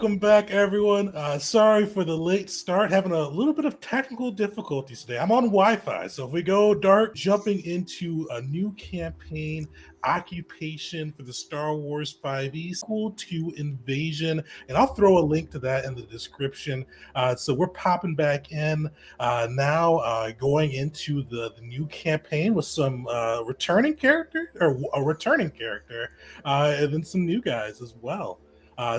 Welcome back, everyone. Sorry for the late start, having a little bit of technical difficulties today. I'm on Wi Fi, so if we go dark, jumping into a new campaign, Occupation for the Star Wars 5e sequel to Invasion, and I'll throw a link to that in the description. So we're popping back in now, going into the new campaign with some returning character, or a returning character, and then some new guys as well.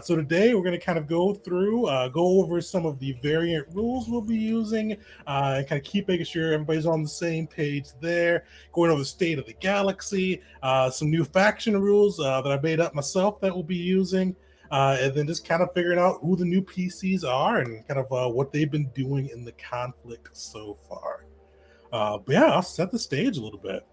So today we're going to kind of go through, go over some of the variant rules we'll be using, and kind of keep making sure everybody's on the same page there. Going over the state of the galaxy, some new faction rules that I made up myself that we'll be using, and then just kind of figuring out who the new PCs are and kind of what they've been doing in the conflict so far. But yeah, I'll set the stage a little bit.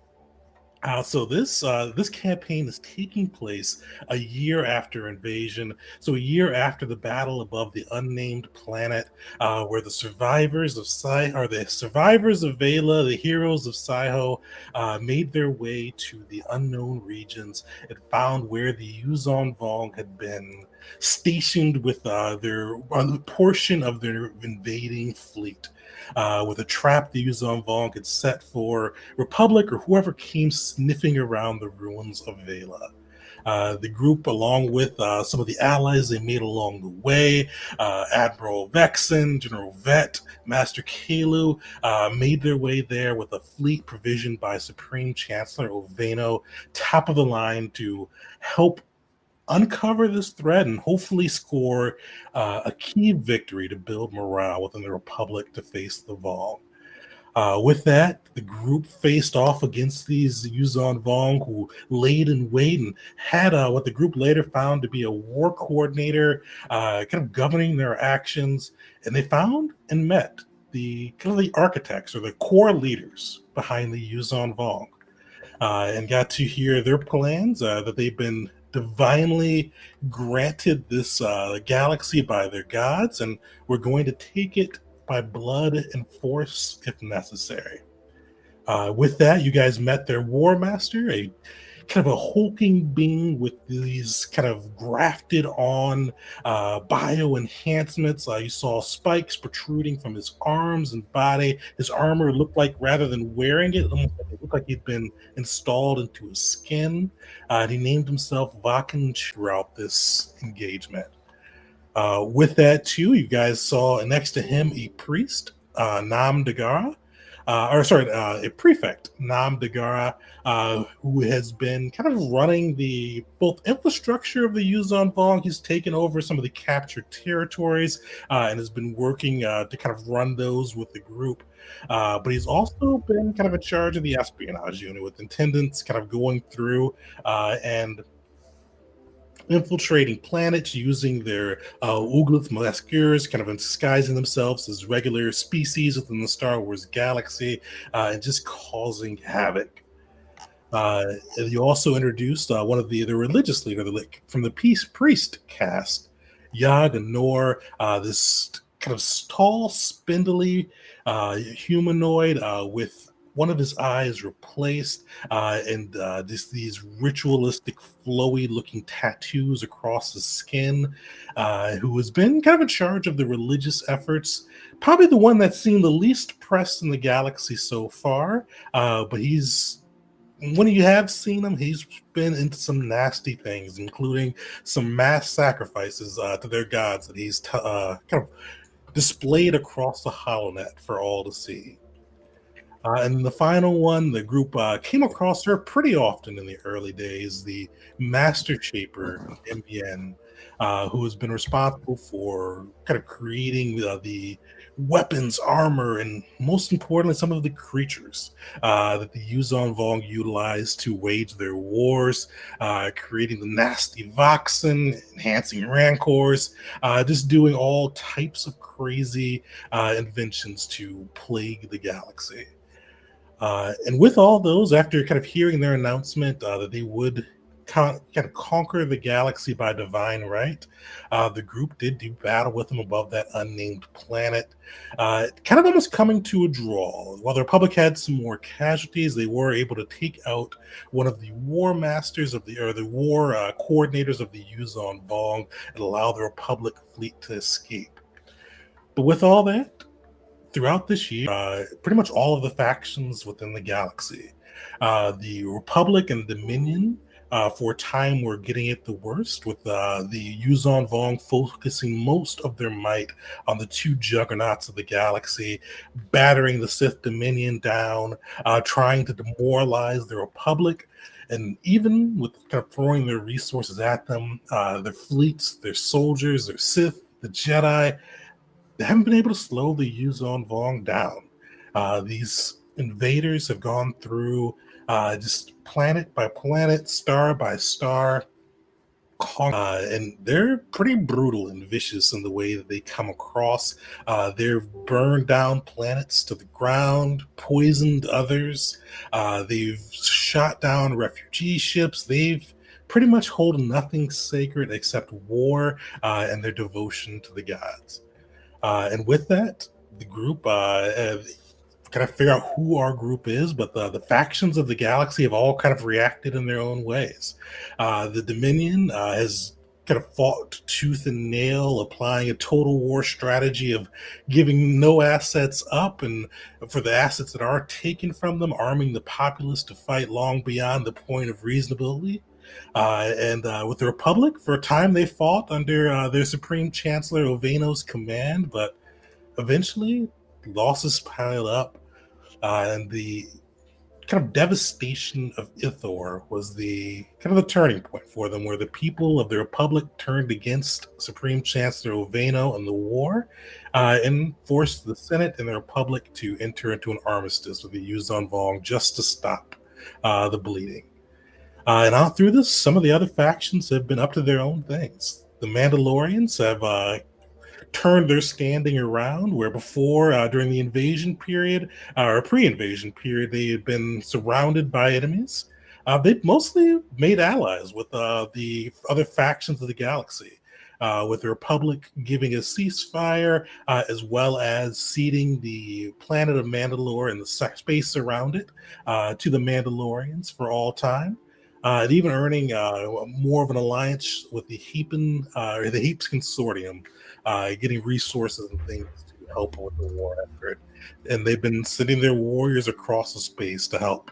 So this campaign is taking place a year after Invasion, so a year after the battle above the unnamed planet, where the survivors of the survivors of Vela, the heroes of Saiho, made their way to the unknown regions and found where the Yuzon Vong had been stationed with their portion of their invading fleet. With a trap the Yuzon Vong had set for Republic or whoever came sniffing around the ruins of Vela. The group, along with some of the allies they made along the way, Admiral Vexen, General Vet, Master Kalu, made their way there with a fleet provisioned by Supreme Chancellor Oveno, top of the line, to help uncover this threat and hopefully score a key victory to build morale within the Republic to face the Vong. With that, the group faced off against these Yuzon Vong, who laid in wait and had what the group later found to be a war coordinator, kind of governing their actions. And they found and met the kind of the architects or the core leaders behind the Yuzon Vong, and got to hear their plans that they've been divinely granted this galaxy by their gods, and we're going to take it by blood and force if necessary. With that, you guys met their war master, a kind of a hulking being with these kind of grafted on bio enhancements. You saw spikes protruding from his arms and body. His armor looked like, rather than wearing it, almost like it looked like he'd been installed into his skin. And he named himself Vakan throughout this engagement. With that, too, you guys saw next to him a priest, Nam Dagara. A prefect, Nam Dagara, who has been kind of running the both infrastructure of the Yuzon Vong. He's taken over some of the captured territories and has been working to kind of run those with the group. But he's also been kind of in charge of the espionage unit, with intendants kind of going through and infiltrating planets using their Uglith Masquers, kind of disguising themselves as regular species within the Star Wars galaxy, and just causing havoc. You also introduced one of the religious leader from the priest caste, Yag Nor, this kind of tall, spindly humanoid with one of his eyes replaced, and just these ritualistic, flowy-looking tattoos across his skin, who has been kind of in charge of the religious efforts. Probably the one that's seen the least press in the galaxy so far, but when you have seen him, he's been into some nasty things, including some mass sacrifices to their gods that he's kind of displayed across the HoloNet for all to see. And the final one, the group came across her pretty often in the early days, the Master Shaper, MBN, who has been responsible for kind of creating the weapons, armor, and most importantly, some of the creatures that the Yuzon Vong utilize to wage their wars, creating the nasty Voxen, enhancing Rancors, just doing all types of crazy inventions to plague the galaxy. And with all those, after kind of hearing their announcement that they would kind of conquer the galaxy by divine right. The group did do battle with them above that unnamed planet, kind of almost coming to a draw. While the Republic had some more casualties, they were able to take out one of the war masters of the war coordinators of the Yuzon Vong and allow the Republic fleet to escape. But with all that, throughout this year, pretty much all of the factions within the galaxy, the Republic and Dominion, for a time, were getting it the worst, with the Yuzon Vong focusing most of their might on the two juggernauts of the galaxy, battering the Sith Dominion down, trying to demoralize the Republic. And even with kind of throwing their resources at them, their fleets, their soldiers, their Sith, the Jedi, they haven't been able to slow the Yuzon Vong down. These invaders have gone through just planet by planet, star by star, and they're pretty brutal and vicious in the way that they come across. They've burned down planets to the ground, poisoned others. They've shot down refugee ships. They've pretty much hold nothing sacred except war and their devotion to the gods. And with that, the group kind of figure out who our group is, but the factions of the galaxy have all kind of reacted in their own ways. The Dominion has kind of fought tooth and nail, applying a total war strategy of giving no assets up, and for the assets that are taken from them, arming the populace to fight long beyond the point of reasonability. And with the Republic, for a time they fought under their Supreme Chancellor Oveno's command, but eventually losses piled up, and the kind of devastation of Ithor was the kind of the turning point for them, where the people of the Republic turned against Supreme Chancellor Oveno in the war, and forced the Senate and the Republic to enter into an armistice with the Yuzon Vong just to stop the bleeding. And all through this, some of the other factions have been up to their own things. The Mandalorians have turned their standing around, where before, during the invasion period, or pre-invasion period, they had been surrounded by enemies. They'd mostly made allies with the other factions of the galaxy, with the Republic giving a ceasefire, as well as ceding the planet of Mandalore and the space around it to the Mandalorians for all time. And even earning more of an alliance with the or the Heaps Consortium, getting resources and things to help with the war effort. And they've been sending their warriors across the space to help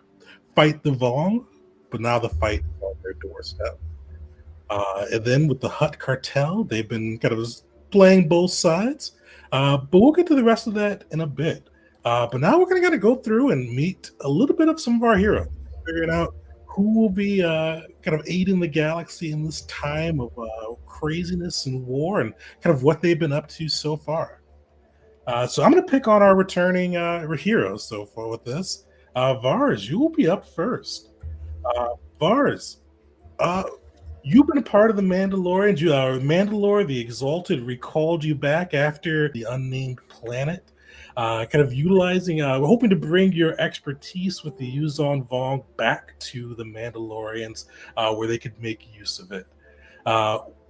fight the Vong, but now the fight is on their doorstep. And then with the Hut Cartel, they've been kind of playing both sides. But we'll get to the rest of that in a bit. But now we're going to go through and meet a little bit of some of our heroes, figuring out who will be kind of aiding the galaxy in this time of craziness and war, and kind of what they've been up to so far. So I'm going to pick on our returning heroes so far with this. Vars, you will be up first. Vars, uh, you've been a part of the Mandalorians. Mandalore, the Exalted, recalled you back after the unnamed planet. Kind of utilizing, we're hoping to bring your expertise with the Yuzon Vong back to the Mandalorians, where they could make use of it.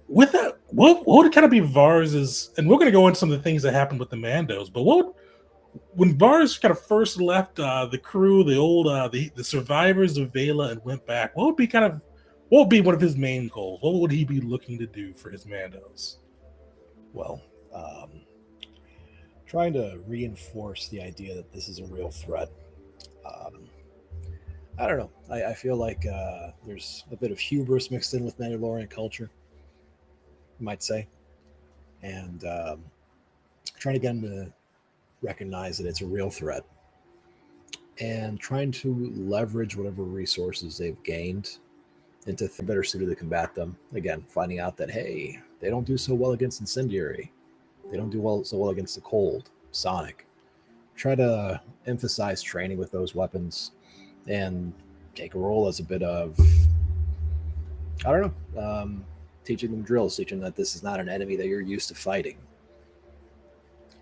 With that, what would kind of be Vars's, and we're going to go into some of the things that happened with the Mandos, but when Vars kind of first left the crew, the survivors of Vela, and went back, what would be one of his main goals? What would he be looking to do for his Mandos? Well, trying to reinforce the idea that this is a real threat. I don't know. I feel like there's a bit of hubris mixed in with Mandalorian culture, you might say, and trying to get them to recognize that it's a real threat, and trying to leverage whatever resources they've gained into better suited to combat them. Again, finding out that, hey, they don't do so well against incendiary. They don't do so well against the cold, sonic. Try to emphasize training with those weapons and take a role as a bit of, I don't know, teaching them drills, teaching them that this is not an enemy that you're used to fighting.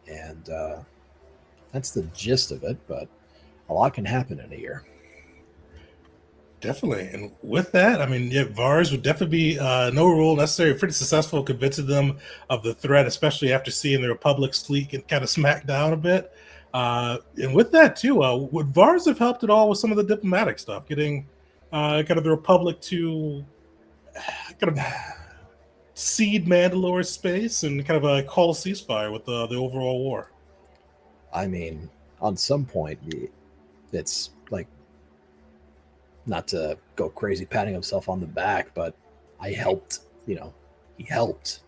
And that's the gist of it, but a lot can happen in a year. Definitely. And with that, I mean, yeah, VARs would definitely be no rule necessary, pretty successful convincing them of the threat, especially after seeing the Republic's fleet get kind of smacked down a bit. And with that, too, would VARs have helped at all with some of the diplomatic stuff, getting kind of the Republic to kind of cede Mandalore space and kind of call a ceasefire with the overall war? I mean, on some point, it's like, not to go crazy patting himself on the back, but I helped, he helped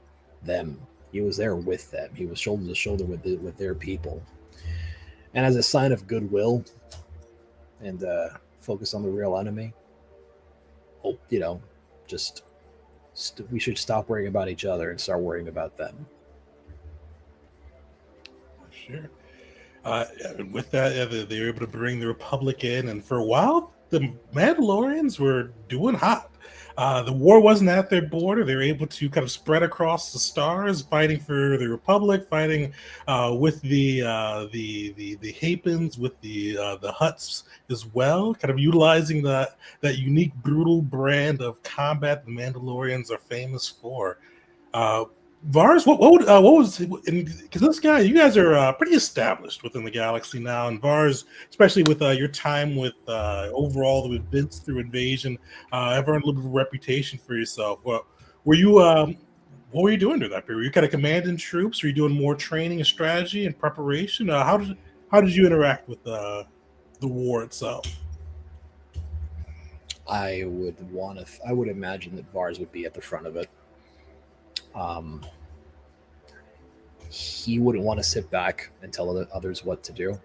them. He was there with them. He was shoulder to shoulder with their people. And as a sign of goodwill and focus on the real enemy, just we should stop worrying about each other and start worrying about them. Sure. And with that, yeah, they were able to bring the Republic in, and for a while, the Mandalorians were doing hot. The war wasn't at their border; they were able to kind of spread across the stars, fighting for the Republic, fighting with the Hapens, with the Hutts as well, kind of utilizing that unique, brutal brand of combat the Mandalorians are famous for. Uh, Vars, what was because this guy, you guys are pretty established within the galaxy now, and Vars, especially with your time with overall the events through Invasion, have earned a little bit of a reputation for yourself. Were you what were you doing during that period? Were you kind of commanding troops? Were you doing more training and strategy and preparation? How did you interact with the war itself? I would imagine that Vars would be at the front of it. Um, he wouldn't want to sit back and tell others what to do.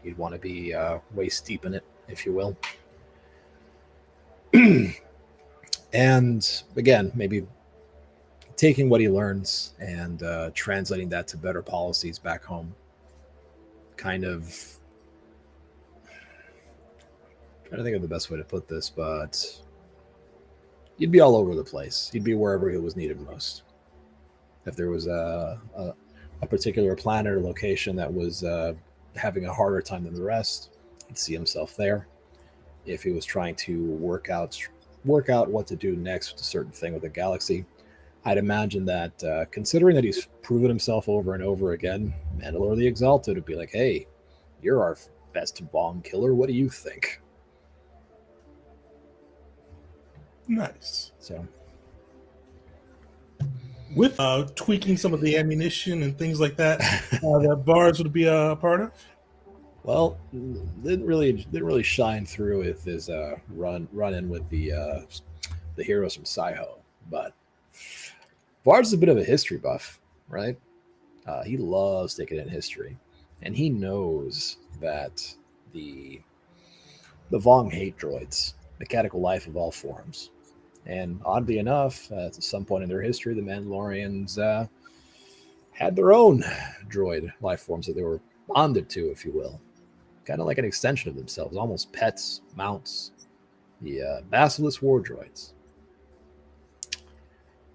He'd want to be waist deep in it, if you will. And again, maybe taking what he learns and translating that to better policies back home. Kind of trying to think of the best way to put this, but he'd be all over the place. He'd be wherever he was needed most. If there was a particular planet or location that was having a harder time than the rest, he'd see himself there. If he was trying to work out what to do next with a certain thing with the galaxy, I'd imagine that considering that he's proven himself over and over again, Mandalore the Exalted would be like, "Hey, you're our best bomb killer. What do you think?" Nice. So With tweaking some of the ammunition and things like that, that Vars would be a part of. well, didn't really shine through with his run in with the heroes from Saiho, but Vars is a bit of a history buff, right? He loves taking in history, and he knows that the the Vong hate droids, mechanical life of all forms. And oddly enough, at some point in their history, the Mandalorians had their own droid life forms that they were bonded to, if you will, kind of like an extension of themselves, almost pets, mounts, the Basilisk war droids.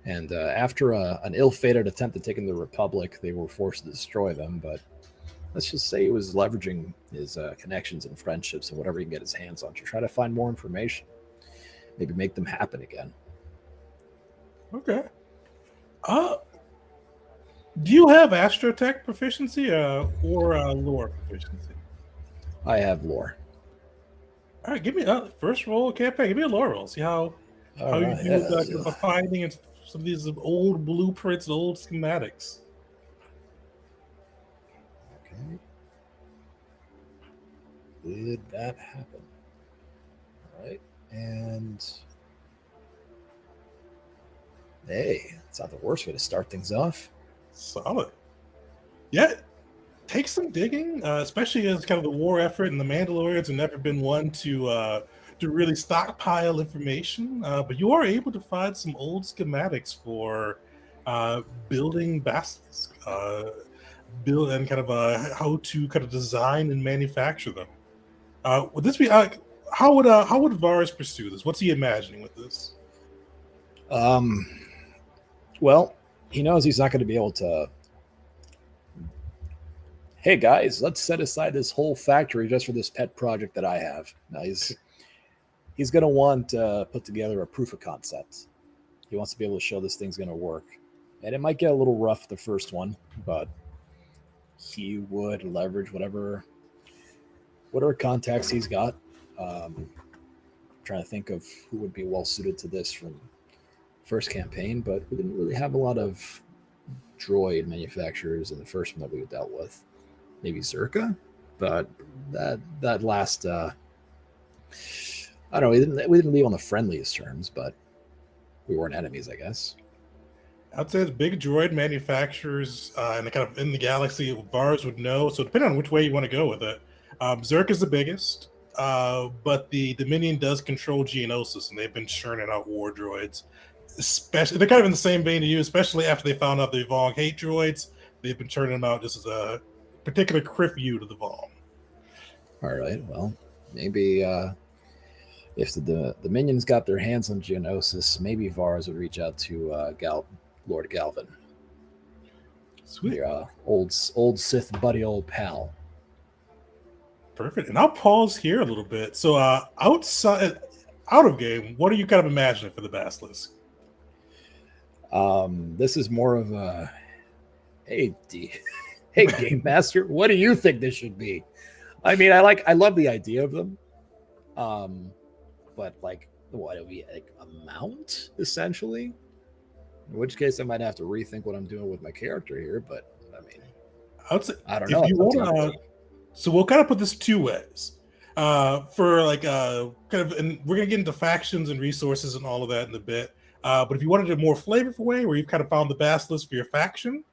And after an ill-fated attempt at taking the Republic, they were forced to destroy them. But let's just say he was leveraging his connections and friendships and whatever he can get his hands on to try to find more information, maybe make them happen again. Okay. Uh, do you have Astrotech proficiency or lore proficiency? I have lore. All right, give me first roll campaign. Give me a lore roll. See how All you right. do with kind of finding and some of these old blueprints, old schematics. Okay. Did that happen? All right. And hey, it's not the worst way to start things off. Solid. Yeah, take some digging, especially as kind of the war effort, and the Mandalorians have never been one to really stockpile information. But you are able to find some old schematics for building basilisks, build and kind of how to kind of design and manufacture them. Would this be how would Varus pursue this? What's he imagining with this? Um, well, he knows he's not going to be able to. Hey guys, let's set aside this whole factory just for this pet project that I have. Now he's going to want to put together a proof of concept. He wants to be able to show this thing's going to work. And it might get a little rough the first one, but he would leverage whatever contacts he's got. Trying to think of who would be well suited to this from first campaign, but we didn't really have a lot of droid manufacturers in the first one that we dealt with. Maybe Zerka, but that last I don't know. We didn't leave on the friendliest terms, but we weren't enemies, I guess. I'd say it's big droid manufacturers and the kind of in the galaxy, VARs would know. So depending on which way you want to go with it, Zerk is the biggest, but the Dominion does control Geonosis, and they've been churning out war droids. Especially, they're kind of in the same vein to you, especially after they found out the Vong hate droids. They've been churning them out just as a particular criff view to the Vong. All right. Well, maybe if the minions got their hands on Geonosis, maybe Vars would reach out to Lord Galvin. Sweet. Your old Sith buddy, old pal. Perfect. And I'll pause here a little bit. So out of game, what are you kind of imagining for the Basilisk? This is more of a hey game master, what do you think this should be? I mean, I love the idea of them. But like, what are we, like a mount essentially? In which case I might have to rethink what I'm doing with my character here, but I mean, I don't know. If you want so we'll kind of put this two ways. For like kind of, and we're gonna get into factions and resources and all of that in a bit. But if you wanted a more flavorful way where you've kind of found the Basilisk for your faction,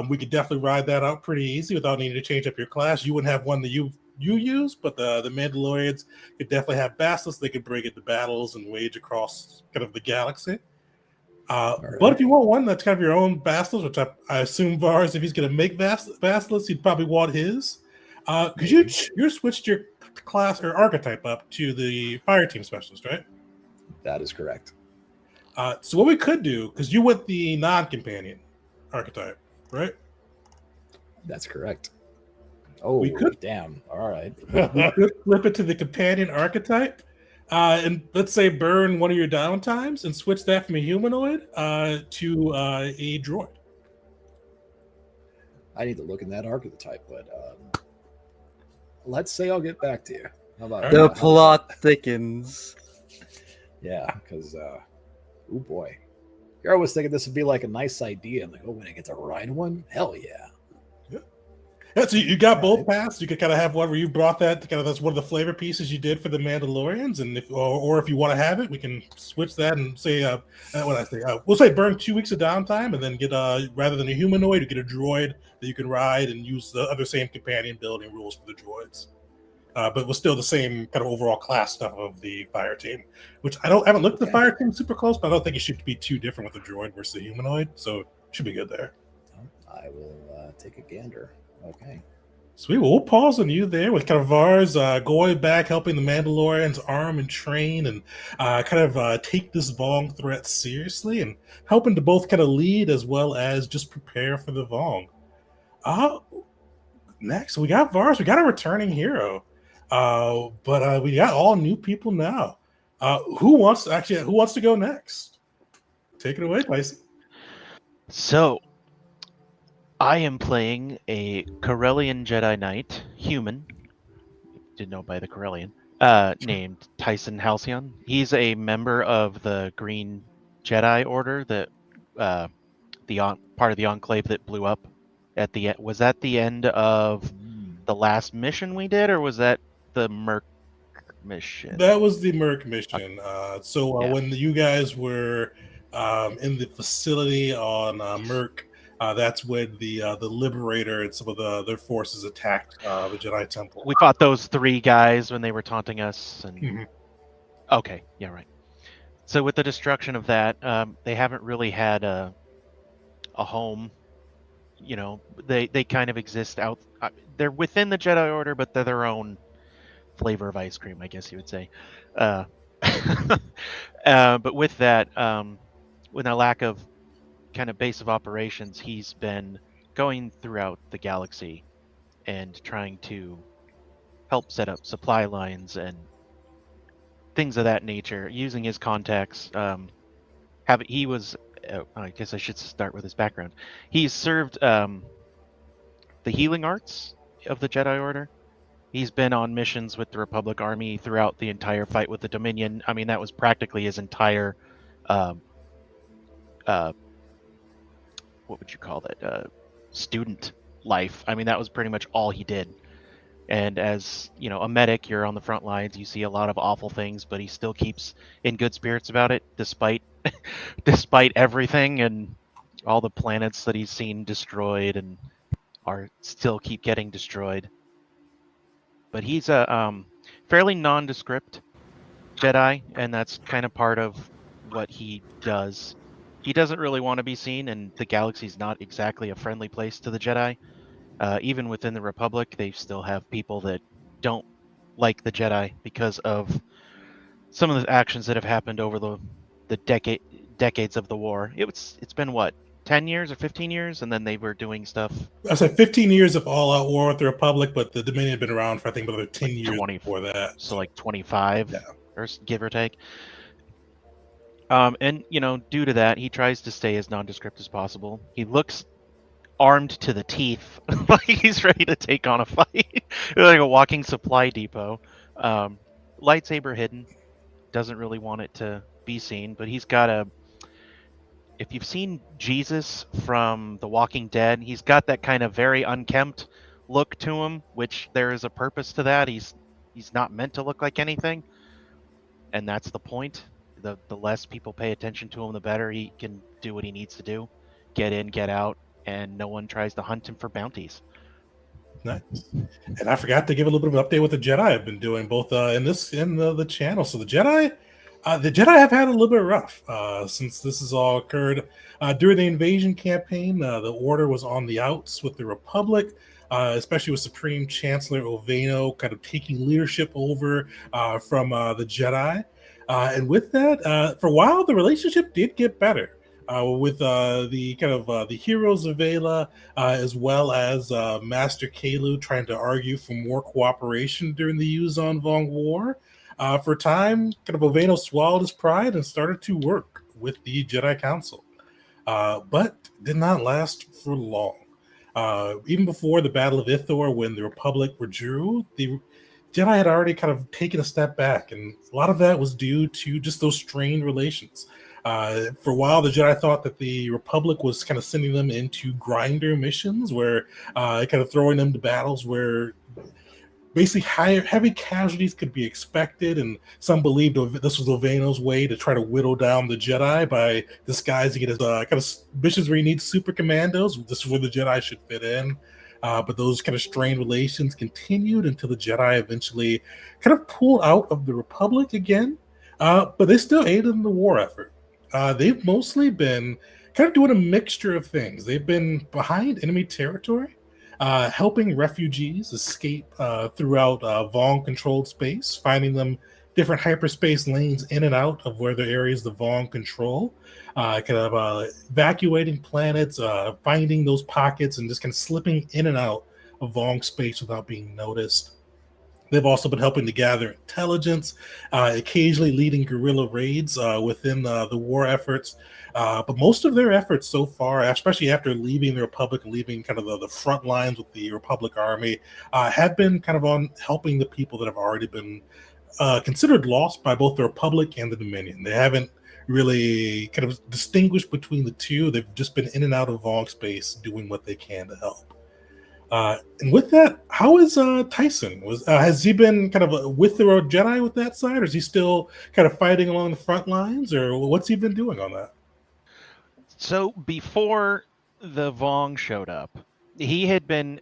we could definitely ride that out pretty easy without needing to change up your class. You wouldn't have one that you use, but the Mandalorians could definitely have Basilisks. They could bring it to battles and wage across kind of the galaxy. Right. But if you want one that's kind of your own Basilisk, which I assume Vars, if he's going to make Basilisk, he'd probably want his. Because you switched your class or archetype up to the Fire Team Specialist, right? That is correct. So what we could do, because you went the non-companion archetype, right? That's correct. Oh, we could. Damn. All right. We could flip it to the companion archetype, and let's say burn one of your downtimes and switch that from a humanoid to a droid. I need to look in that archetype, but let's say I'll get back to you. How about the plot thickens? Yeah, because oh boy, you're always thinking this would be like a nice idea. I'm like, oh, when I get to ride one, hell yeah. Yeah, so you got both paths. You could kind of have one where you brought that kind of, that's one of the flavor pieces you did for the Mandalorians, and if you want to have it, we can switch that and say we'll say burn 2 weeks of downtime and then get rather than a humanoid, you get a droid that you can ride and use the other same companion building rules for the droids. But was still the same kind of overall class stuff of the Fire Team, which I haven't looked at the Fire Team super close, but I don't think it should be too different with the droid versus the humanoid, so it should be good there. I will take a gander. Okay. Sweet. Well, we'll pause on you there with kind of Vars going back, helping the Mandalorians arm and train and take this Vong threat seriously and helping to both kind of lead as well as just prepare for the Vong. Next, we got Vars. We got a returning hero. But we got all new people now. Who wants to go next? Take it away, Tyson. So, I am playing a Corellian Jedi Knight, human, didn't know by the Corellian, named Tyson Halcyon. He's a member of the Green Jedi Order, that part of the Enclave that blew up at the end. Was that the end of the last mission we did, or was that the Merc mission? That was the Merc mission. When you guys were in the facility on Merc, that's when the Liberator and some of their forces attacked the Jedi Temple. We fought those 3 guys when they were taunting us. And Okay, yeah, right. So with the destruction of that, they haven't really had a home. You know, they kind of exist out. They're within the Jedi Order, but they're their own flavor of ice cream, I guess you would say. But with that, with a lack of kind of base of operations, he's been going throughout the galaxy and trying to help set up supply lines and things of that nature, using his contacts. He was, I guess I should start with his background. He's served the healing arts of the Jedi Order. He's been on missions with the Republic Army throughout the entire fight with the Dominion. I mean, that was practically his entire, um, what would you call that, student life. I mean, that was pretty much all he did. And as you know, a medic, you're on the front lines. You see a lot of awful things, but he still keeps in good spirits about it, despite despite everything and all the planets that he's seen destroyed and are still keep getting destroyed. But he's a fairly nondescript Jedi, and that's kind of part of what he does. He doesn't really want to be seen, and the galaxy's not exactly a friendly place to the Jedi. Even within the Republic, they still have people that don't like the Jedi because of some of the actions that have happened over the decades of the war. It's been what, 10 years or 15 years, and then they were doing stuff. I said 15 years of all-out war with the Republic, but the Dominion had been around for I think another 10 years 20, before that. So like 25, Yeah. or give or take. And you know, due to that, he tries to stay as nondescript as possible. He looks armed to the teeth, like he's ready to take on a fight, like a walking supply depot. Lightsaber hidden, doesn't really want it to be seen, but he's got a. If you've seen Jesus from The Walking Dead, he's got that kind of very unkempt look to him, which there is a purpose to that. He's not meant to look like anything, and that's the point. The less people pay attention to him, the better. He can do what he needs to do, get in, get out, and no one tries to hunt him for bounties. Nice. And I forgot to give a little bit of an update with the Jedi I've been doing, both in the channel. So the Jedi have had a little bit rough since this has all occurred. During the invasion campaign, the Order was on the outs with the Republic, especially with Supreme Chancellor Oveno kind of taking leadership over from the Jedi. And with that, for a while, the relationship did get better. With the kind of the heroes of Vela, as well as Master Kalu trying to argue for more cooperation during the Yuzon Vong War. For a time, kind of Oveno swallowed his pride and started to work with the Jedi Council, but did not last for long. Even before the Battle of Ithor, when the Republic withdrew, the Jedi had already kind of taken a step back, and a lot of that was due to just those strained relations. For a while, the Jedi thought that the Republic was kind of sending them into grinder missions, where kind of throwing them to battles where basically heavy casualties could be expected, and some believed this was Oveno's way to try to whittle down the Jedi by disguising it as kind of missions where you need super commandos. This is where the Jedi should fit in. But those kind of strained relations continued until the Jedi eventually kind of pulled out of the Republic again. But they still aided in the war effort. They've mostly been kind of doing a mixture of things. They've been behind enemy territory, helping refugees escape throughout Vong-controlled space, finding them different hyperspace lanes in and out of where the areas the Vong control, kind of evacuating planets, finding those pockets, and just kind of slipping in and out of Vong space without being noticed. They've also been helping to gather intelligence, occasionally leading guerrilla raids within the war efforts. But most of their efforts so far, especially after leaving the Republic, leaving kind of the front lines with the Republic Army, have been kind of on helping the people that have already been considered lost by both the Republic and the Dominion. They haven't really kind of distinguished between the two. They've just been in and out of Vong space doing what they can to help. And with that, how is Tyson? Has he been kind of with the Road Jedi with that side, or is he still kind of fighting along the front lines, or what's he been doing on that? So before the Vong showed up, he had been.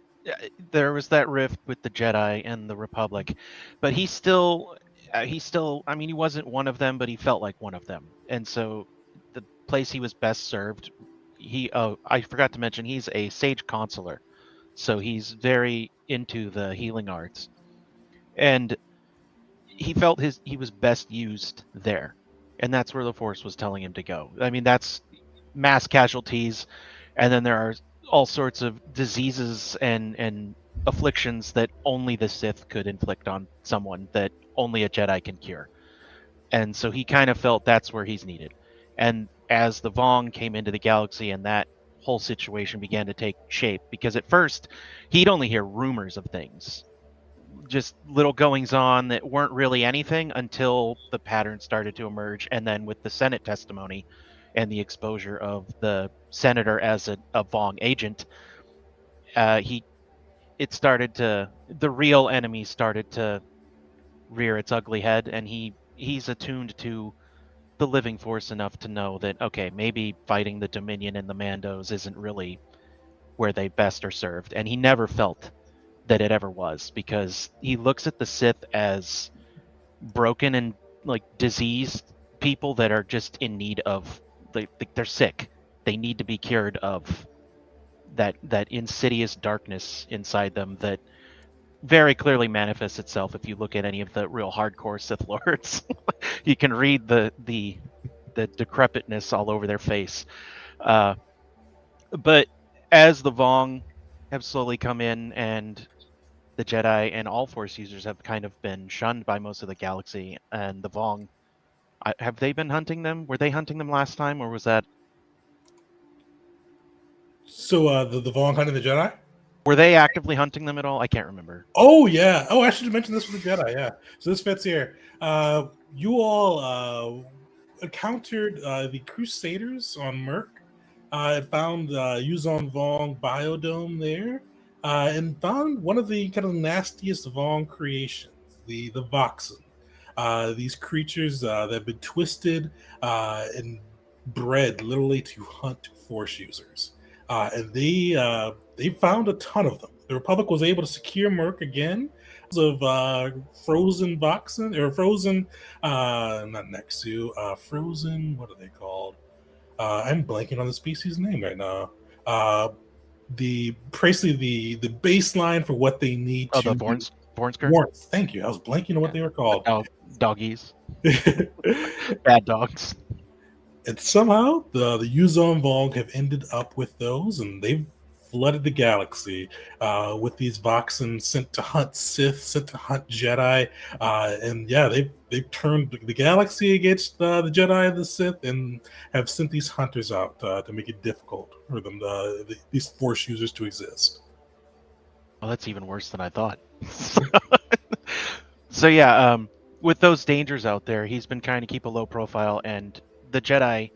There was that rift with the Jedi and the Republic, but he still. I mean, he wasn't one of them, but he felt like one of them, and so the place he was best served. I forgot to mention, he's a Sage Consular. So he's very into the healing arts, and he felt he was best used there, and that's where the Force was telling him to go. I mean, that's mass casualties, and then there are all sorts of diseases and afflictions that only the Sith could inflict on someone that only a Jedi can cure. And so he kind of felt that's where he's needed. And as the Vong came into the galaxy and that whole situation began to take shape, because at first he'd only hear rumors of things, just little goings on that weren't really anything until the pattern started to emerge. And then with the Senate testimony and the exposure of the senator as a Vong agent, the real enemy started to rear its ugly head, and he's attuned to the living force enough to know that, okay, maybe fighting the Dominion and the Mandos isn't really where they best are served. And he never felt that it ever was, because he looks at the Sith as broken and like diseased people that are just in need of, they're sick. They need to be cured of that insidious darkness inside them that very clearly manifests itself if you look at any of the real hardcore Sith lords. You can read the decrepitness all over their face. But as the Vong have slowly come in, and the Jedi and all Force users have kind of been shunned by most of the galaxy, and the Vong, have they been hunting them? Were they hunting them last time, or was that? So the Vong hunting the Jedi. Were they actively hunting them at all? I can't remember. Oh yeah. Oh, I should have mentioned this with the Jedi. Yeah. So this fits here. You all encountered the Crusaders on Merc. And found Yuzon Vong biodome there, and found one of the kind of nastiest Vong creations, the Voxen. These creatures that have been twisted and bred literally to hunt Force users, and they found a ton of them. The Republic was able to secure Merc again of frozen Voxen or frozen, not Nexu, frozen. What are they called? I'm blanking on the species name right now. Basically the baseline for what they need Oh, to the Vornsker? warrants. Thank you. I was blanking on what they were called. Doggies. Bad dogs. And somehow the Yuzon Vong have ended up with those, and they've flooded the galaxy with these Voxen sent to hunt Sith, sent to hunt Jedi, and yeah, they've turned the galaxy against the Jedi and the Sith, and have sent these hunters out to make it difficult for them, these Force users, to exist. Well, that's even worse than I thought. So yeah, with those dangers out there, he's been trying to keep a low profile, and the Jedi,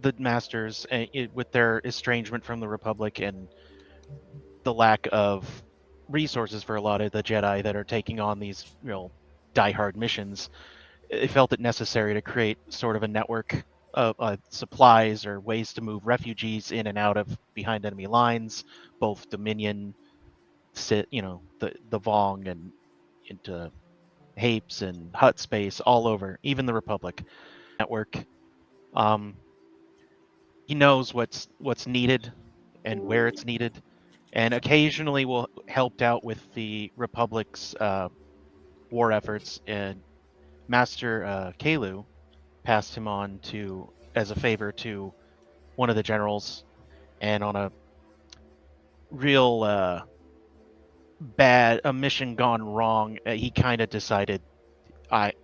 the Masters, with their estrangement from the Republic and the lack of resources for a lot of the Jedi that are taking on these diehard missions, it felt it necessary to create sort of a network of supplies or ways to move refugees in and out of behind enemy lines, both Dominion, the Vong, and into Hapes and Hut space all over, even the Republic network. He knows what's needed and where it's needed, and occasionally will help out with the Republic's war efforts. And Master Kalu passed him on as a favor to one of the generals, and on a real a mission gone wrong, he kind of decided, I'm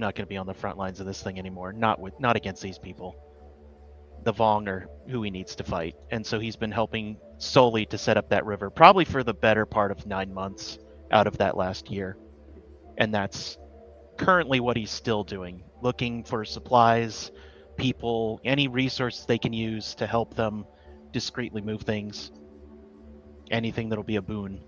not going to be on the front lines of this thing anymore. Not against these people. The Vong are who he needs to fight, and so he's been helping solely to set up that river, probably for the better part of 9 months out of that last year. And that's currently what he's still doing, looking for supplies, people, any resources they can use to help them discreetly move things. Anything that'll be a boon.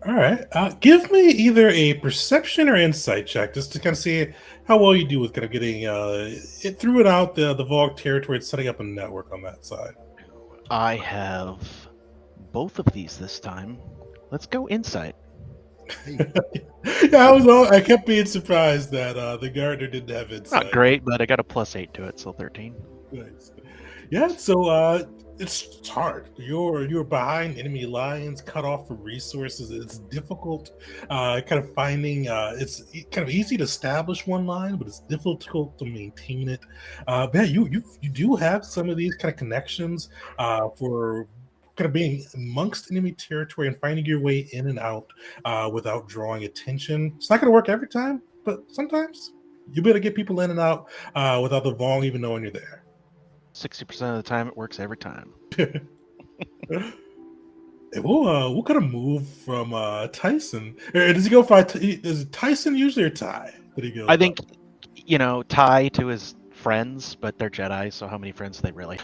All right. Give me either a perception or insight check just to kind of see how well you do with kind of getting it through and out the Vogue territory and setting up a network on that side. I have both of these this time. Let's go insight. Yeah, I kept being surprised that the Gardner didn't have insight. Not great, but I got a +8 to it, so 13. Nice. Yeah, so it's hard. You're behind enemy lines, cut off from resources. It's difficult, kind of finding. It's kind of easy to establish one line, but it's difficult to maintain it. Yeah, you do have some of these kind of connections for kind of being amongst enemy territory and finding your way in and out without drawing attention. It's not going to work every time, but sometimes you better get people in and out without the Vong even knowing you're there. 60% of the time, it works every time. We'll kind of move from Tyson. Does he go fight? Is it Tyson usually or Ty that he goes? I think, Ty to his friends, but they're Jedi, so how many friends do they really?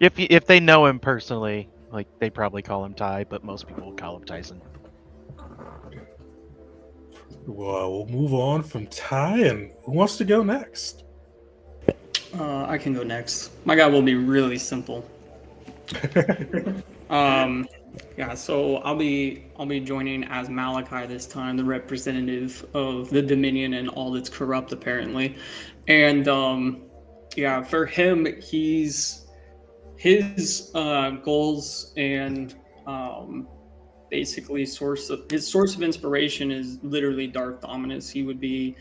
If they know him personally, like they probably call him Ty, but most people call him Tyson. Well, we'll move on from Ty, and who wants to go next? I can go next. My guy will be really simple. Yeah, so I'll be joining as Malachi this time, the representative of the Dominion and all that's corrupt apparently. And yeah, for him, his goals and basically his source of inspiration is literally Darth Dominus. He would be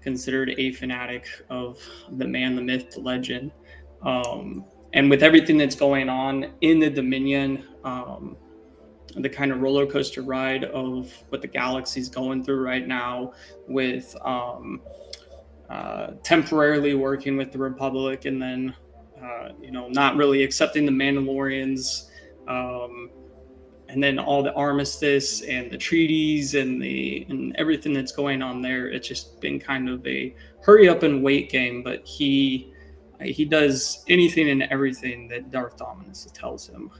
considered a fanatic of the man, the myth, the legend. And with everything that's going on in the Dominion, the kind of roller coaster ride of what the galaxy's going through right now, with temporarily working with the Republic and then, not really accepting the Mandalorians, and then all the armistice and the treaties and everything that's going on there. It's just been kind of a hurry up and wait game, but he does anything and everything that Darth Dominus tells him.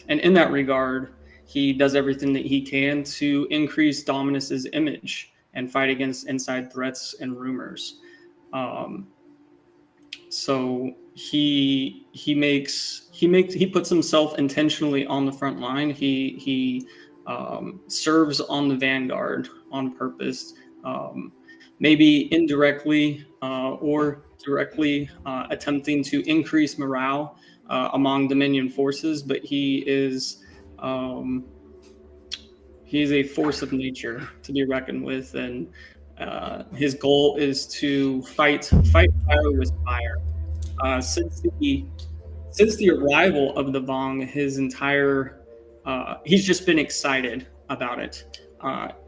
And in that regard, he does everything that he can to increase Dominus's image and fight against inside threats and rumors. So he puts himself intentionally on the front line. He serves on the vanguard on purpose, maybe indirectly or directly attempting to increase morale among Dominion forces, but he's a force of nature to be reckoned with, and his goal is to fight fire with fire. Since the arrival of the Vong, his entire he's just been excited about it.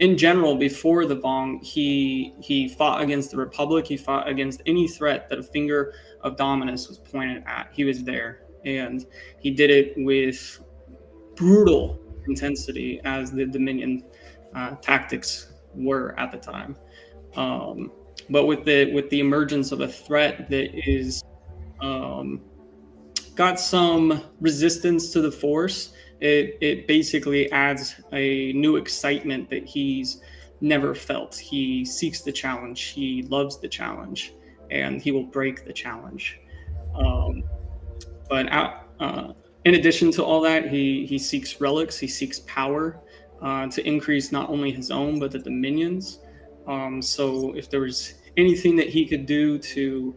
In general, before the Vong, he fought against the Republic. He fought against any threat that a finger of Dominus was pointed at. He was there, and he did it with brutal intensity, as the Dominion tactics were at the time. But with the emergence of a threat that is got some resistance to the Force, it basically adds a new excitement that he's never felt. He seeks the challenge. He loves the challenge, and he will break the challenge. But in addition to all that, he seeks relics. He seeks power to increase not only his own but the Dominions. So if there was anything that he could do to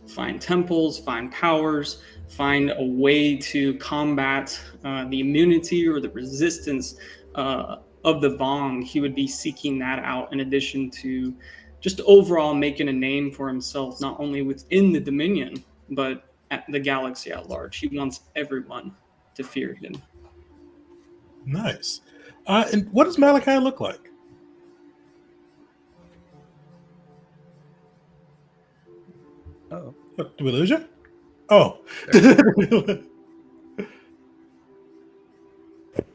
find temples, find powers, find a way to combat the immunity or the resistance of the Vong, he would be seeking that out, in addition to just overall making a name for himself, not only within the Dominion, but at the galaxy at large. He wants everyone to fear him. Nice. And what does Malachi look like? Oh, What, did we lose you? Oh.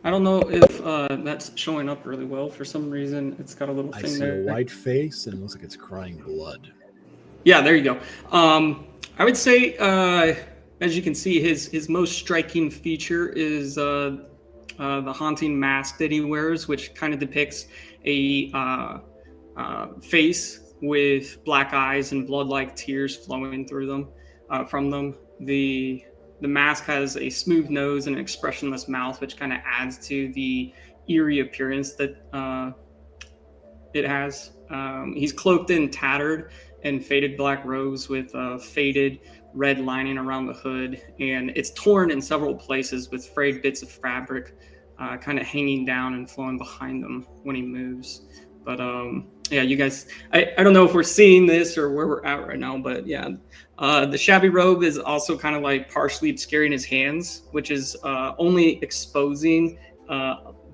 I don't know if that's showing up really well. For some reason, it's got a little I thing see there. a white face and it looks like it's crying blood. Yeah, there you go. I would say, as you can see, his most striking feature is the haunting mask that he wears, which kind of depicts a face with black eyes and blood-like tears flowing through them, from them. The mask has a smooth nose and an expressionless mouth, which kind of adds to the eerie appearance that it has. He's cloaked in tattered and faded black robes with faded red lining around the hood, and it's torn in several places with frayed bits of fabric kind of hanging down and flowing behind them when he moves. But yeah, you guys, I don't know if we're seeing this or where we're at right now, but yeah, the shabby robe is also kind of like partially obscuring his hands, which is only exposing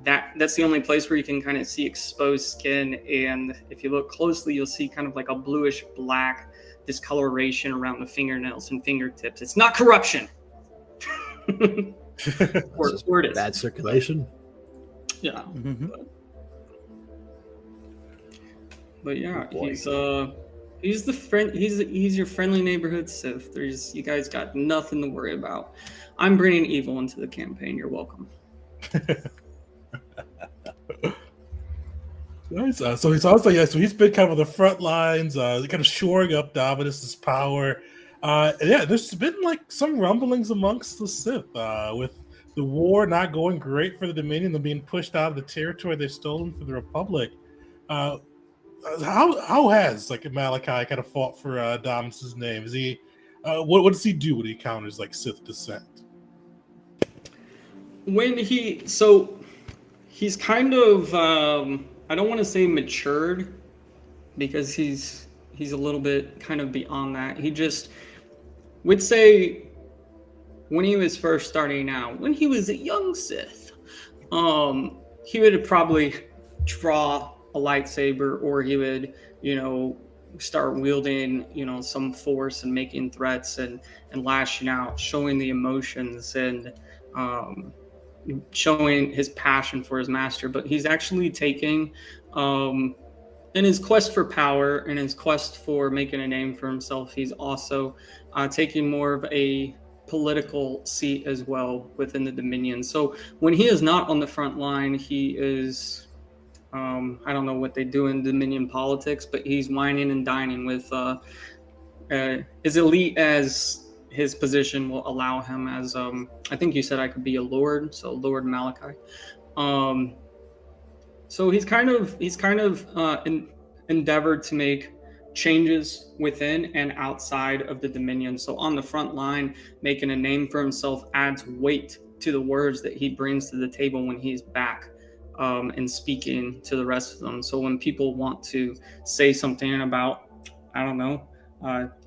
that's the only place where you can kind of see exposed skin. And if you look closely, you'll see kind of like a bluish black discoloration around the fingernails and fingertips. It's not corruption. or it is. Bad circulation. Yeah. Mhm. But yeah, Boy. he's the friend. He's your friendly neighborhood Sith. You guys got nothing to worry about. I'm bringing evil into the campaign. You're welcome. Nice. So he's also so he's been kind of on the front lines, kind of shoring up Dominus's power. Yeah, there's been like some rumblings amongst the Sith with the war not going great for the Dominion, them being pushed out of the territory they've stolen for the Republic. How has like Malachi kind of fought for Dominus's name? Is he what does he do when he encounters like Sith descent? He's kind of I don't want to say matured, because he's a little bit kind of beyond that. He just would say when he was first starting out, when he was a young Sith, he would probably draw a lightsaber, or he would, start wielding, some force and making threats and lashing out, showing the emotions and showing his passion for his master. But he's actually taking, in his quest for power and his quest for making a name for himself, he's also taking more of a political seat as well within the Dominion. So when he is not on the front line, he is, I don't know what they do in Dominion politics, but he's whining and dining with as elite as his position will allow him, as I think you said I could be a lord, so Lord Malachi. So he's kind of endeavored to make changes within and outside of the Dominion. So on the front line, making a name for himself adds weight to the words that he brings to the table when he's back and speaking to the rest of them. So when people want to say something about, I don't know,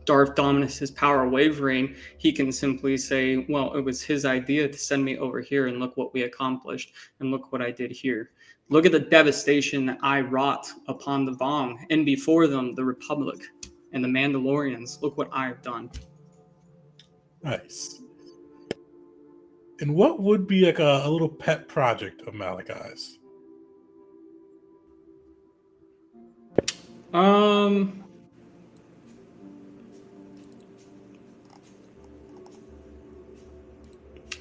Darth Dominus's power wavering, he can simply say, well, it was his idea to send me over here, and look what we accomplished, and look what I did here. Look at the devastation that I wrought upon the Vong, and before them, the Republic and the Mandalorians. Look what I've done. Nice. And what would be like a little pet project of Malachi's?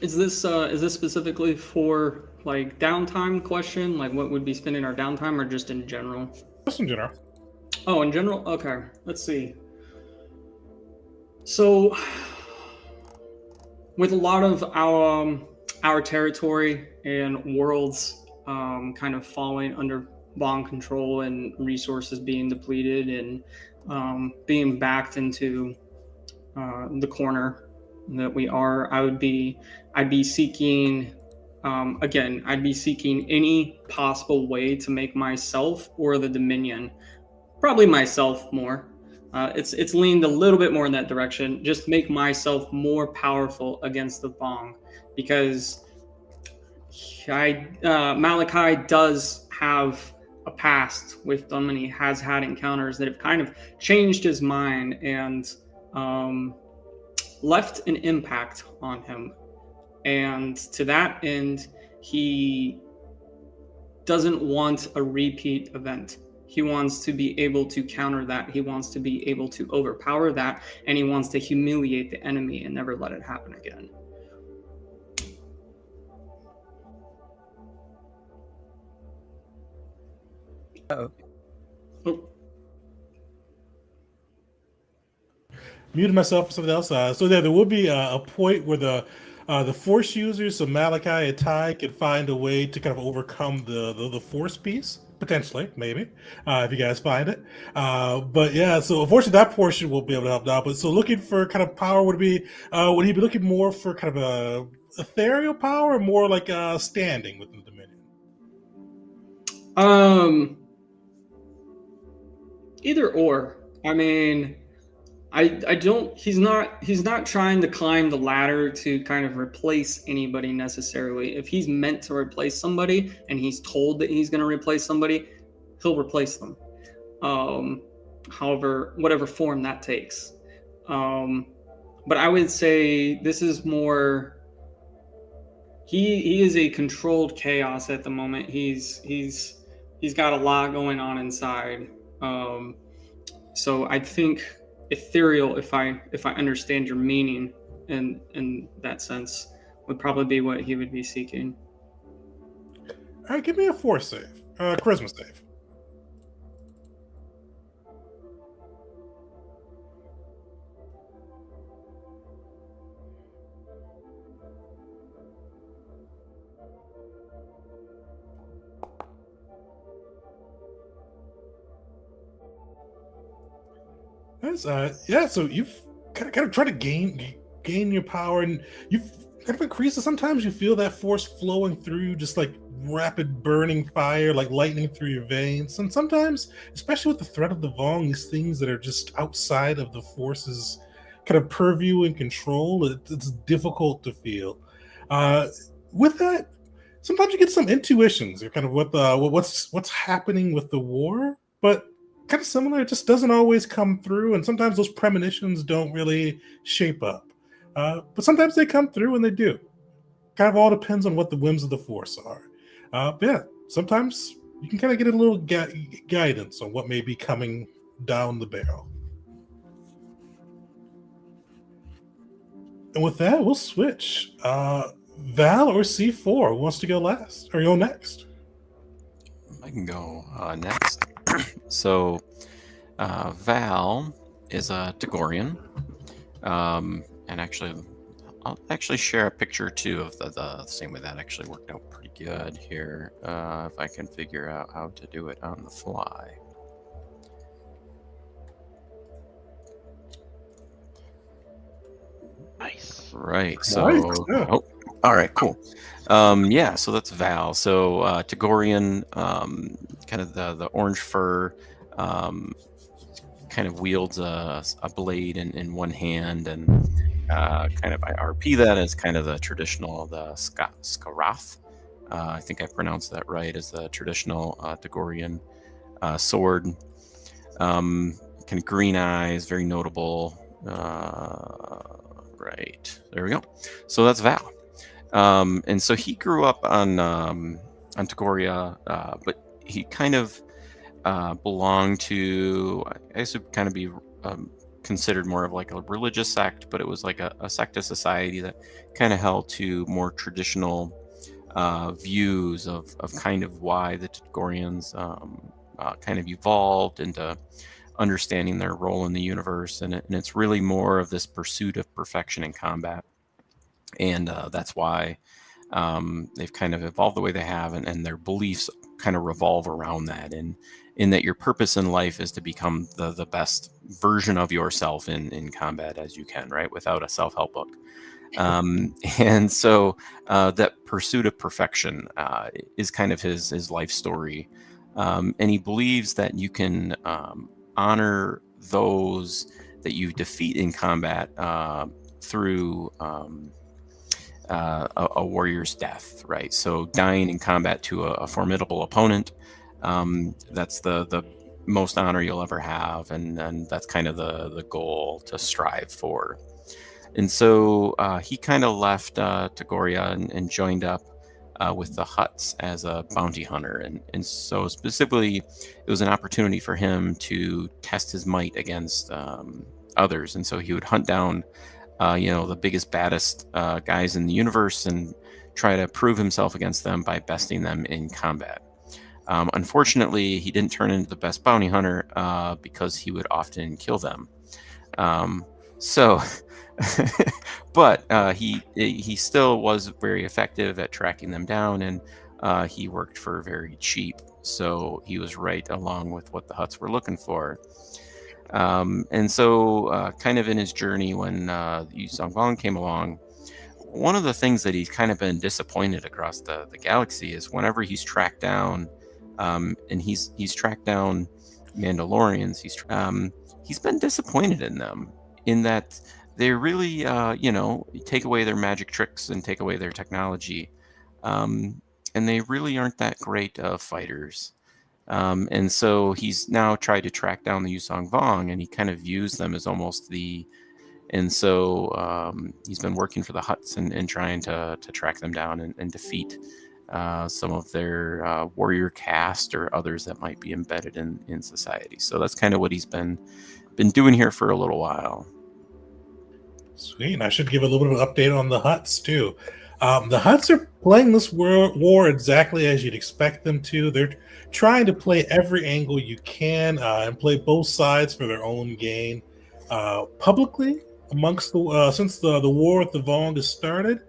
Is this specifically for like downtime question? Like what would be spending our downtime, or just in general? Just in general. Oh, in general? Okay, let's see. So with a lot of our territory and worlds kind of falling under Vong control and resources being depleted and being backed into the corner that we are, I'd be seeking I'd be seeking any possible way to make myself or the Dominion, probably myself more. It's leaned a little bit more in that direction. Just make myself more powerful against the Vong, because Malachi does have a past with them, and he has had encounters that have kind of changed his mind and left an impact on him. And to that end, he doesn't want a repeat event. He wants to be able to counter that. He wants to be able to overpower that, and he wants to humiliate the enemy and never let it happen again. Oh. Muted myself for something else. So yeah, there will be a point where the Force users, so Malachi and Ty, can find a way to kind of overcome the Force piece, potentially, maybe, if you guys find it. But yeah, so unfortunately that portion will be able to help out. But so looking for kind of power would he be looking more for kind of a ethereal power, or more like standing within the Dominion? Either or. I mean, I don't. He's not trying to climb the ladder to kind of replace anybody necessarily. If he's meant to replace somebody and he's told that he's going to replace somebody, he'll replace them. However, whatever form that takes. But I would say this is more. He is a controlled chaos at the moment. He's got a lot going on inside. So I think ethereal, if I understand your meaning in that sense, would probably be what he would be seeking. All right, give me a force save, charisma save. That's yeah. So you've kind of tried to gain your power, and you've kind of increased it. Sometimes you feel that force flowing through, just like rapid burning fire, like lightning through your veins. And sometimes, especially with the threat of the Vong, these things that are just outside of the force's kind of purview and control, it's difficult to feel. Uh, with that, sometimes you get some intuitions, or kind of what's happening with the war, but kind of similar. It just doesn't always come through, and sometimes those premonitions don't really shape up. But sometimes they come through, and they do. Kind of all depends on what the whims of the force are. But yeah, sometimes you can kind of get a little guidance on what may be coming down the barrel. And with that, we'll switch. Val or C4 who wants to go last or go next? I can go next. So Val is a Tagorian, and actually I'll actually share a picture too of the same way. That actually worked out pretty good here, if I can figure out how to do it on the fly. Nice. Right. So Nice, yeah. oh, all right, cool. Yeah, so that's Val. So Tagorian, kind of the orange fur, kind of wields a blade in one hand, and kind of I RP that as kind of the traditional Skarath. I think I pronounced that right, as the traditional Tagorian sword. Kind of green eyes, very notable. Right, there we go. So that's Val. And so he grew up on Tagoria, but he kind of belonged to, I guess it would kind of be considered more of like a religious sect, but it was like a sect of society that kind of held to more traditional views of kind of why the Tagorians kind of evolved into understanding their role in the universe. And it's really more of this pursuit of perfection in combat. And that's why they've kind of evolved the way they have, and their beliefs kind of revolve around that, and in that your purpose in life is to become the best version of yourself in combat as you can, right, without a self-help book. And so that pursuit of perfection is kind of his life story, and he believes that you can honor those that you defeat in combat through a warrior's death, right? So dying in combat to a formidable opponent, that's the most honor you'll ever have, and that's kind of the goal to strive for. And so he kind of left Tagoria and joined up with the Hutts as a bounty hunter, and so specifically it was an opportunity for him to test his might against others. And so he would hunt down the biggest, baddest guys in the universe and try to prove himself against them by besting them in combat. Unfortunately, he didn't turn into the best bounty hunter because he would often kill them. But he still was very effective at tracking them down, and he worked for very cheap. So he was right along with what the Hutts were looking for. And so kind of in his journey, when Yu Zhongguang came along, one of the things that he's kind of been disappointed across the galaxy is whenever he's tracked down, and he's tracked down Mandalorians, he's been disappointed in them. in that they really, take away their magic tricks and take away their technology. And they really aren't that great of fighters. And so he's now tried to track down the Yusong Vong, and he kind of views them as almost the. And so he's been working for the Huts and trying to track them down and defeat some of their warrior caste or others that might be embedded in society. So that's kind of what he's been doing here for a little while. Sweet. And I should give a little bit of an update on the Huts too. The Huts are playing this war exactly as you'd expect them to. They're trying to play every angle you can and play both sides for their own gain. Publicly, amongst the since the war with the Vong has started,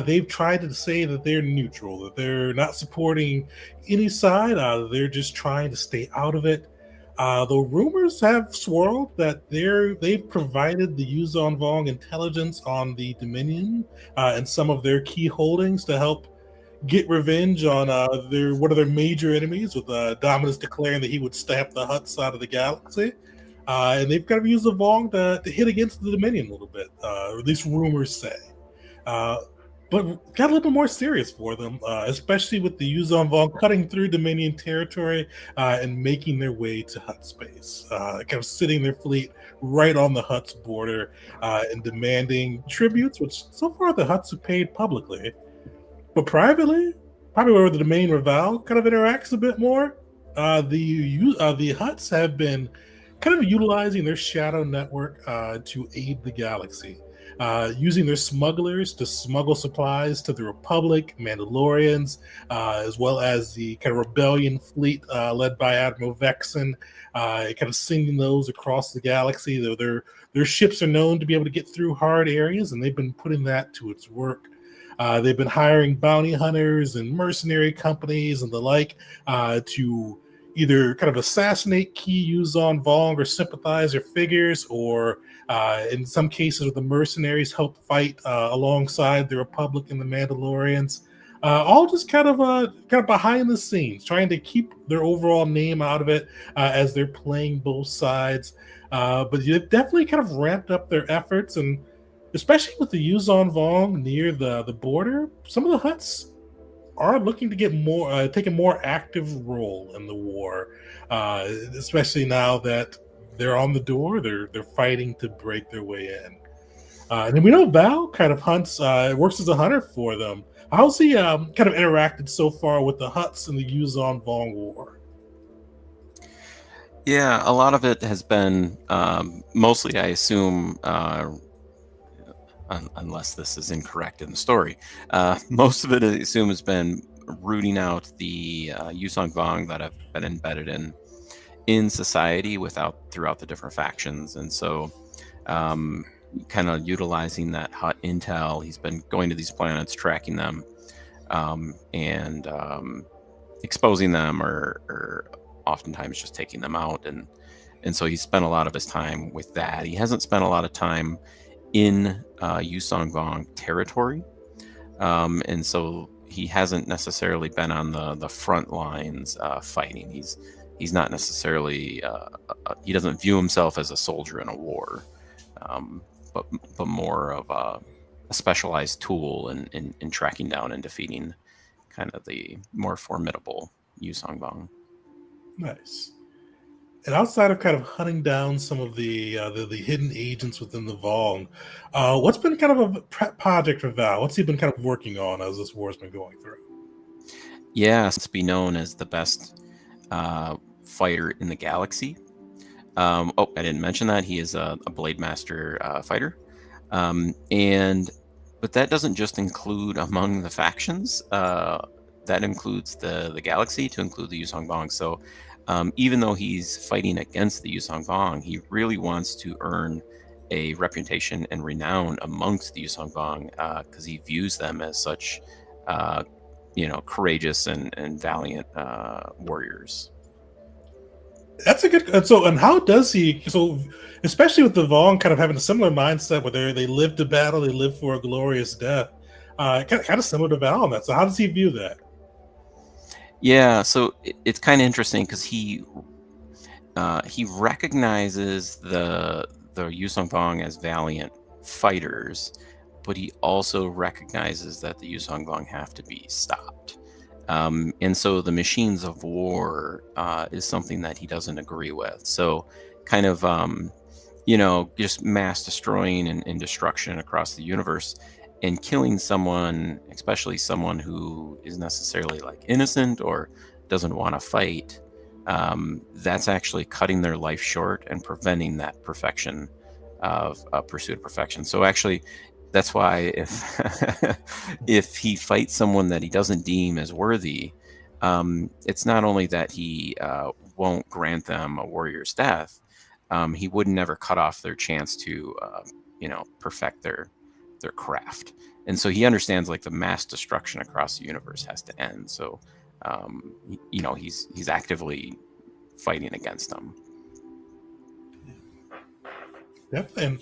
they've tried to say that they're neutral, that they're not supporting any side. They're just trying to stay out of it. The rumors have swirled that they've provided the Yuzon Vong intelligence on the Dominion and some of their key holdings to help get revenge on one of their major enemies, with Dominus declaring that he would stamp the Huts out of the galaxy. And they've kind of used the Vong to hit against the Dominion a little bit, or at least rumors say. But got a little bit more serious for them, especially with the Yuzon Vong cutting through Dominion territory and making their way to Hut space, kind of sitting their fleet right on the Hut's border and demanding tributes, which so far the Huts have paid publicly. But privately, probably where the domain rival kind of interacts a bit more, the Huts have been kind of utilizing their shadow network to aid the galaxy. Using their smugglers to smuggle supplies to the Republic, Mandalorians, as well as the kind of rebellion fleet led by Admiral Vexen, kind of sending those across the galaxy. Their ships are known to be able to get through hard areas, and they've been putting that to its work. They've been hiring bounty hunters and mercenary companies and the like to either kind of assassinate key Yuzon Vong or sympathizer figures, or in some cases the mercenaries help fight alongside the Republic and the Mandalorians. All just kind of behind the scenes, trying to keep their overall name out of it as they're playing both sides. But they've definitely kind of ramped up their efforts, and especially with the Yuzon Vong near the border, some of the Huts are looking to get take a more active role in the war, especially now that they're on the door. They're fighting to break their way in. And then we know Val kind of works as a hunter for them. How's he kind of interacted so far with the Huts in the Yuzon Vong war? Yeah, a lot of it has been mostly, I assume, unless this is incorrect in the story, most of it, I assume, has been rooting out the Yusong Vong that have been embedded in society throughout the different factions. And so kind of utilizing that Hut intel, he's been going to these planets, tracking them, and exposing them, or oftentimes just taking them out. And so he spent a lot of his time with that. He hasn't spent a lot of time in Yusong Vong territory, and so he hasn't necessarily been on the front lines fighting. He's not necessarily he doesn't view himself as a soldier in a war, but more of a specialized tool in tracking down and defeating kind of the more formidable Yusong Vong. Nice. And outside of kind of hunting down some of the hidden agents within the Vong, what's been kind of a project for Val? What's he been kind of working on as this war's been going through? Yeah, to be known as the best fighter in the galaxy. I didn't mention that he is a Blade Master fighter, but that doesn't just include among the factions. That includes the galaxy, to include the Yusong Vong. So even though he's fighting against the Yusong Vong, he really wants to earn a reputation and renown amongst the Yusong Vong, because he views them as such, courageous and valiant warriors. That's a good. And how does he? So, especially with the Vong kind of having a similar mindset, where they live to battle, they live for a glorious death. Kind of similar to Val on that. So, how does he view that? Yeah, so it's kind of interesting because he recognizes the Yusong Vong as valiant fighters, but he also recognizes that the Yusong Vong have to be stopped. And so the machines of war is something that he doesn't agree with. So kind of, just mass destroying and destruction across the universe and killing someone, especially someone who is necessarily like innocent or doesn't want to fight, that's actually cutting their life short and preventing that perfection of pursuit of perfection. So actually, that's why if if he fights someone that he doesn't deem as worthy, it's not only that he won't grant them a warrior's death, he would never cut off their chance to perfect their craft. And so he understands like the mass destruction across the universe has to end. So he's actively fighting against them. Definitely. And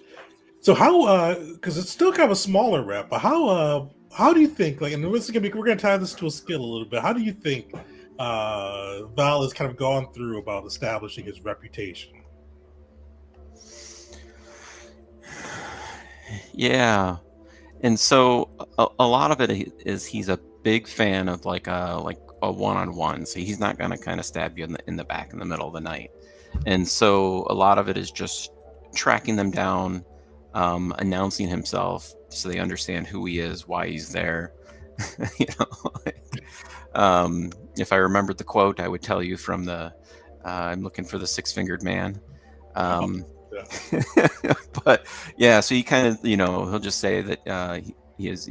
so how because it's still kind of a smaller rep, but how do you think, like, and this is we're gonna tie this to a skill a little bit, how do you think Val has kind of gone through about establishing his reputation? Yeah. And so a lot of it is he's a big fan of like a one-on-one. So he's not gonna kind of stab you in the back in the middle of the night. And so a lot of it is just tracking them down, announcing himself so they understand who he is, why he's there. If I remembered the quote, I would tell you from the I'm looking for the six-fingered man. But yeah, so he kind of, he'll just say that he is,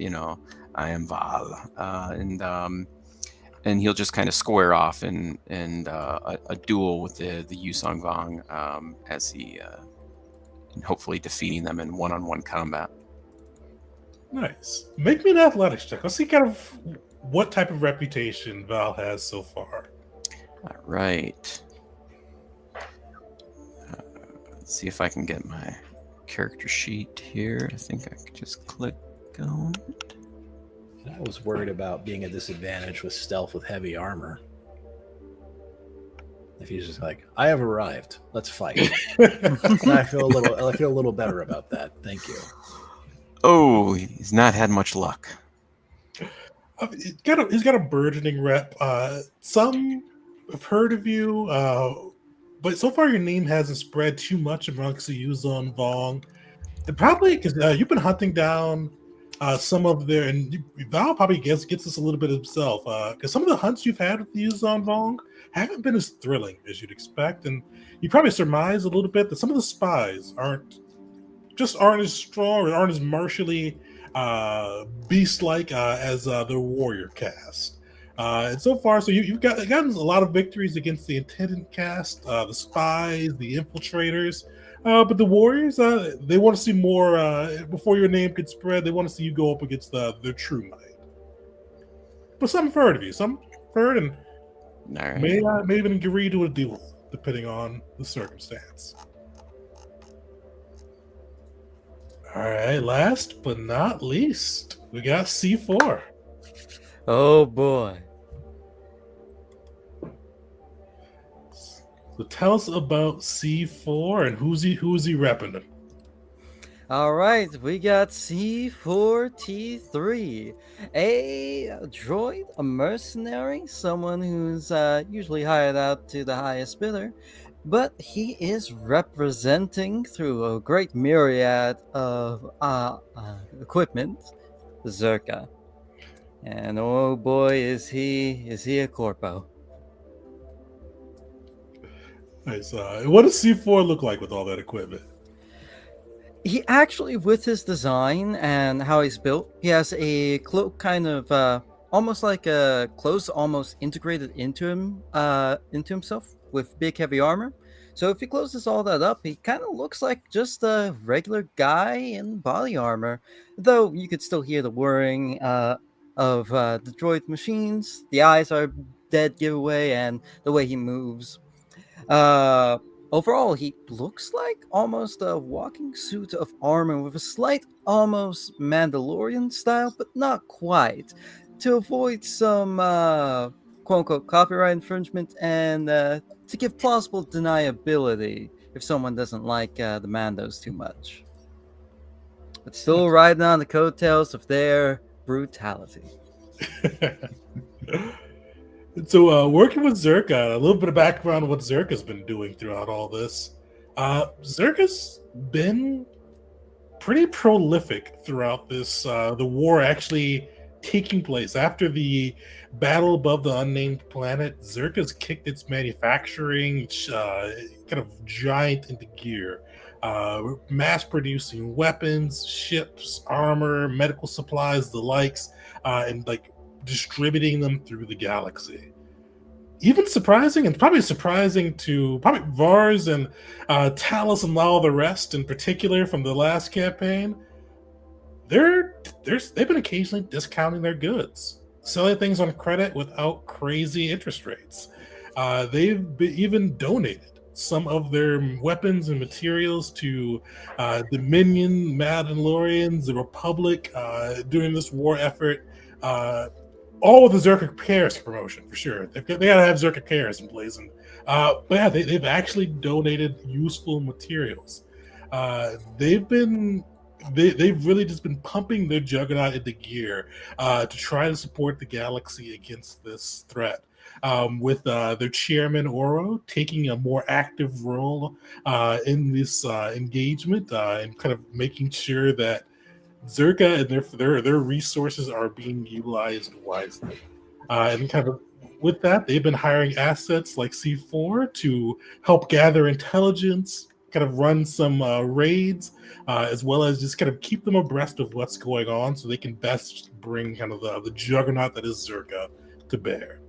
I am Val, and he'll just kind of square off and a duel with the Yusong Vong as he hopefully defeating them in one-on-one combat. Nice. Make me an athletics check. Let's see kind of what type of reputation Val has so far. All right. Let's see if I can get my character sheet here. I think I could just click on it. I was worried about being a disadvantage with stealth with heavy armor. If he's just like, I have arrived, let's fight. And I feel a little better about that. Thank you. Oh, he's not had much luck. He's got a burgeoning rep. Some have heard of you, but so far your name hasn't spread too much amongst the Yuzon Vong. And probably because you've been hunting down some of their, and Val probably gets this a little bit himself, because some of the hunts you've had with the Yuzon Vong haven't been as thrilling as you'd expect, and you probably surmise a little bit that some of the spies aren't as strong or aren't as martially beast-like as their warrior caste. And so far, so you've gotten a lot of victories against the attendant caste, the spies, the infiltrators. But the warriors, they want to see more before your name could spread. They want to see you go up against their true might. But some have heard of you. Some have heard and may even agree to a deal, depending on the circumstance. All right, last but not least, we got C4. Oh boy. So tell us about C4 and who's he repping him? All right, we got C4T3, a droid, a mercenary, someone who's usually hired out to the highest bidder, but he is representing through a great myriad of equipment, Zerka. And oh boy, is he a corpo. Nice. What does C4 look like with all that equipment? He actually, with his design and how he's built, he has a cloak kind of almost like a clothes almost integrated into himself with big heavy armor. So if he closes all that up, he kind of looks like just a regular guy in body armor, though you could still hear the whirring of the droid machines. The eyes are dead giveaway, and the way he moves. Overall, he looks like almost a walking suit of armor with a slight, almost Mandalorian style, but not quite, to avoid some quote unquote copyright infringement and to give plausible deniability. if someone doesn't like the Mandos too much. But still riding on the coattails of their brutality. So, working with Zerka, a little bit of background on what Zerka's been doing throughout all this. Zerka's been pretty prolific throughout this, the war actually taking place. After the battle above the unnamed planet, Zerka's kicked its manufacturing kind of giant into gear. Mass producing weapons, ships, armor, medical supplies, the likes, and like distributing them through the galaxy. Even surprising, and probably surprising to probably Vars and Talos and all the rest, in particular from the last campaign, they've been occasionally discounting their goods, selling things on credit without crazy interest rates. Even donated some of their weapons and materials to Dominion, Mandalorians, the Republic during this war effort. All of the Zerka Cares promotion for sure. They gotta have Zerka Cares emblazoned. But yeah, they've actually donated useful materials. They've really just been pumping their juggernaut into gear to try to support the galaxy against this threat. With their chairman Oro taking a more active role in this engagement and kind of making sure that Zerka and their resources are being utilized wisely. And kind of with that, they've been hiring assets like C4 to help gather intelligence, kind of run some raids, as well as just kind of keep them abreast of what's going on so they can best bring kind of the juggernaut that is Zerka to bear.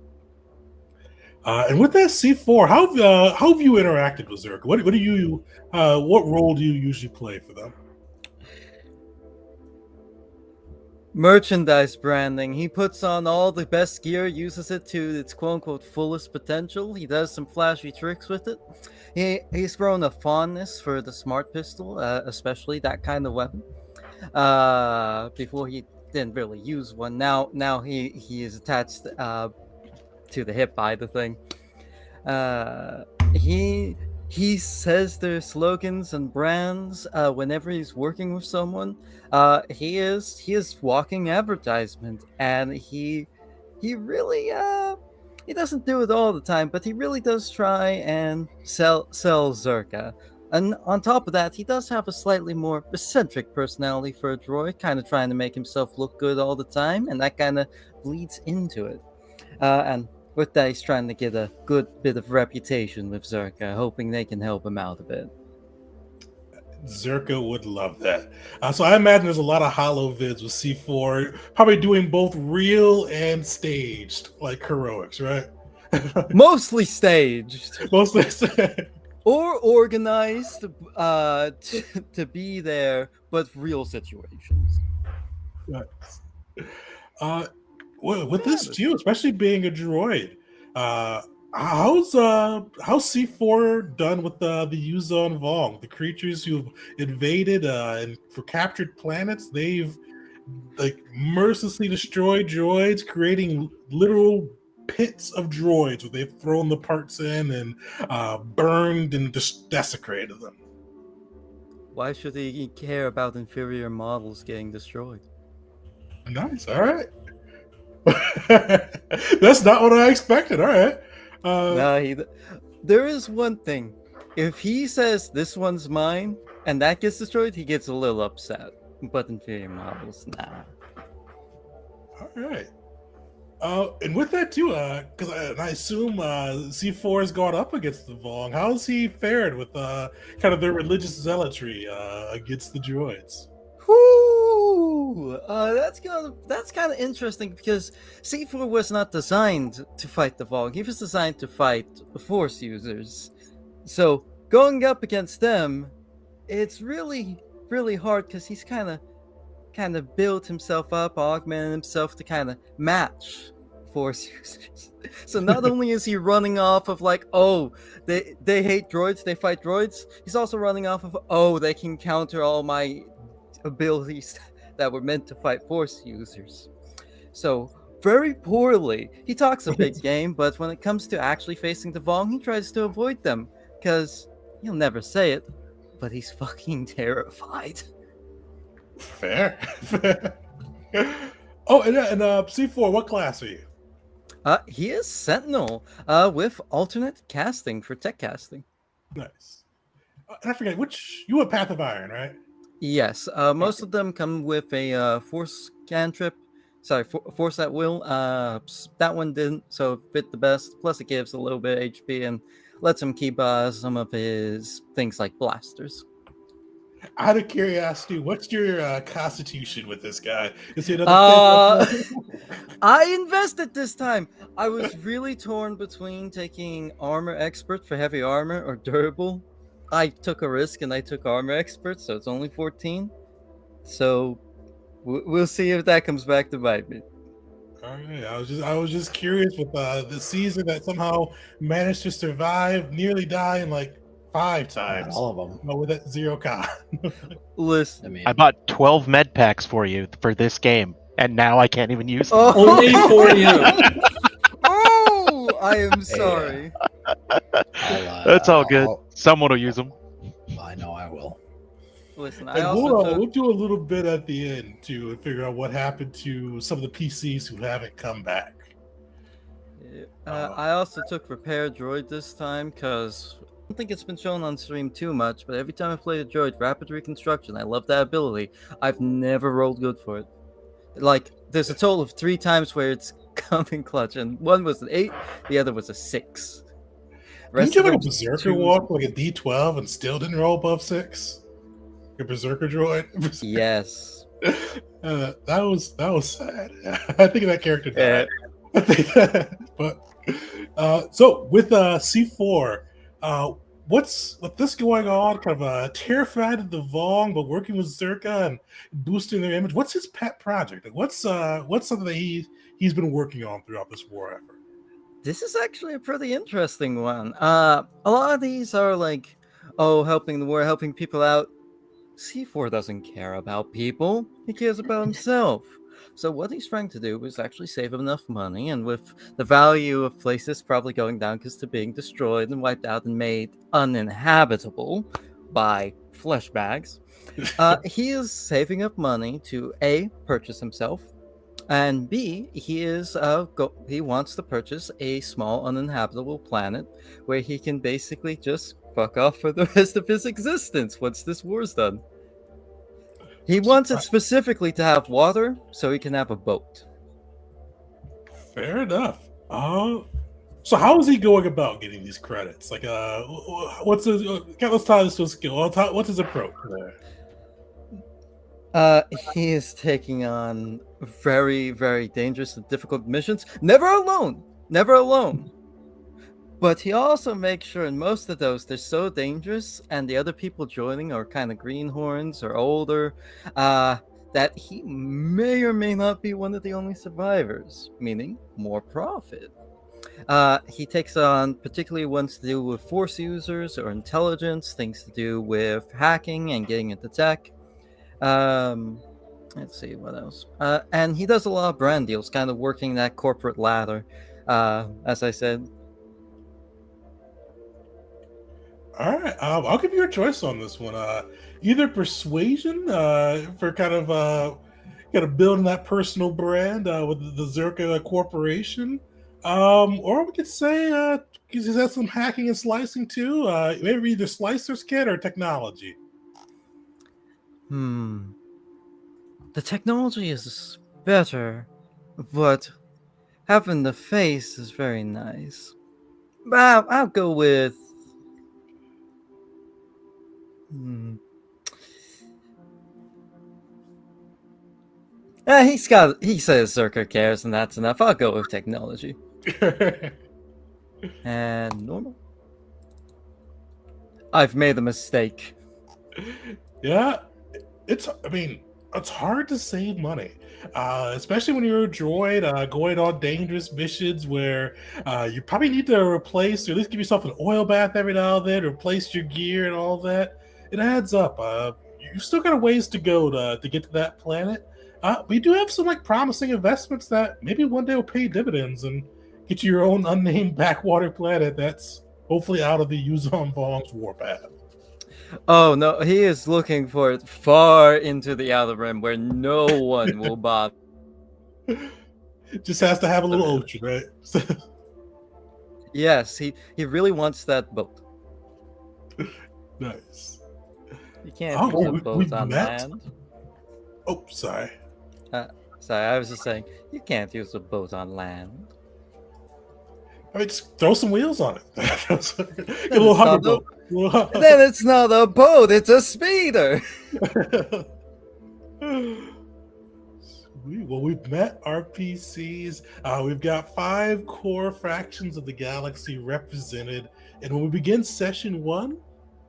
And with that, C4, how have you interacted with Zerka? What role do you usually play for them? Merchandise branding. He puts on all the best gear, uses it to its quote-unquote fullest potential. He does some flashy tricks with it. He's grown a fondness for the smart pistol, especially that kind of weapon. Before he didn't really use one. Now he is attached to the hip by the thing. He says their slogans and brands whenever he's working with someone. He is walking advertisement, and he really he doesn't do it all the time, but he really does try and sell Zerka. And on top of that, he does have a slightly more eccentric personality for a droid, kind of trying to make himself look good all the time, and that kind of bleeds into it. And with that, he's trying to get a good bit of reputation with Zerka, hoping they can help him out a bit. Zerka would love that. So I imagine there's a lot of holo vids with C4, probably doing both real and staged, like heroics, right? Mostly staged. Mostly staged. Or organized to be there, but real situations. Right. Well, with this too, especially being a droid, how's C4 done with the Yuuzhan and Vong, the creatures who've invaded and for captured planets? They've like mercilessly destroyed droids, creating literal pits of droids where they've thrown the parts in and burned and just desecrated them. Why should he care about inferior models getting destroyed? Nice. All right. That's not what I expected. All right. There is one thing. If he says this one's mine and that gets destroyed, he gets a little upset. But inferior models, nah. All right. And with that too, because I assume C4 has gone up against the Vong. How's he fared with kind of their religious zealotry against the droids? Whoo! That's kind of interesting because C4 was not designed to fight the Vong. He was designed to fight Force users. So going up against them, it's really, really hard because he's kind of built himself up, augmented himself to kind of match Force users. So not only is he running off of like, oh, they hate droids, they fight droids, he's also running off of, oh, they can counter all my abilities that were meant to fight Force users. So very poorly. He talks a big game, but when it comes to actually facing the Vong, he tries to avoid them because He'll never say it, but he's fucking terrified. Fair. Oh, and C4, what class are you? He is Sentinel, with alternate casting for tech casting. Nice. And I forget which you have Path of Iron, right? Yes, most of them come with a force cantrip. Sorry, force at will. That one didn't, so it fit the best. Plus, it gives a little bit of HP and lets him keep some of his things like blasters. Out of curiosity, what's your constitution with this guy? Is he another? I invested this time. I was really torn between taking armor expert for heavy armor or durable. I took a risk and I took armor expert, so it's only 14. So we'll see if that comes back to bite me. All right, I was just curious with the season that somehow managed to survive, nearly die in like 5 times. All of them. But with that 0 con. Listen, I mean, I bought 12 med packs for you for this game, and now I can't even use them. Only for you. Oh, I am sorry. That's all good. Someone will use them. I know I will. Listen, And I also we'll do a little bit at the end to figure out what happened to some of the PCs who haven't come back. I also took repair droid this time because I don't think it's been shown on stream too much, but every time I play a droid, rapid reconstruction, I love that ability. I've never rolled good for it. Like, there's a total of 3 times where it's come in clutch, and one was an 8, the other was a 6. Didn't you of have like a them just Berserker walk, like a D12, and still didn't roll above 6? Your Berserker droid? Yes. That was sad. I think that character died. I think but so with C4, what's with this going on? Kind of terrified of the Vong, but working with Zerka and boosting their image. What's his pet project? Like, what's something that he's been working on throughout this war effort? This is actually a pretty interesting one. A lot of these are like, oh, helping the war, helping people out. C4 doesn't care about people. He cares about himself. So what he's trying to do is actually save enough money, and with the value of places probably going down because they're being destroyed and wiped out and made uninhabitable by flesh bags, he is saving up money to A, purchase himself, and B, he wants to purchase a small uninhabitable planet where he can basically just fuck off for the rest of his existence once this war's done. He wants it specifically to have water so he can have a boat. Fair enough. So how is he going about getting these credits? Like, what's his? Let's tie this to a skill. What's his approach there? He is taking on very, very dangerous and difficult missions. Never alone. Never alone. But he also makes sure in most of those they're so dangerous, and the other people joining are kind of greenhorns or older, that he may or may not be one of the only survivors, meaning more profit. He takes on particularly ones to do with force users or intelligence, things to do with hacking and getting into tech. Let's see what else. And he does a lot of brand deals, kind of working that corporate ladder. As I said. All right, I'll give you a choice on this one. Either persuasion for kind of building that personal brand with the Zerka Corporation, or we could say he has some hacking and slicing too. Maybe either slicer's kit or technology. The technology is better, but having the face is very nice. But I'll go with. He says Zerka cares, and that's enough. I'll go with technology. And normal. I've made a mistake. Yeah, it's hard to save money, especially when you're a droid going on dangerous missions where you probably need to replace or at least give yourself an oil bath every now and then, replace your gear and all that. It adds up. You've still got a ways to go to get to that planet. We do have some promising investments that maybe one day will pay dividends and get you your own unnamed backwater planet that's hopefully out of the Yuzon Vong's warpath. Oh no, he is looking for it far into the outer rim where no one will bother. Just has to have a little ocean, right? Yes, he really wants that boat. Nice. You can't use a boat we've on met? land. Oh, sorry. Sorry, I was just saying, you can't use a boat on land. I mean, just throw some wheels on it. Get a little hover boat. Then it's not a boat, it's a speeder. Well, we've met our PCs. We've got 5 core fractions of the galaxy represented. And when we begin session 1,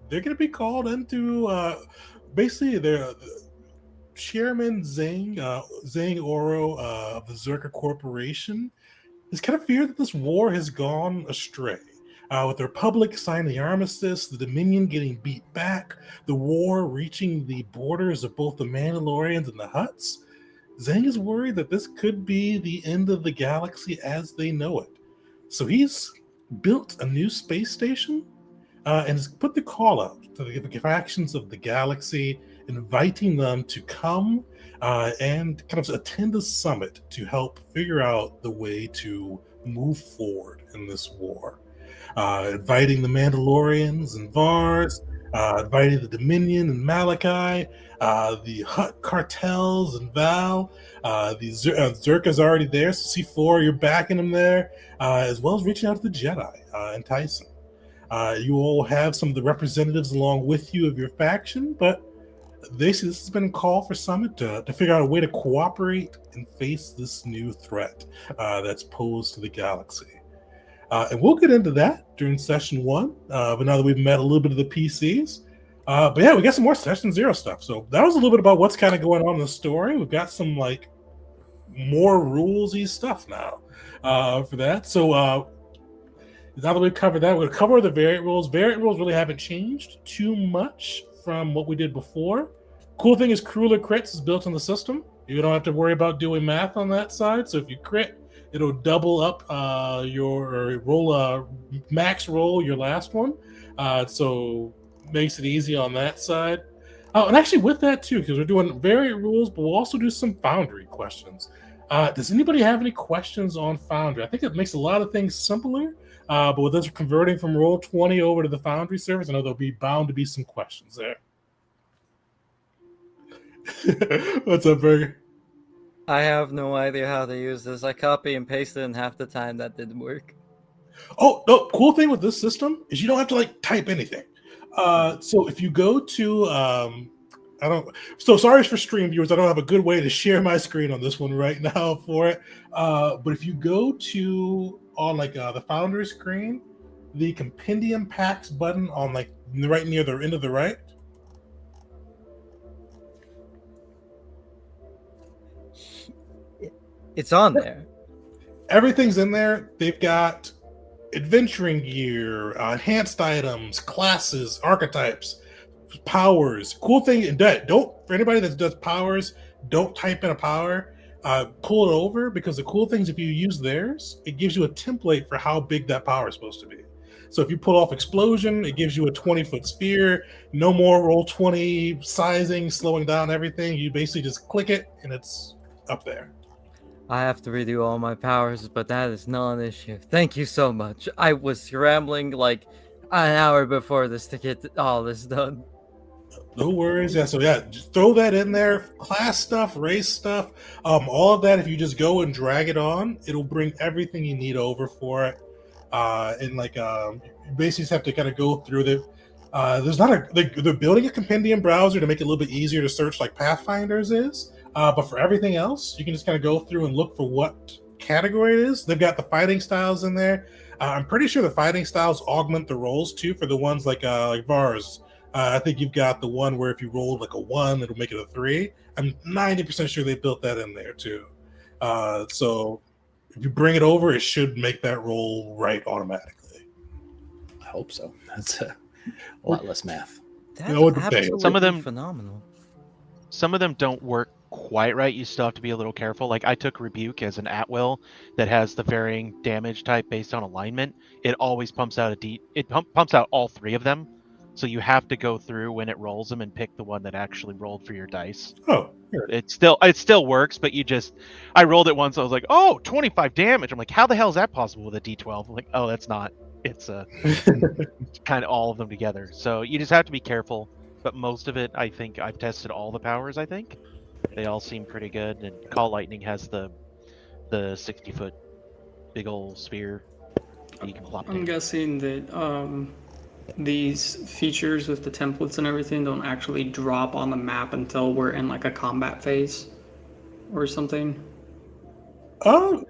they're going to be called into basically their Chairman Zhang Oro of the Zerka Corporation is kind of feared that this war has gone astray. With the Republic signing the armistice, the Dominion getting beat back, the war reaching the borders of both the Mandalorians and the Hutts, Zhang is worried that this could be the end of the galaxy as they know it. So he's built a new space station and has put the call out to the factions of the galaxy, inviting them to come and kind of attend a summit to help figure out the way to move forward in this war. Inviting the Mandalorians and Vars, inviting the Dominion and Malachi, the Hutt cartels and Val, Zerka's already there, so C4, you're backing him there, as well as reaching out to the Jedi and Tyson. You all have some of the representatives along with you of your faction, but they see this has been a call for Summit to figure out a way to cooperate and face this new threat that's posed to the galaxy. And we'll get into that during session 1, but now that we've met a little bit of the PCs. But yeah, we got some more session 0 stuff. So that was a little bit about what's kind of going on in the story. We've got some like more rulesy stuff now for that. So now that we've covered that, we're going to cover the variant rules. Variant rules really haven't changed too much from what we did before. Cool thing is Crueler Crits is built in the system. You don't have to worry about doing math on that side. So if you crit, it'll double up your roll, max roll your last one. So makes it easy on that side. Oh, and actually with that too, because we're doing variant rules, but we'll also do some Foundry questions. Does anybody have any questions on Foundry? I think it makes a lot of things simpler. But with us converting from Roll20 over to the Foundry service, I know there'll be bound to be some questions there. What's up, Burger? I have no idea how to use this. I copy and paste it, and half the time that didn't work. Oh, no, cool thing with this system is you don't have to like type anything. So if you go to so sorry for stream viewers, I don't have a good way to share my screen on this one right now for it. But if you go to on like the Foundry screen, the Compendium Packs button on like right near the end of the right. It's on there. Everything's in there. They've got adventuring gear, enhanced items, classes, archetypes, powers. Cool thing, and don't for anybody that does powers, don't type in a power. Pull it over, because the cool thing is if you use theirs, it gives you a template for how big that power is supposed to be. So if you pull off explosion, it gives you a 20-foot sphere. No more Roll20 sizing, slowing down everything. You basically just click it and it's up there. I have to redo all my powers, but that is not an issue. Thank you so much. I was scrambling like an hour before this to get all this done. No worries. Yeah, so yeah, just throw that in there. Class stuff, race stuff, all of that. If you just go and drag it on, it'll bring everything you need over for it. And like, you basically just have to kind of go through the. There's not a. They're building a compendium browser to make it a little bit easier to search, like Pathfinder's is. But for everything else, you can just kind of go through and look for what category it is. They've got the fighting styles in there. I'm pretty sure the fighting styles augment the rolls too for the ones like Vars. I think you've got the one where if you rolled like a 1, it'll make it a 3. I'm 90% sure they built that in there too. So if you bring it over, it should make that roll right automatically. I hope so. That's a lot less math. That's You know what to say. absolutely Some of them- phenomenal. Some of them don't work quite right. You still have to be a little careful. Like I took Rebuke as an at-will that has the varying damage type based on alignment. It always pumps out pumps out all 3 of them. So you have to go through when it rolls them and pick the one that actually rolled for your dice. Oh, here. It still works, but I rolled it once. I was like, oh, 25 damage. I'm like, how the hell is that possible with a D12? I'm like, oh, that's not. It's kind of all of them together. So you just have to be careful. But most of it, I think I've tested all the powers. I think they all seem pretty good. And Call Lightning has the 60-foot big old sphere that you can plop I'm down. guessing that these features with the templates and everything don't actually drop on the map until we're in like a combat phase or something, Oh,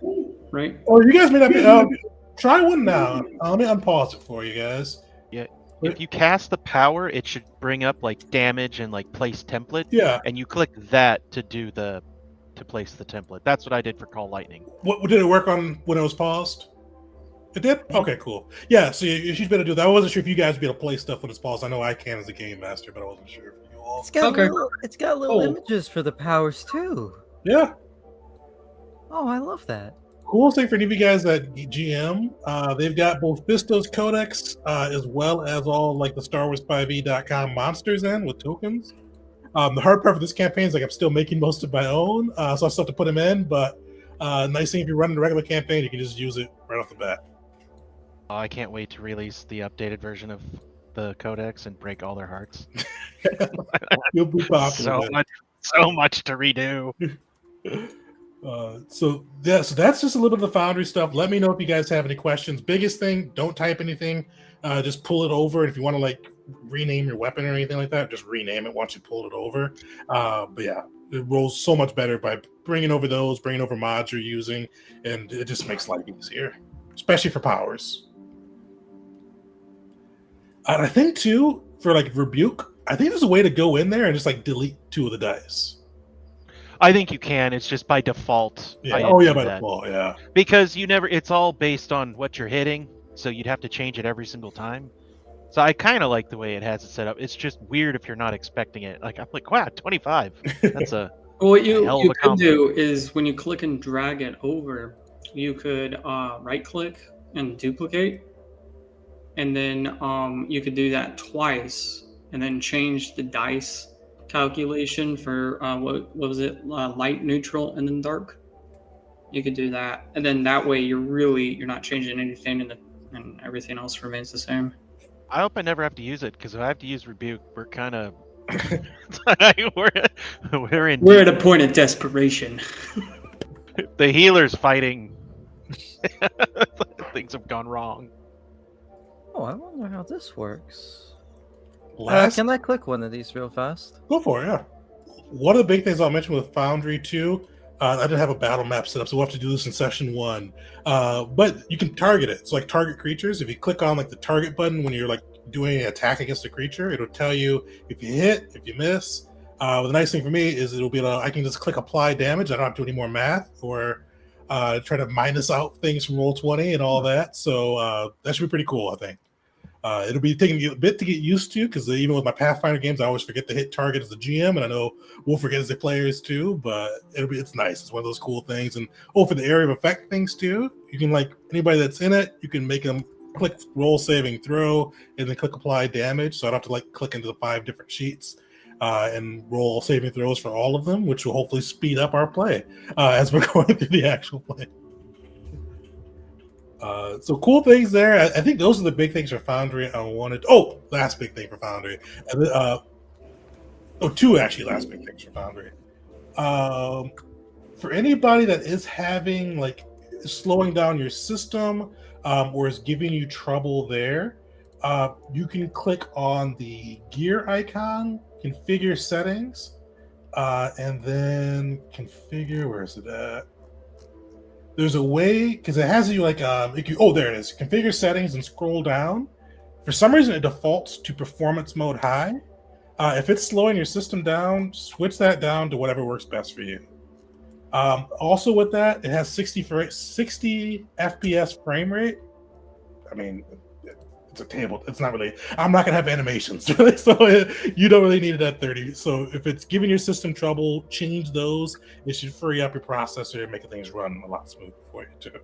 right? you guys may not be. Try one now. Let me unpause it for you guys. Yeah. If you cast the power, it should bring up like damage and like place template. Yeah. And you click that to place the template. That's what I did for Call Lightning. What did it work on when it was paused? It did? Okay, cool. Yeah, so she's better do that. I wasn't sure if you guys would be able to play stuff when it's paused. I know I can as a game master, but I wasn't sure if you all. It's got little Cool. images for the powers too. Yeah. Oh, I love that. Cool thing for any of you guys at GM, they've got both Fistos Codex as well as all like the Star Wars 5e.com monsters in with tokens. The hard part for this campaign is like I'm still making most of my own, so I still have to put them in, but nice thing if you're running a regular campaign, you can just use it right off the bat. I can't wait to release the updated version of the Codex and break all their hearts. You'll be popular. So much to redo. So that's just a little bit of the Foundry stuff. Let me know if you guys have any questions. Biggest thing, don't type anything. Just pull it over. And if you want to like rename your weapon or anything like that, just rename it once you pull it over. But yeah, it rolls so much better by bringing over mods you're using, and it just makes life easier, especially for powers. And I think too, for like Rebuke, I think there's a way to go in there and just like delete 2 of the dice. I think you can. It's just by default. Yeah. By default. Yeah. Because it's all based on what you're hitting, so you'd have to change it every single time. So I kind of like the way it has it set up. It's just weird if you're not expecting it. Like I'm like, wow, 25. That's a Well, what you hell of a could combo. do is when you click and drag it over, you could right click and duplicate, and then you could do that twice, and then change the dice calculation for what was it, light, neutral, and then dark. You could do that, and then that way you're not changing anything, and everything else remains the same. I hope I never have to use it, because if I have to use Rebuke, we're kind of we're at a point of desperation. The healer's fighting. Things have gone wrong. Oh, I wonder how this works. Last, Can I click one of these real fast? go for it, yeah. One of the big things I'll mention with Foundry too, I didn't have a battle map set up, so we'll have to do this in session 1. But you can target it. So like target creatures, if you click on like the target button when you're like doing an attack against a creature, it'll tell you if you hit, if you miss. The nice thing for me is it'll be I can just click apply damage. I don't have to do any more math or try to minus out things from Roll20 and all that. So that should be pretty cool, I think. It'll be taking a bit to get used to, because even with my Pathfinder games, I always forget to hit target as the GM, and I know we'll forget as the players too. But it's nice. It's one of those cool things. And for the area of effect things too, you can like anybody that's in it, you can make them click roll saving throw and then click apply damage. So I don't have to like click into the 5 different sheets and roll saving throws for all of them, which will hopefully speed up our play as we're going through the actual play. So cool things there. I think those are the big things for Foundry. Last big thing for Foundry. 2 actually last big things for Foundry. For anybody that is having like slowing down your system or is giving you trouble there, you can click on the gear icon, configure settings, and then configure. Where is it at? There's a way, because it has you like there it is. Configure settings and scroll down. For some reason, it defaults to performance mode high. If it's slowing your system down, switch that down to whatever works best for you. Also with that, it has 60 FPS frame rate. I mean, it's a table. It's not really. I'm not gonna have animations, really, so you don't really need it at 30. So if it's giving your system trouble, change those. It should free up your processor and make things run a lot smoother for you too.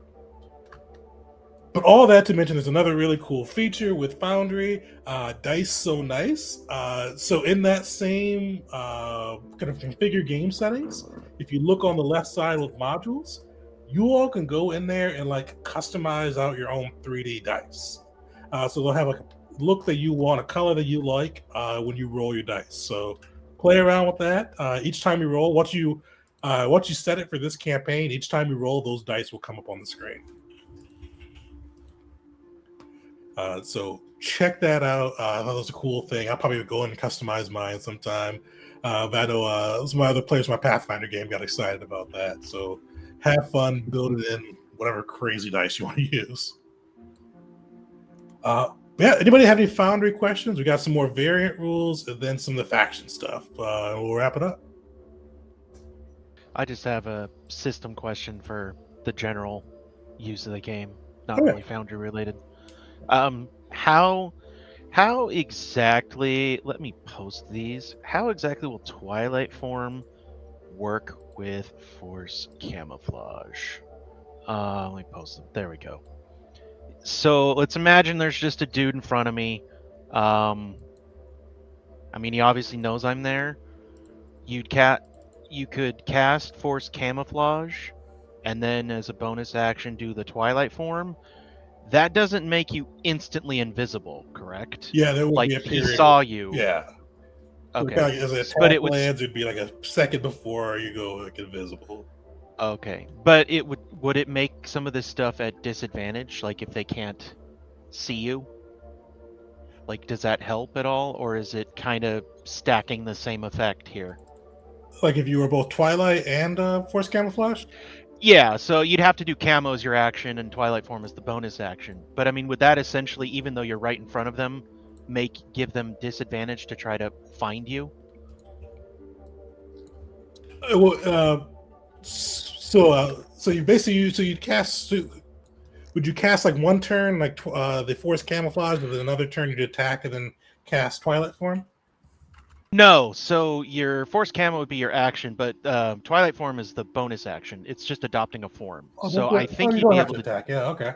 But all that to mention, there's another really cool feature with Foundry, Dice So Nice. So in that same kind of configure game settings, if you look on the left side with modules, you all can go in there and like customize out your own 3D dice. So they'll have like a look that you want, a color that you like when you roll your dice. So play around with that. Each time you roll, once you set it for this campaign, each time you roll, those dice will come up on the screen. So check that out. I thought it was a cool thing. I'll probably go in and customize mine sometime. But I know some other players from my Pathfinder game got excited about that. So have fun, build it in whatever crazy dice you want to use. Yeah, anybody have any Foundry questions? We got some more variant rules and then some of the faction stuff. We'll wrap it up. I just have a system question for the general use of the game, not really Foundry related. How exactly, let me post these. How exactly will Twilight Form work with Force Camouflage? Let me post them. There we go. So let's imagine there's just a dude in front of me. I mean, he obviously knows I'm there. You could cast Force Camouflage, and then as a bonus action do the Twilight Form. That doesn't make you instantly invisible, correct? Yeah, there would like be a period. He saw you. Yeah. Okay. So as an attack lands, it'd be like a second before you go like invisible. Okay, but would it make some of this stuff at disadvantage? Like if they can't see you? Like, does that help at all, or is it kind of stacking the same effect here? Like if you were both Twilight and Force Camouflage? Yeah, so you'd have to do Camo as your action and Twilight Form as the bonus action. But I mean, would that essentially, even though you're right in front of them, give them disadvantage to try to find you? So you basically you'd cast. Would you cast like one turn like the Force Camouflage, and then another turn you'd attack and then cast Twilight Form? No, so your Force Camo would be your action, but Twilight Form is the bonus action. It's just adopting a form. So I think you'd be able to attack. Yeah, okay.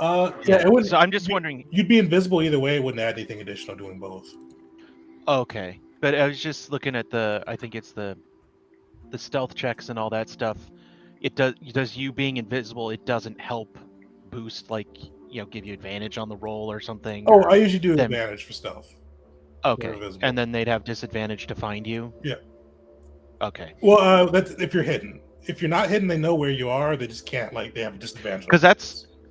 Yeah, it would. So I'm just wondering. You'd be invisible either way. It wouldn't add anything additional doing both. Okay, but I was just looking at I think it's the stealth checks and all that stuff. It does you being invisible. It doesn't help boost, like, give you advantage on the roll or something. Oh, I usually do advantage for stealth. Okay, and then they'd have disadvantage to find you. Yeah. Okay. Well, that's if you're hidden. If you're not hidden, they know where you are. They just can't, like, they have a disadvantage. Because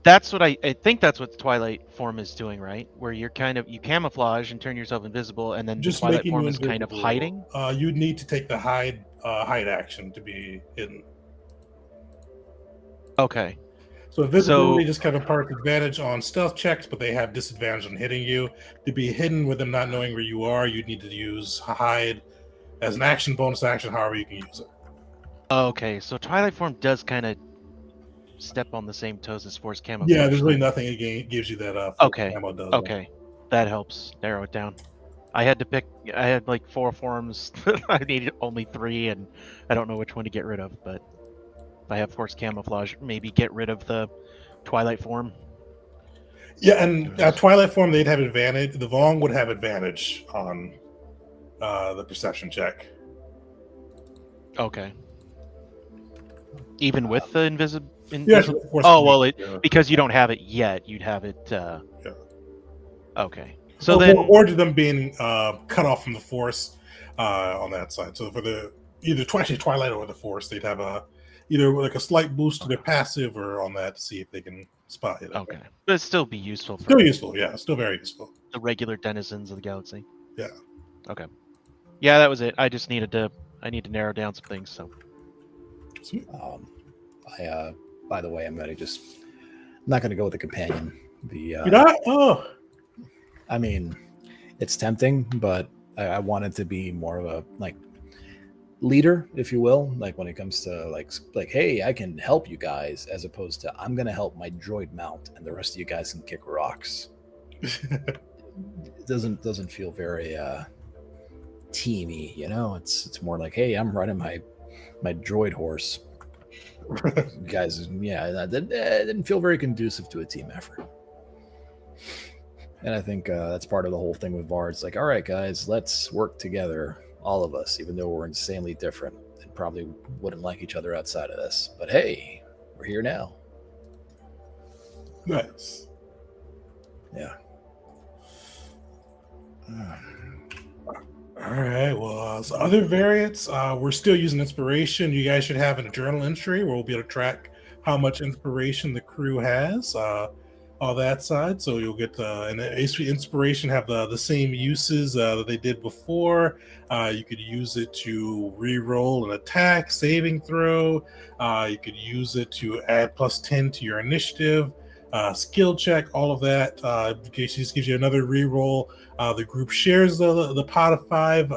that's what I think that's what the Twilight Form is doing, right? Where you camouflage and turn yourself invisible, and then just the Twilight Form is kind of hiding. You'd need to take the hide action to be hidden. Okay. So invisibility just kind of parts advantage on stealth checks, but they have disadvantage on hitting you. To be hidden with them not knowing where you are, you'd need to use hide as an action, bonus action, however you can use it. Okay, so Twilight Form does kind of step on the same toes as Force Camouflage. Yeah, there's really nothing it gives you that okay. Camo does. Okay, that helps narrow it down. I had like 4 forms. I needed only 3, and I don't know which one to get rid of, but if I have Force Camouflage, maybe get rid of the Twilight Form. Yeah, and Twilight Form, they'd have advantage. The Vong would have advantage on the perception check. Okay. Even with the invisible. Yeah, because you don't have it yet, you'd have it. Yeah. Okay. So then, or to them being cut off from the Force on that side. So for either Twilight or the Force, they'd have either like a slight boost to their passive or on that to see if they can spot it. Okay, but it'd still be useful. Still useful, yeah. Still very useful. The regular denizens of the galaxy. Yeah. Okay. Yeah, that was it. I just needed to. I need to narrow down some things. So. Sweet. By the way, I'm not gonna go with the companion. You're not? Oh. I mean, it's tempting, but I want it to be more of a leader, if you will, like when it comes to like, hey, I can help you guys, as opposed to I'm gonna help my droid mount and the rest of you guys can kick rocks. It doesn't feel very teamy, you know. It's more like, hey, I'm riding my droid horse. You guys, yeah, that didn't feel very conducive to a team effort. And I think that's part of the whole thing with VAR. It's like, all right, guys, let's work together, all of us, even though we're insanely different and probably wouldn't like each other outside of this. But hey, we're here now. Nice. Yeah. All right. Well, so other variants, we're still using inspiration. You guys should have a journal entry where we'll be able to track how much inspiration the crew has, all that side. So you'll get and HP inspiration have the same uses that they did before. You could use it to re-roll an attack, saving throw. You could use it to add +10 to your initiative, skill check, all of that. In case it just gives you another re-roll. The group shares the pot of 5,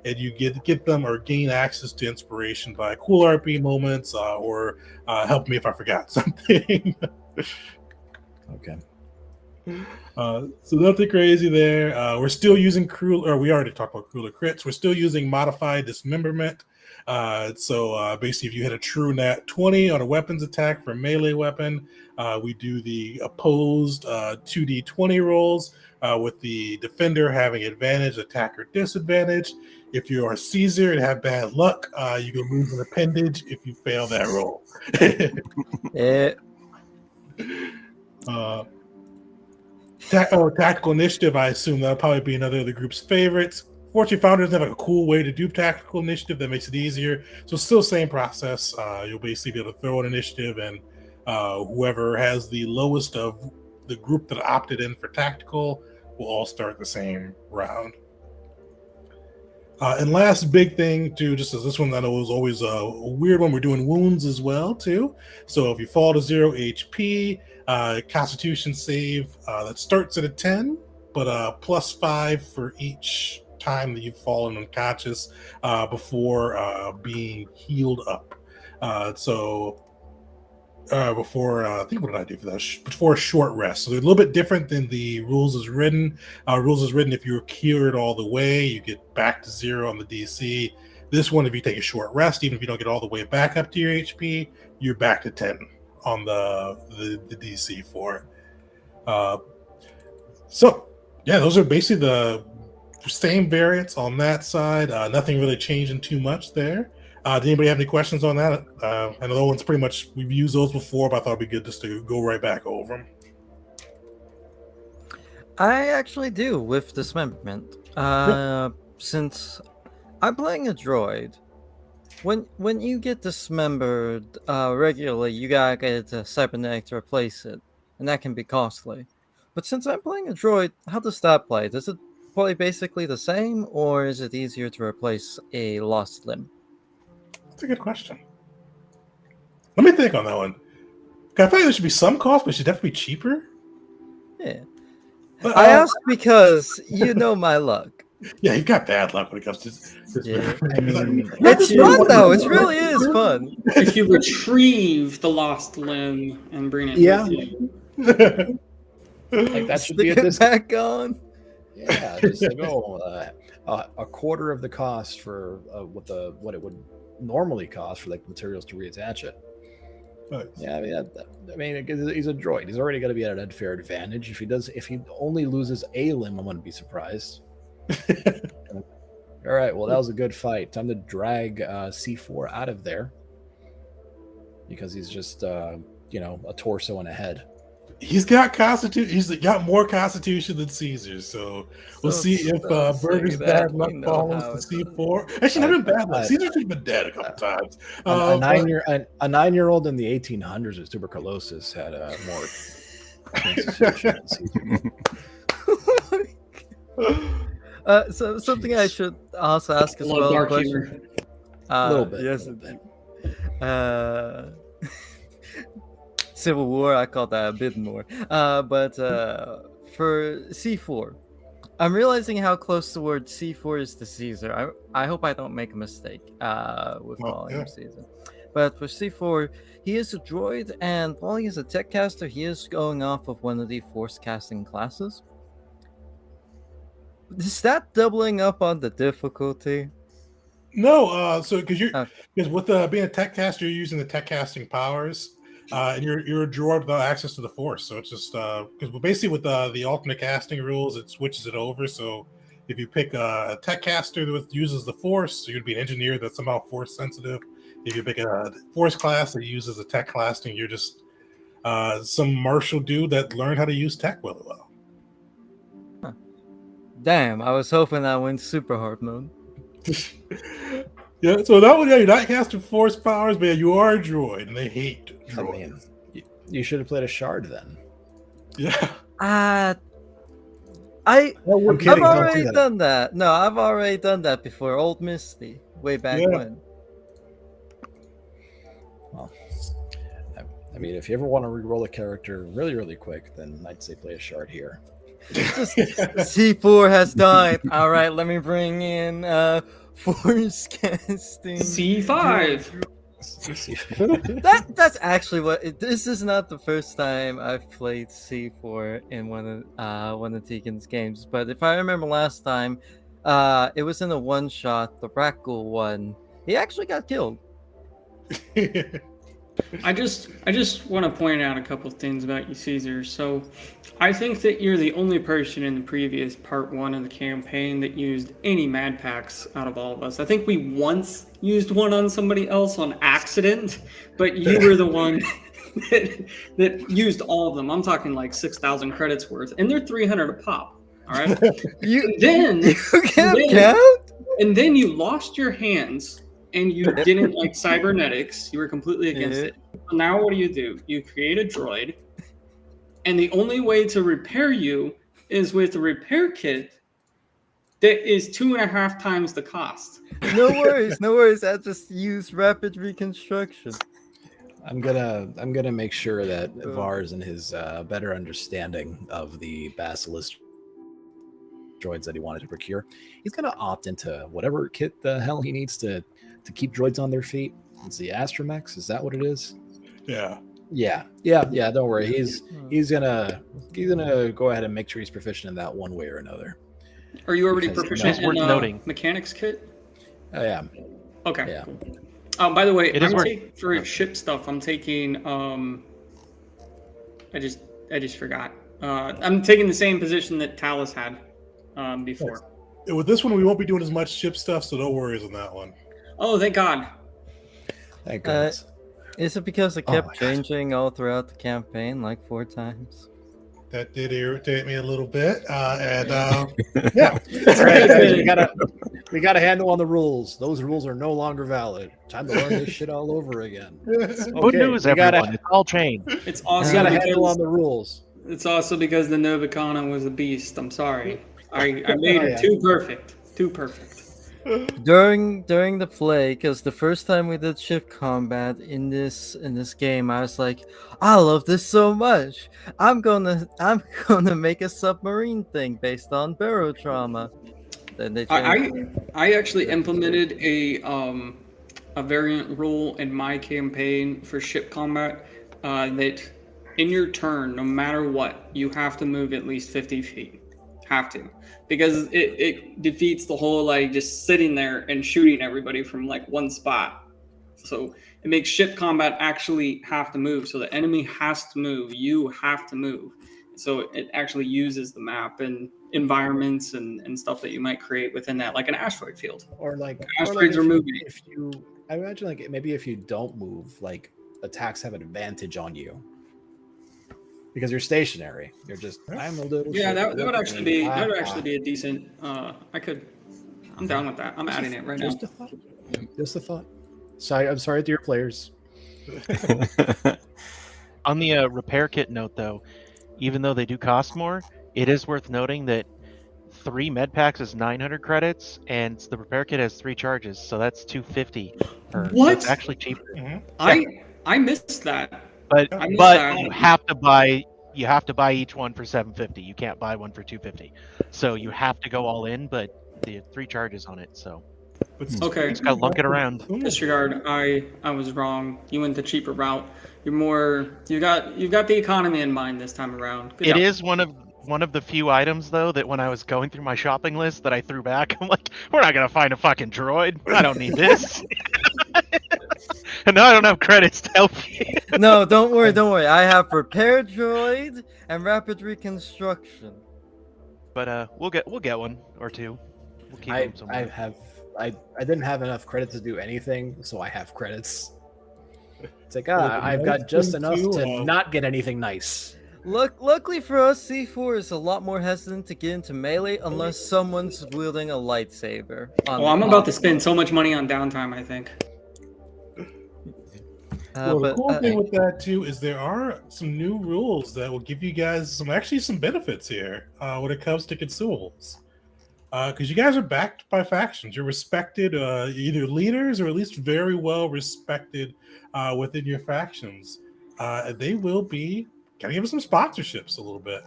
and you get them or gain access to inspiration by cool RP moments or help me if I forgot something. Okay. So nothing crazy there. We're still using we already talked about crueler crits. We're still using modified dismemberment. So basically, if you hit a true nat 20 on a weapons attack for a melee weapon, we do the opposed 2d20 rolls with the defender having advantage, attacker disadvantage. If you are Caesar and have bad luck, you can lose an appendage if you fail that roll. Tactical initiative, I assume that'll probably be another of the group's favorites. Fortune Founders have a cool way to do tactical initiative that makes it easier. So still same process. You'll basically be able to throw an initiative, and whoever has the lowest of the group that opted in for tactical will all start the same round. And last big thing too, just as this one I know is always a weird one, we're doing wounds as well too. So if you fall to 0 HP, Constitution save that starts at a 10, but +5 for each time that you've fallen unconscious before being healed up. Before I think, what did I do for that? Before a short rest. So they're a little bit different than the rules as written. Rules as written, if you're cured all the way, you get back to 0 on the DC. This one, if you take a short rest, even if you don't get all the way back up to your HP, you're back to 10 on the DC for it. So yeah, those are basically the same variants on that side. Nothing really changing too much there. Did anybody have any questions on that? I know that one's pretty much, we've used those before, but I thought it'd be good just to go right back over them. I actually do with dismemberment. Since I'm playing a droid, when you get dismembered regularly, you gotta get a cybernetic to replace it, and that can be costly. But since I'm playing a droid, how does that play? Does it play basically the same, or is it easier to replace a lost limb? That's a good question. Let me think on that one. I feel like there should be some cost, but it should definitely be cheaper. Yeah. But, I asked because you know my luck. Yeah, you've got bad luck when it comes to this. Yeah. I mean, It's fun though. It really is fun. If you retrieve the lost limb and bring it Yeah. with you. like that should be Stick a it back on. Yeah, just like a quarter of the cost for what it would normally cost for like materials to reattach it. Nice. Yeah, I mean, he's a droid. He's already going to be at an unfair advantage. If he only loses a limb, I'm going to be surprised. All right, well, that was a good fight. Time to drag C4 out of there because he's just a torso and a head. He's got constitution. He's got more constitution than Caesar. So we'll see if Burger's bad luck falls to C4. Actually, not even bad luck. Caesar's been dead a couple times. A 9-year-old in the 1800s with tuberculosis had more constitution than Caesar. So something I should also ask as well. Dark Question. A little bit. Yes. A little bit. Civil War, I call that a bit more. But for C4, I'm realizing how close the word C4 is to Caesar. I hope I don't make a mistake with calling him Caesar. But for C4, he is a droid, and while he is a tech caster, he is going off of one of the force casting classes. Is that doubling up on the difficulty? No, so because Okay. with being a tech caster, you're using the tech casting powers, and you're a droid without access to the force. So it's just because basically with the alternate casting rules, it switches it over. So if you pick a tech caster that uses the force, so you'd be an engineer that's somehow force sensitive. If you pick a force class that uses a tech casting, you're just some martial dude that learned how to use tech really well. Huh. Damn, I was hoping I went super hard mode. Yeah, so that one, yeah, you're not casting force powers, but you are a droid, and they hate droids. I mean, you should have played a shard then. Yeah. I've we're kidding, don't already do that. done that. No, I've already done that before. Old Misty, way back Yeah. when. Well, I mean, if you ever want to re-roll a character really, really quick, then I'd say play a shard here. C4 has died. All right, let me bring in force casting. C5. That's actually what. This is not the first time I've played C4 in one of Tegan's games, but if I remember last time, it was in a one shot, the Rackle one. He actually got killed. I just want to point out a couple things about you, Caesar. So, I think that you're the only person in the previous part 1 of the campaign that used any mad packs out of all of us. I think we once used one on somebody else on accident, but you were the one that used all of them. I'm talking like 6,000 credits worth, and they're 300 a pop. All right. You can't count? And then you lost your hands. And you didn't like cybernetics. You were completely against it. So now what do? You create a droid. And the only way to repair you is with a repair kit that is 2.5 times the cost. No worries. I just use rapid reconstruction. I'm gonna make sure that Vars and his better understanding of the basilisk droids that he wanted to procure, he's gonna opt into whatever kit the hell he needs to keep droids on their feet. It's the Astromex, is that what it is? Yeah. Don't worry. He's gonna go ahead and make sure he's proficient in that one way or another. Are you already proficient in noting. mechanics kit? Oh yeah. Okay. Yeah. Cool. By the way, for ship stuff, I'm taking I just forgot. I'm taking the same position that Talus had before. With this one, we won't be doing as much ship stuff, so no worries on that one. Oh, thank God. Thank goodness. Is it because it kept changing all throughout the campaign, like 4 times? That did irritate me a little bit, yeah. we got a handle on the rules. Those rules are no longer valid. Time to learn this shit all over again. Good news, everyone. It's all changed. It's awesome. We got a handle on the rules. It's also because the Novicana was a beast. I'm sorry. I made it too perfect. Too perfect. During the play, because the first time we did ship combat in this game, I was like, I love this so much. I'm gonna make a submarine thing based on barotrauma. Then they I actually implemented a variant rule in my campaign for ship combat that in your turn, no matter what, you have to move at least 50 feet. Have to. Because it defeats the whole like just sitting there and shooting everybody from like one spot. So it makes ship combat actually have to move. So the enemy has to move. You have to move. So it actually uses the map and environments and stuff that you might create within that, like an asteroid field. Or like asteroids are moving. I imagine like maybe if you don't move, like attacks have an advantage on you. Because you're stationary, you're just. I'm a little. Yeah, that would actually be a decent. I'm down with that. I'm adding it right now. Just a thought. Sorry, I'm sorry to your players. On the repair kit note, though, even though they do cost more, it is worth noting that 3 med packs is 900 credits, and the repair kit has 3 charges, so that's 250. What? So it's actually cheaper. I missed that. But you have to buy you have to buy each one for $750. You can't buy one for $250. So you have to go all in, but the 3 charges on it. So But Okay. just gotta lunk it around. Disregard. I was wrong. You went the cheaper route. You've got the economy in mind this time around. Good It job. is one of the few items though that when I was going through my shopping list that I threw back, I'm like, we're not gonna find a fucking droid. I don't need this. And now I don't have credits to help you. No, don't worry. I have prepared droid and rapid reconstruction. But we'll get one or two. We'll keep them somewhere. I didn't have enough credits to do anything, so I have credits. It's like, Well, I've the got just thing enough too, to not get anything nice. Luckily for us, C4 is a lot more hesitant to get into melee unless someone's wielding a lightsaber. Well, I'm about to spend so much money on downtime, I think. Well, the cool thing with that too is there are some new rules that will give you guys some benefits here when it comes to consumables. Because you guys are backed by factions, you're respected, either leaders or at least very well respected within your factions. They will be kind of give us some sponsorships a little bit.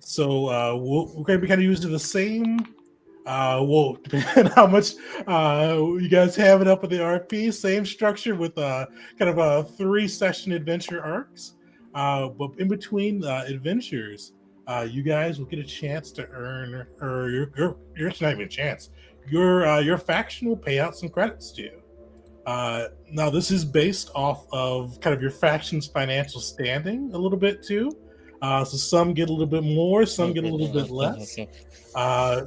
So we're going to be kind of using the same. Well, depending on how much you guys have it up in the RP, same structure with kind of a 3-session adventure arcs. But in between adventures, you guys will get a chance to earn, or you're not even a chance. Your faction will pay out some credits to you. Now, this is based off of kind of your faction's financial standing a little bit too. So some get a little bit more, some get a little bit less.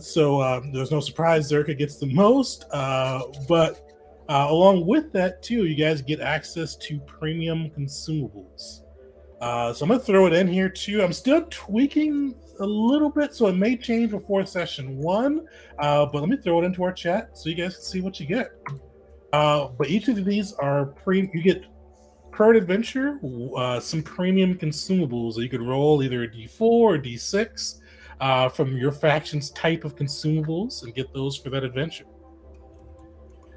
So there's no surprise Zerka gets the most. But along with that too, you guys get access to premium consumables. So I'm going to throw it in here too. I'm still tweaking a little bit, so it may change before session 1. But let me throw it into our chat so you guys can see what you get. But each of these are you get per adventure some premium consumables that you could roll either a D4 or D6 from your faction's type of consumables and get those for that adventure.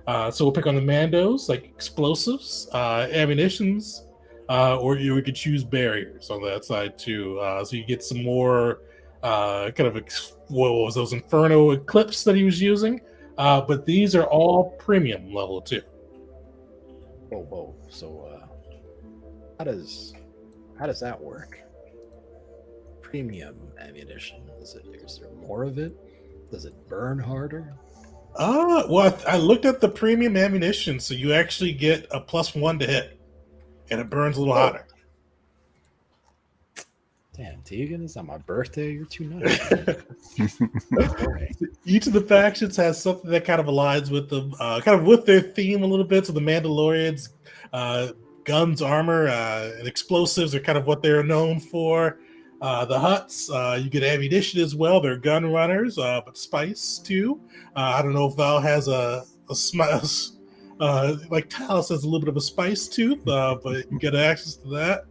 So we'll pick on the Mandos, like explosives, ammunitions, or we could choose barriers on that side too. So you get some more kind of what was those Inferno Eclipse that he was using. But these are all premium level too. Whoa. So how does that work? Premium ammunition. Is there more of it? Does it burn harder? Well, I looked at the premium ammunition, so you actually get a +1 to hit, and it burns a little hotter. Damn, Tegan, it's not my birthday. You're too nice. Each of the factions has something that kind of aligns with them, kind of with their theme a little bit. So the Mandalorians, guns, armor, and explosives are kind of what they're known for. The Hutts, you get ammunition as well. They're gun runners, but spice too. I don't know if Val has a spice. Like Talos has a little bit of a spice tooth, but you get access to that.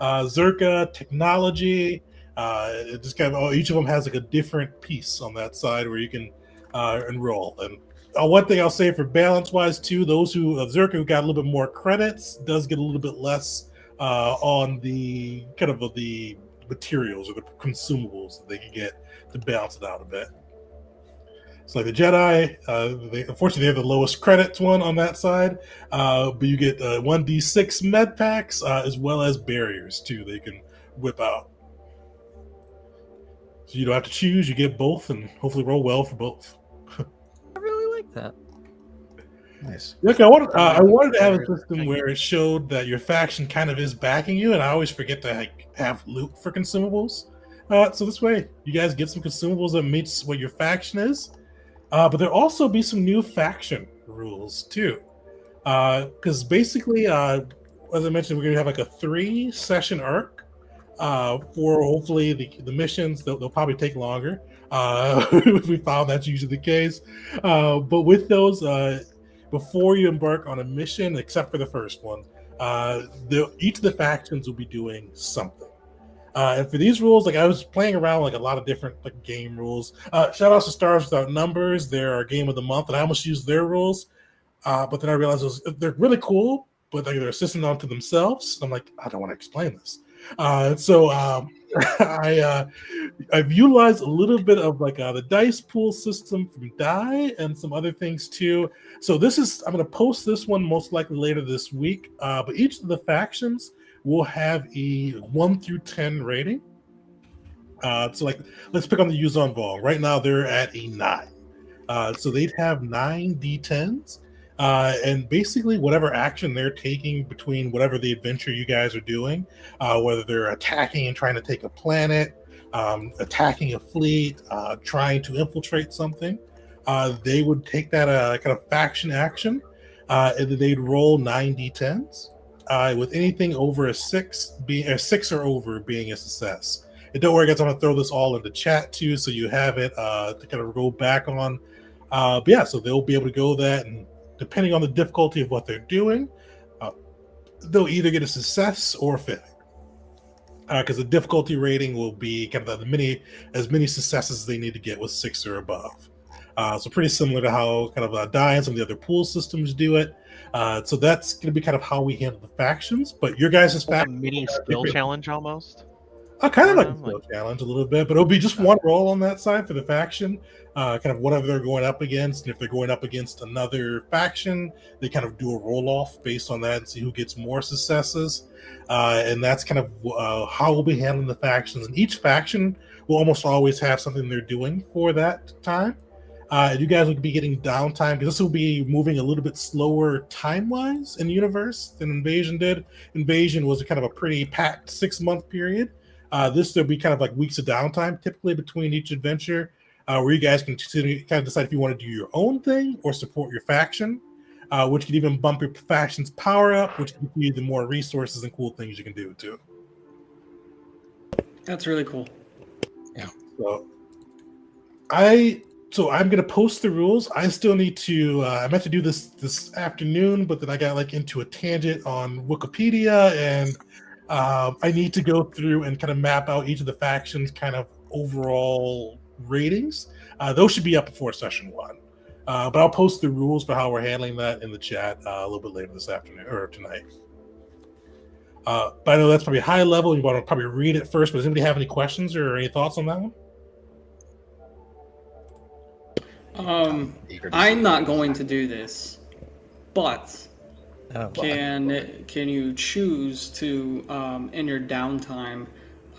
Zerka, technology, just kind of each of them has like a different piece on that side where you can enroll. And one thing I'll say for balance wise too, those who Zerka who got a little bit more credits does get a little bit less on the kind of the materials or the consumables that they can get to balance it out a bit. So like the Jedi, unfortunately they have the lowest credits one on that side, but you get 1d6 med packs as well as barriers too that you can whip out. So you don't have to choose; you get both, and hopefully roll well for both. I really like that. Nice. Look, I wanted to have a system where it showed that your faction kind of is backing you, and I always forget to have loot for consumables. So this way, you guys get some consumables that meets what your faction is. But there'll also be some new faction rules too, because basically, as I mentioned, we're gonna have like a 3-session arc for hopefully the missions. They'll probably take longer. We found that's usually the case. But with those, before you embark on a mission, except for the first one, each of the factions will be doing something. And for these rules, like I was playing around like a lot of different like game rules. Shout out to Stars Without Numbers. They're our game of the month, and I almost used their rules. But then I realized they're really cool, but they're assisting onto themselves. I'm like, I don't want to explain this. I've utilized a little bit of like the dice pool system from Die and some other things too. So I'm going to post this one most likely later this week. But each of the factions will have a 1 through 10 rating. So like, let's pick on the Yuzon Vol. Right now they're at a 9. So they'd have 9 D10s. And basically whatever action they're taking between whatever the adventure you guys are doing, whether they're attacking and trying to take a planet, attacking a fleet, trying to infiltrate something, they would take that kind of faction action, and then they'd roll 9 D10s, with anything over a 6 being a 6 or over being a success. And don't worry, guys, I'm gonna throw this all in the chat too, so you have it to kind of go back on. But yeah, so they'll be able to go that, and depending on the difficulty of what they're doing, they'll either get a success or a failure. Because the difficulty rating will be kind of as many successes as they need to get with 6 or above. So pretty similar to how kind of Die and some of the other pool systems do it. So that's going to be kind of how we handle the factions. But your guys' Like a faction, mini skill challenge almost. kind of like a skill challenge a little bit, but it'll be just one roll on that side for the faction, kind of whatever they're going up against. And if they're going up against another faction, they kind of do a roll off based on that and see who gets more successes. And that's kind of how we'll be handling the factions. And each faction will almost always have something they're doing for that time. And you guys will be getting downtime because this will be moving a little bit slower time-wise in the universe than Invasion did. Invasion was kind of a pretty packed 6-month period. This there'll be kind of like weeks of downtime typically between each adventure, where you guys can kind of decide if you want to do your own thing or support your faction, which could even bump your faction's power up, which can give you the more resources and cool things you can do too. That's really cool. Yeah. So I'm gonna post the rules. I still need to. I meant to do this afternoon, but then I got like into a tangent on Wikipedia, and I need to go through and kind of map out each of the factions' kind of overall ratings. Those should be up before session 1. But I'll post the rules for how we're handling that in the chat a little bit later this afternoon or tonight. But I know that's probably high level. You want to probably read it first. But does anybody have any questions or any thoughts on that one? I'm not going to do this, but can you choose to, in your downtime,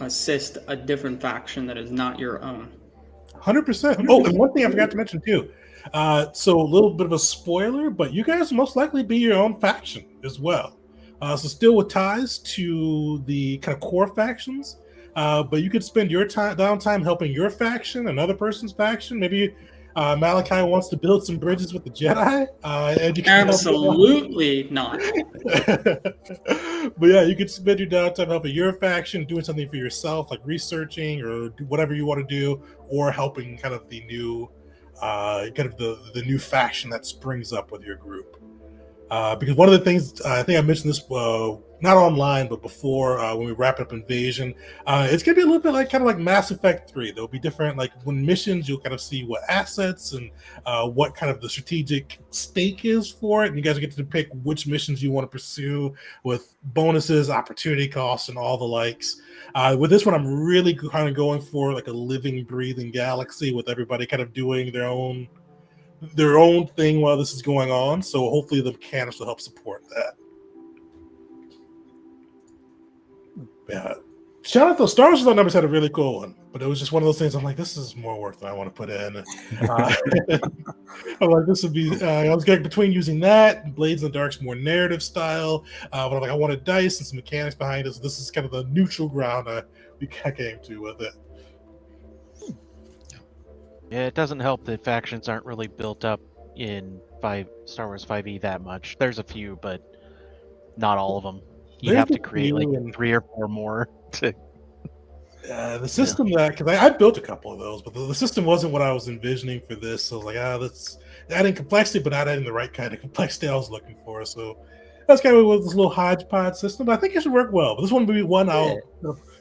assist a different faction that is not your own? 100%. Oh, and one thing I forgot to mention too. So a little bit of a spoiler, but you guys will most likely be your own faction as well. So still with ties to the kind of core factions, but you could spend your downtime helping your faction, another person's faction. Maybe Malachi wants to build some bridges with the Jedi. And you can Absolutely not. But yeah, you could spend your downtime helping your faction, doing something for yourself, like researching or do whatever you want to do, or helping kind of the new, the new faction that springs up with your group. Because one of the things I think I mentioned this not online but before when we wrap up Invasion, it's gonna be a little bit like kind of like Mass Effect 3. There'll be different, like when missions you'll kind of see what assets and what kind of the strategic stake is for it, and you guys get to pick which missions you want to pursue with bonuses, opportunity costs, and all the likes. With this one, I'm really kind of going for like a living, breathing galaxy with everybody kind of doing their own thing while this is going on. So hopefully the mechanics will help support that. Yeah. Shout out those Star Wars Without Numbers had a really cool one, but it was just one of those things. I'm like, this is more work than I want to put in. I'm like, this would be. I was getting between using that and Blades in the Dark's more narrative style, but I'm like, I wanted dice and some mechanics behind it. So this is kind of the neutral ground we came to with it. Yeah, it doesn't help that factions aren't really built up in Star Wars 5e that much. There's a few, but not all of them. You have to create like 3 or 4 more to. The system that, because I built a couple of those, but the system wasn't what I was envisioning for this. So I was like, that's adding complexity, but not adding the right kind of complexity I was looking for. So that's kind of what this little hodgepodge system. But I think it should work well. But this one will be one out.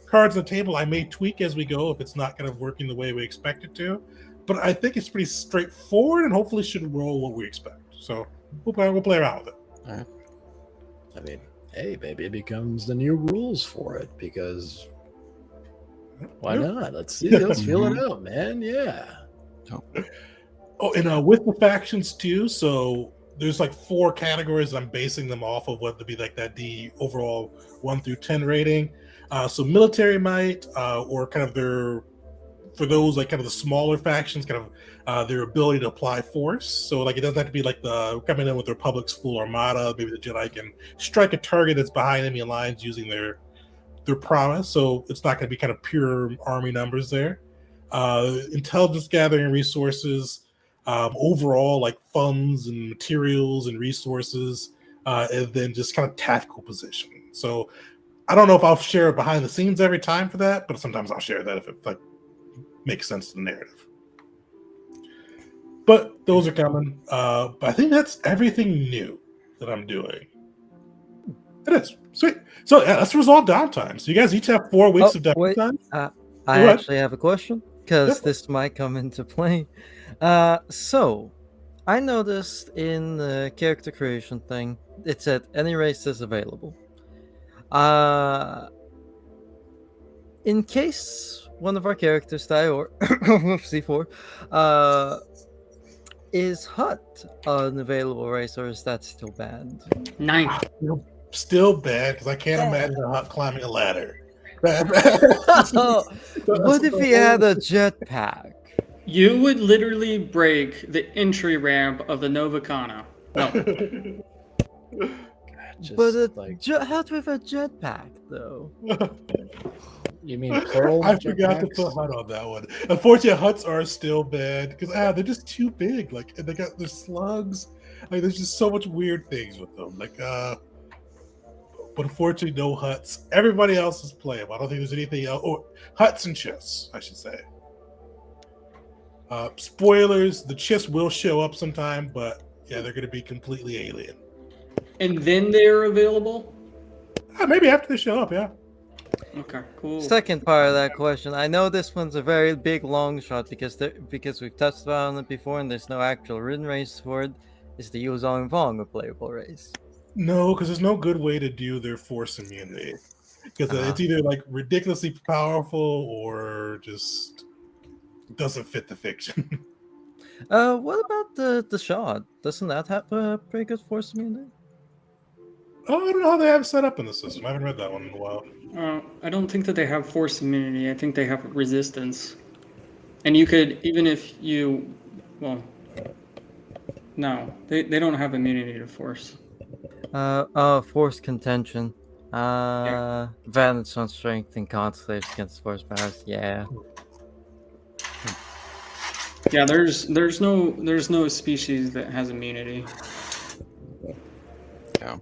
Cards on the table, I may tweak as we go if it's not kind of working the way we expect it to. But I think it's pretty straightforward and hopefully should roll what we expect. So we'll play around with it. All right. I mean, hey, maybe it becomes the new rules for it because why not? Let's see. Let's feel it out, man. Yeah. Oh, and with the factions too, so there's like 4 categories. I'm basing them off of what would be like the overall 1 through 10 rating. So military might, or kind of for those like kind of the smaller factions, kind of their ability to apply force. So like it doesn't have to be like the coming in with the Republic's full armada. Maybe the Jedi can strike a target that's behind enemy lines using their prowess. So it's not going to be kind of pure army numbers there. Intelligence gathering resources, overall like funds and materials and resources, and then just kind of tactical position. So I don't know if I'll share it behind the scenes every time for that, but sometimes I'll share that if it like makes sense to the narrative. But those are coming. But I think that's everything new that I'm doing. It is sweet. So yeah, let's resolve downtime. So you guys each have 4 weeks of wait, downtime. I ahead. actually have a question because this might come into play. So I noticed in the character creation thing, it said any race is available. In case one of our characters die or C4, is Hut an available race or is that still banned? 9. Still bad because I can't imagine a Hut climbing a ladder. What if he had a jetpack? You would literally break the entry ramp of the Novacana. No. Hut with a jetpack, though. You mean plural? I forgot to put Hut on that one. Unfortunately, Huts are still bad because they're just too big. Like they got their slugs. Like there's just so much weird things with them. Like but unfortunately, no Huts. Everybody else is playable. I don't think there's anything else. Oh, Huts and Chiss, I should say. Spoilers: the Chiss will show up sometime, but yeah, they're going to be completely alien. And then they're available? Maybe after they show up, yeah. Okay, cool. Second part of that question. I know this one's a very big long shot because we've touched on it before and there's no actual written race for it. Is the Yuzong Vong a playable race? No, because there's no good way to do their force immunity. Because it's either like ridiculously powerful or just doesn't fit the fiction. What about the shot? Doesn't that have a pretty good force immunity? Oh, I don't know how they have it set up in the system. I haven't read that one in a while. I don't think that they have force immunity. I think they have resistance. And you could, even if you, well, no, they don't have immunity to force. Force contention. Advantage on strength and con saves against force powers. Yeah. Yeah, there's no species that has immunity. Yeah.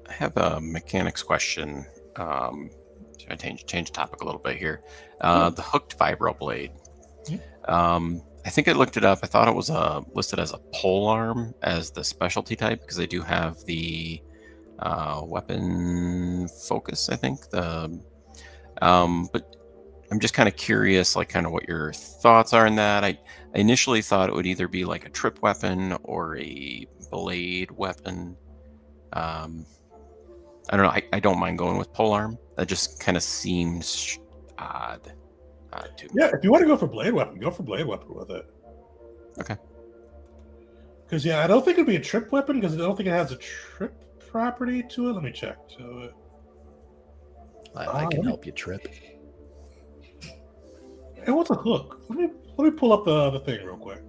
I have a mechanics question. Should I change topic a little bit here? The hooked vibro blade. I think I looked it up. I thought it was listed as a pole arm as the specialty type because they do have the weapon focus. I think but I'm just kind of curious, like kind of what your thoughts are in that. I initially thought it would either be like a trip weapon or a blade weapon. I don't know. I don't mind going with polearm. That just kind of seems odd to me. Yeah, if you want to go for blade weapon, go for blade weapon with it. Okay. Because I don't think it'd be a trip weapon because I don't think it has a trip property to it. Let me check. So I can help you trip. Hey, what's a hook? Let me pull up the thing real quick.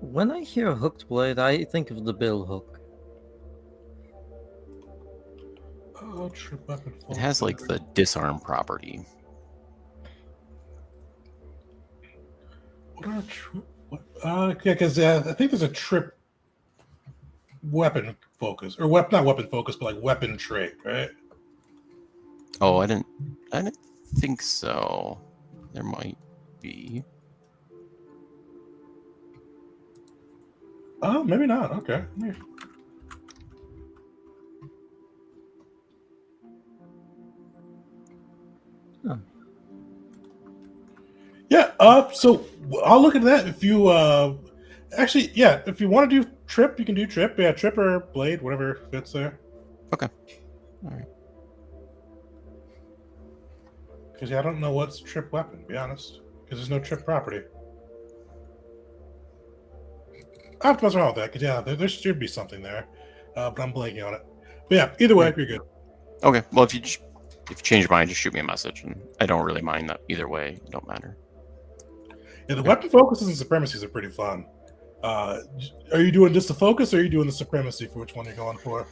When I hear a hooked blade, I think of the bill hook. Trip weapon. It has like the disarm property. What? Yeah, because I think there's a trip weapon focus or not weapon focus, but like weapon trait, right? Oh, I didn't think so. There might be. Oh, maybe not. Okay. Huh. Yeah. So I'll look at that. If you actually, yeah, if you want to do trip, you can do trip. Yeah, trip or blade, whatever fits there. Okay. All right. Because I don't know what's trip weapon, to be honest. Because there's no trip property. I have to mess around with that, because there should be something there. But I'm blanking on it. But yeah, either way, you're good. Okay. Well, if you change your mind, just shoot me a message, and I don't really mind that either way. It don't matter. Yeah, the weapon focuses and supremacies are pretty fun. Are you doing just the focus, or are you doing the supremacy for which one you're going for?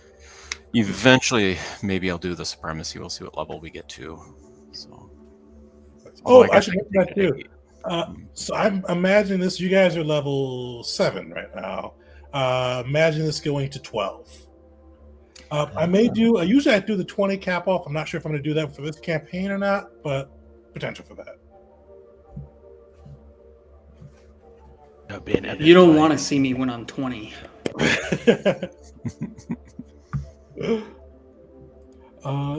Eventually, maybe I'll do the supremacy. We'll see what level we get to. So. I should mention that too. So I'm imagining this. You guys are level 7 right now. Imagine this going to 12. I may do. Usually I do the 20 cap off. I'm not sure if I'm going to do that for this campaign or not, but potential for that. You don't want to see me when I'm 20.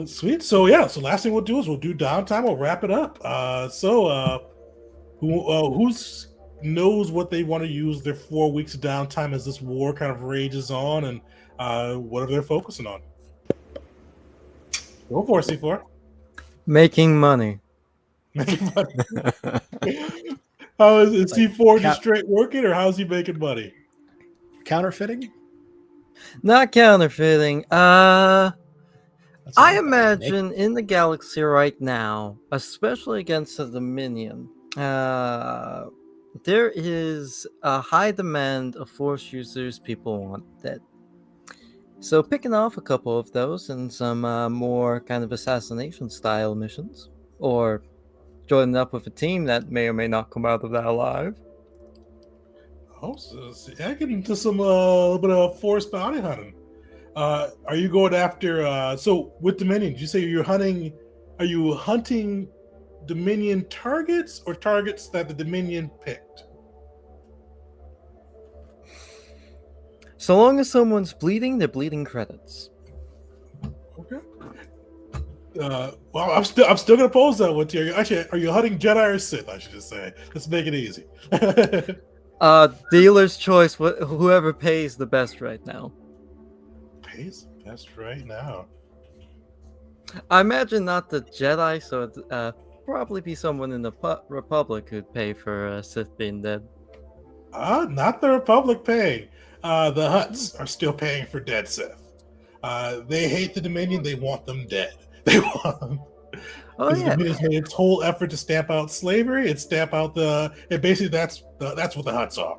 Sweet. So last thing we'll do is we'll do downtime. We'll wrap it up. Who knows what they want to use their 4 weeks of downtime as this war kind of rages on, and what are they focusing on? Go for it, C4. Making money. Making money. How is C4 just straight working, or how's he making money? Counterfeiting? Not counterfeiting. That's I what imagine in the galaxy right now, especially against the Dominion, there is a high demand of Force users people want dead. So picking off a couple of those and some more kind of assassination style missions, or joining up with a team that may or may not come out of that alive. Oh, so I get into some little bit of Force bounty hunting. Are you going after? So with Dominion, did you say you're hunting? Are you hunting Dominion targets or targets that the Dominion picked? So long as someone's bleeding, they're bleeding credits. Okay. Well, I'm still gonna pose that one to you. Actually, are you hunting Jedi or Sith? I should just say. Let's make it easy. Dealer's choice. Whoever pays the best right now. Pays the best right now. I imagine not the Jedi, so it'd probably be someone in the Republic who'd pay for Sith being dead. Not the Republic paying. The Hutts are still paying for dead Sith. They hate the Dominion. They want them dead. They want them. Oh yeah. The Dominion's made its whole effort to stamp out slavery. It stamp out basically that's what the Hutts are.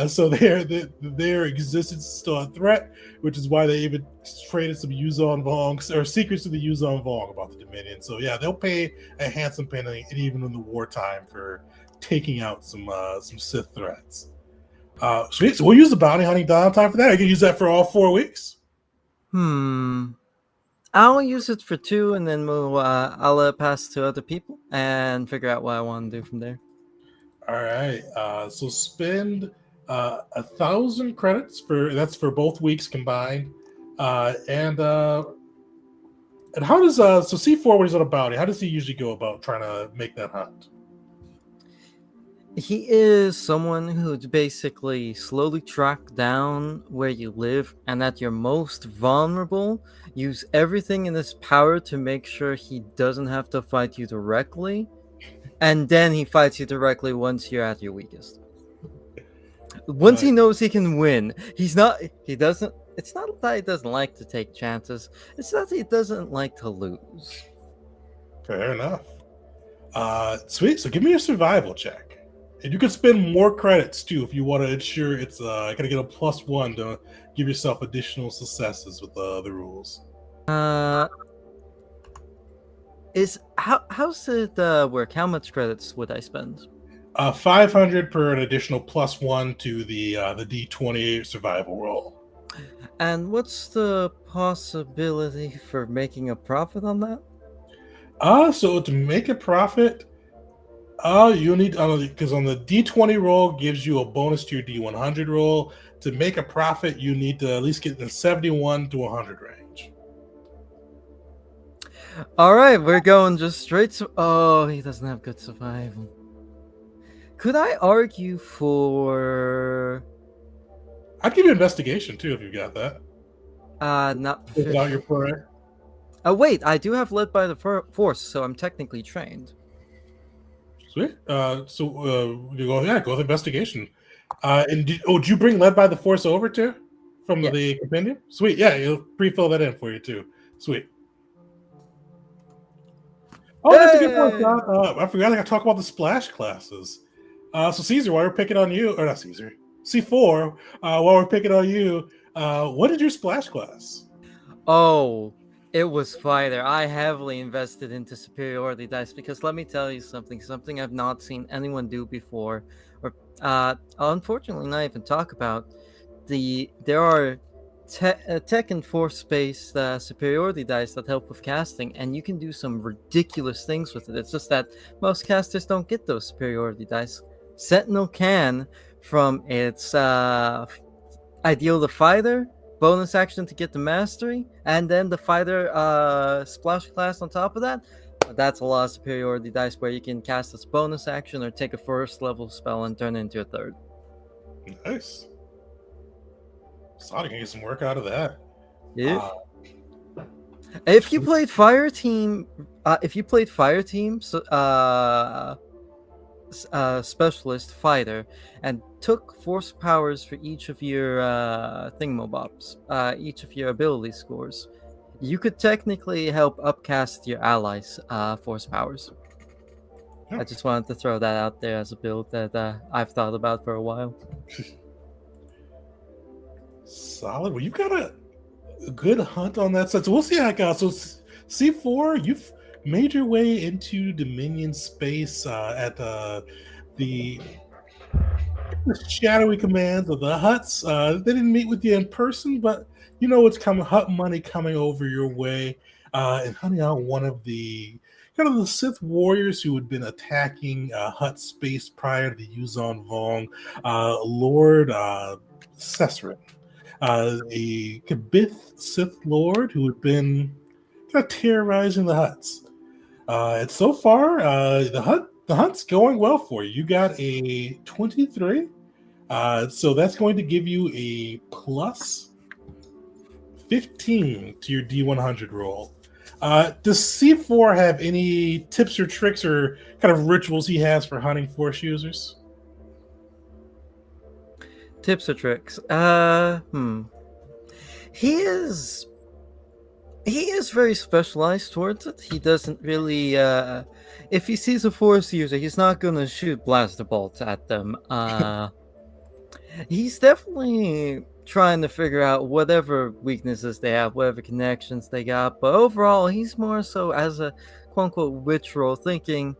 So their existence is still a threat, which is why they even traded some Yuzon Vongs or secrets to the Yuzon Vong about the Dominion. So yeah, they'll pay a handsome penny, even in the wartime, for taking out some Sith threats. Sweet. So we'll use the bounty hunting downtime for that. I can use that for all 4 weeks. I'll use it for 2, and then I'll pass to other people and figure out what I want to do from there. All right. So spend 1,000 credits for both weeks combined. And how does so C4 when he's on a bounty? How does he usually go about trying to make that hunt? He is someone who'd basically slowly track down where you live, and at your most vulnerable, use everything in his power to make sure he doesn't have to fight you directly, and then he fights you directly once you're at your weakest. Once he knows he can win, it's not that he doesn't like to take chances, it's that he doesn't like to lose. Fair enough. Sweet. So give me a survival check. And you can spend more credits too if you want to ensure it's gonna get a +1 to give yourself additional successes with the rules. How's it work? How much credits would I spend? 500 per an additional +1 to the D20 survival roll. And what's the possibility for making a profit on that? So to make a profit, you need because on the D20 roll gives you a bonus to your D100 roll. To make a profit, you need to at least get in the 71 to 100 range. All right, we're going just straight to. Oh, he doesn't have good survival. Could I argue for? I'd give you investigation too if you got that. Not without your prayer? Oh wait, I do have led by the force, so I'm technically trained. Sweet. You go with investigation. And did you bring led by the force over too from Yes. the compendium? Sweet. Yeah, you'll pre-fill that in for you too. Sweet. Oh, that's a good point, John. I forgot I got to talk about the splash classes. So Caesar, while we're picking on you, or not Caesar, C4, while we're picking on you, what did your splash class? Oh, it was fighter. I heavily invested into superiority dice because let me tell you something I've not seen anyone do before, or unfortunately not even talk about. There are tech and force-based superiority dice that help with casting, and you can do some ridiculous things with it. It's just that most casters don't get those superiority dice. Sentinel can, from its ideal the fighter, bonus action to get the mastery, and then the fighter splash class on top of that. That's a lot of superiority dice where you can cast as bonus action or take a first level spell and turn it into a third. Nice. Sonic can get some work out of that. Yeah. If you played Fire Team, specialist fighter and took force powers for each of your thingamabobs, each of your ability scores, you could technically help upcast your allies' force powers. I just wanted to throw that out there as a build that I've thought about for a while. Solid. Well, you've got a good hunt on that side. So we'll see how it goes. So C4, you've made your way into Dominion space at the shadowy commands of the Huts. They didn't meet with you in person, but you know what's coming. Hut money coming over your way, and hunting out one of the kind of the Sith warriors who had been attacking Hut space prior to the Yuzon Vong, Lord Cesrin. A Kabith Sith Lord who had been kind of terrorizing the Huts. And so far, the hunt's going well for you. You got a 23. So that's going to give you a plus 15 to your D100 roll. Does C4 have any tips or tricks or kind of rituals he has for hunting force users? Tips or tricks? He is very specialized towards it. He doesn't really if he sees a force user, he's not gonna shoot blaster bolts at them. He's definitely trying to figure out whatever weaknesses they have, whatever connections they got, but overall he's more so as a quote-unquote witch roll thinking,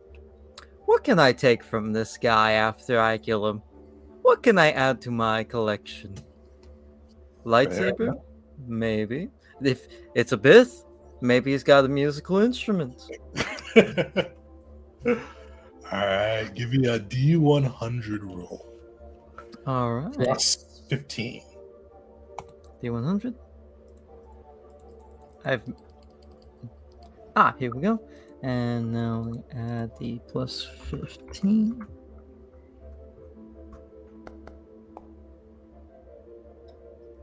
what can I take from this guy after I kill him? What can I add to my collection? Lightsaber? Maybe. If it's a Bith, maybe he's got a musical instrument. All right, give me a D100 roll. All right. Plus 15. D100. Here we go. And now we add the plus 15.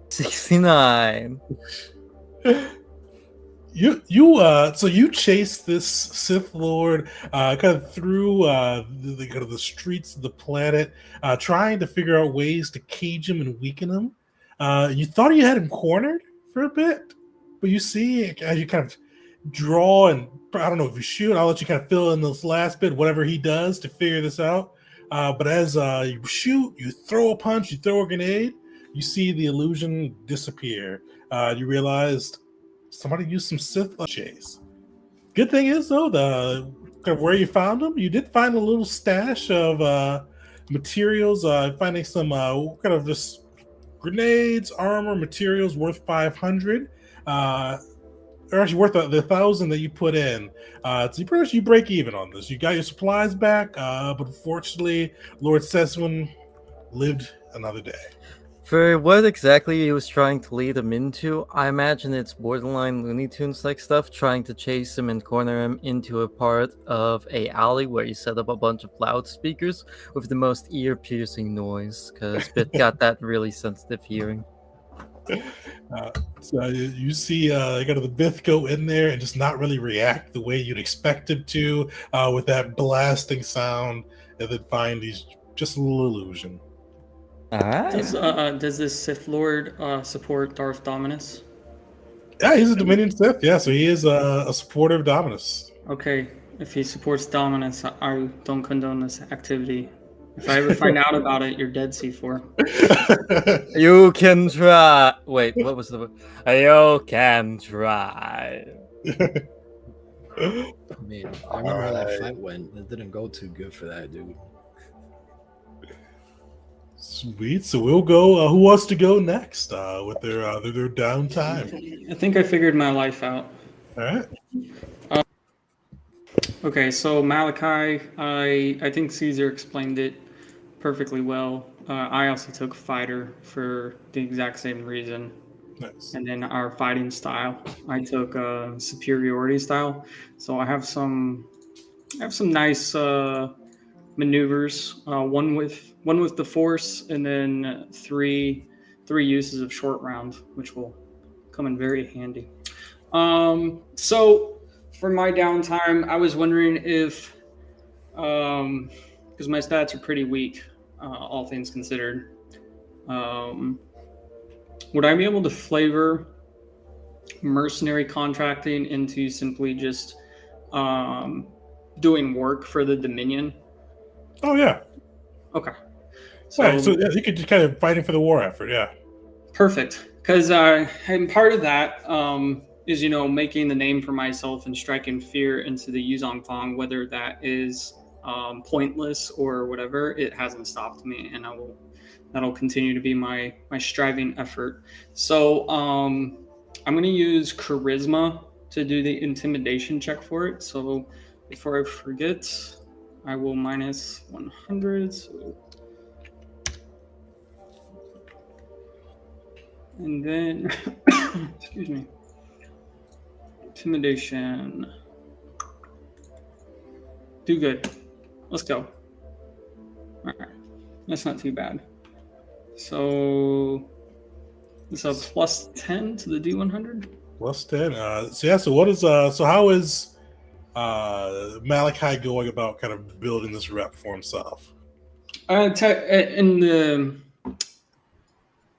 $69. So you chase this Sith Lord kind of through the streets of the planet, trying to figure out ways to cage him and weaken him. You thought you had him cornered for a bit, but you see as you kind of draw and I don't know if you shoot. I'll let you kind of fill in this last bit, whatever he does to figure this out. But as you shoot, you throw a punch, you throw a grenade, you see the illusion disappear. You realized somebody used some Sith chase. Good thing is though, the kind of where you found them, you did find a little stash of materials. Finding some kind of just grenades, armor, materials worth 500. Or actually worth the 1,000 that you put in. So you pretty much you break even on this. You got your supplies back, but unfortunately, Lord Ceswin lived another day. For what exactly he was trying to lead him into, I imagine it's borderline Looney Tunes like stuff, trying to chase him and corner him into a part of a alley where you set up a bunch of loudspeakers with the most ear-piercing noise, because Bit got that really sensitive hearing. So you see kind of the Bith go in there and just not really react the way you'd expect him to, with that blasting sound, and then find he's just a little illusion. All right. Does this Sith Lord support Darth Dominus? Yeah, he's a Dominion Sith. Yeah, so he is a supporter of Dominus. Okay, if he supports Dominus, I don't condone this activity. If I ever find out about it, you're dead, C4. You can try. Wait, what was the? You can try. I mean, I remember how that Alright. fight went. It didn't go too good for that dude. Sweet. So we'll go. Who wants to go next with their downtime? I think I figured my life out. All right. Okay, so Malachi, I think Caesar explained it perfectly well. I also took fighter for the exact same reason. Nice. And then our fighting style, I took superiority style. So I have some nice maneuvers. One with the force, and then three uses of short round, which will come in very handy. So for my downtime, I was wondering if, because my stats are pretty weak, all things considered, would I be able to flavor mercenary contracting into simply just doing work for the Dominion? Oh yeah. Okay. So yeah, you could just kind of fighting for the war effort. Yeah. Perfect. Because and part of that is, making the name for myself and striking fear into the Yuzong Fong, whether that is pointless or whatever, it hasn't stopped me, and that'll continue to be my striving effort. So I'm going to use charisma to do the intimidation check for it. So before I forget, I will minus 100. So... And then, excuse me, intimidation. Do good. Let's go. All right, that's not too bad. So it's a plus 10 to the D100. Plus 10. So yeah. So what is so how is Malachi going about kind of building this rep for himself?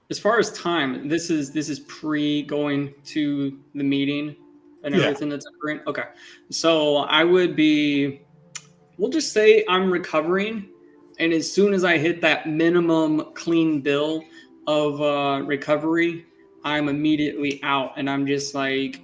As far as time, this is pre going to the meeting and everything that's occurring. Okay, so I would be. We'll just say I'm recovering, and as soon as I hit that minimum clean bill of recovery, I'm immediately out, and I'm just like,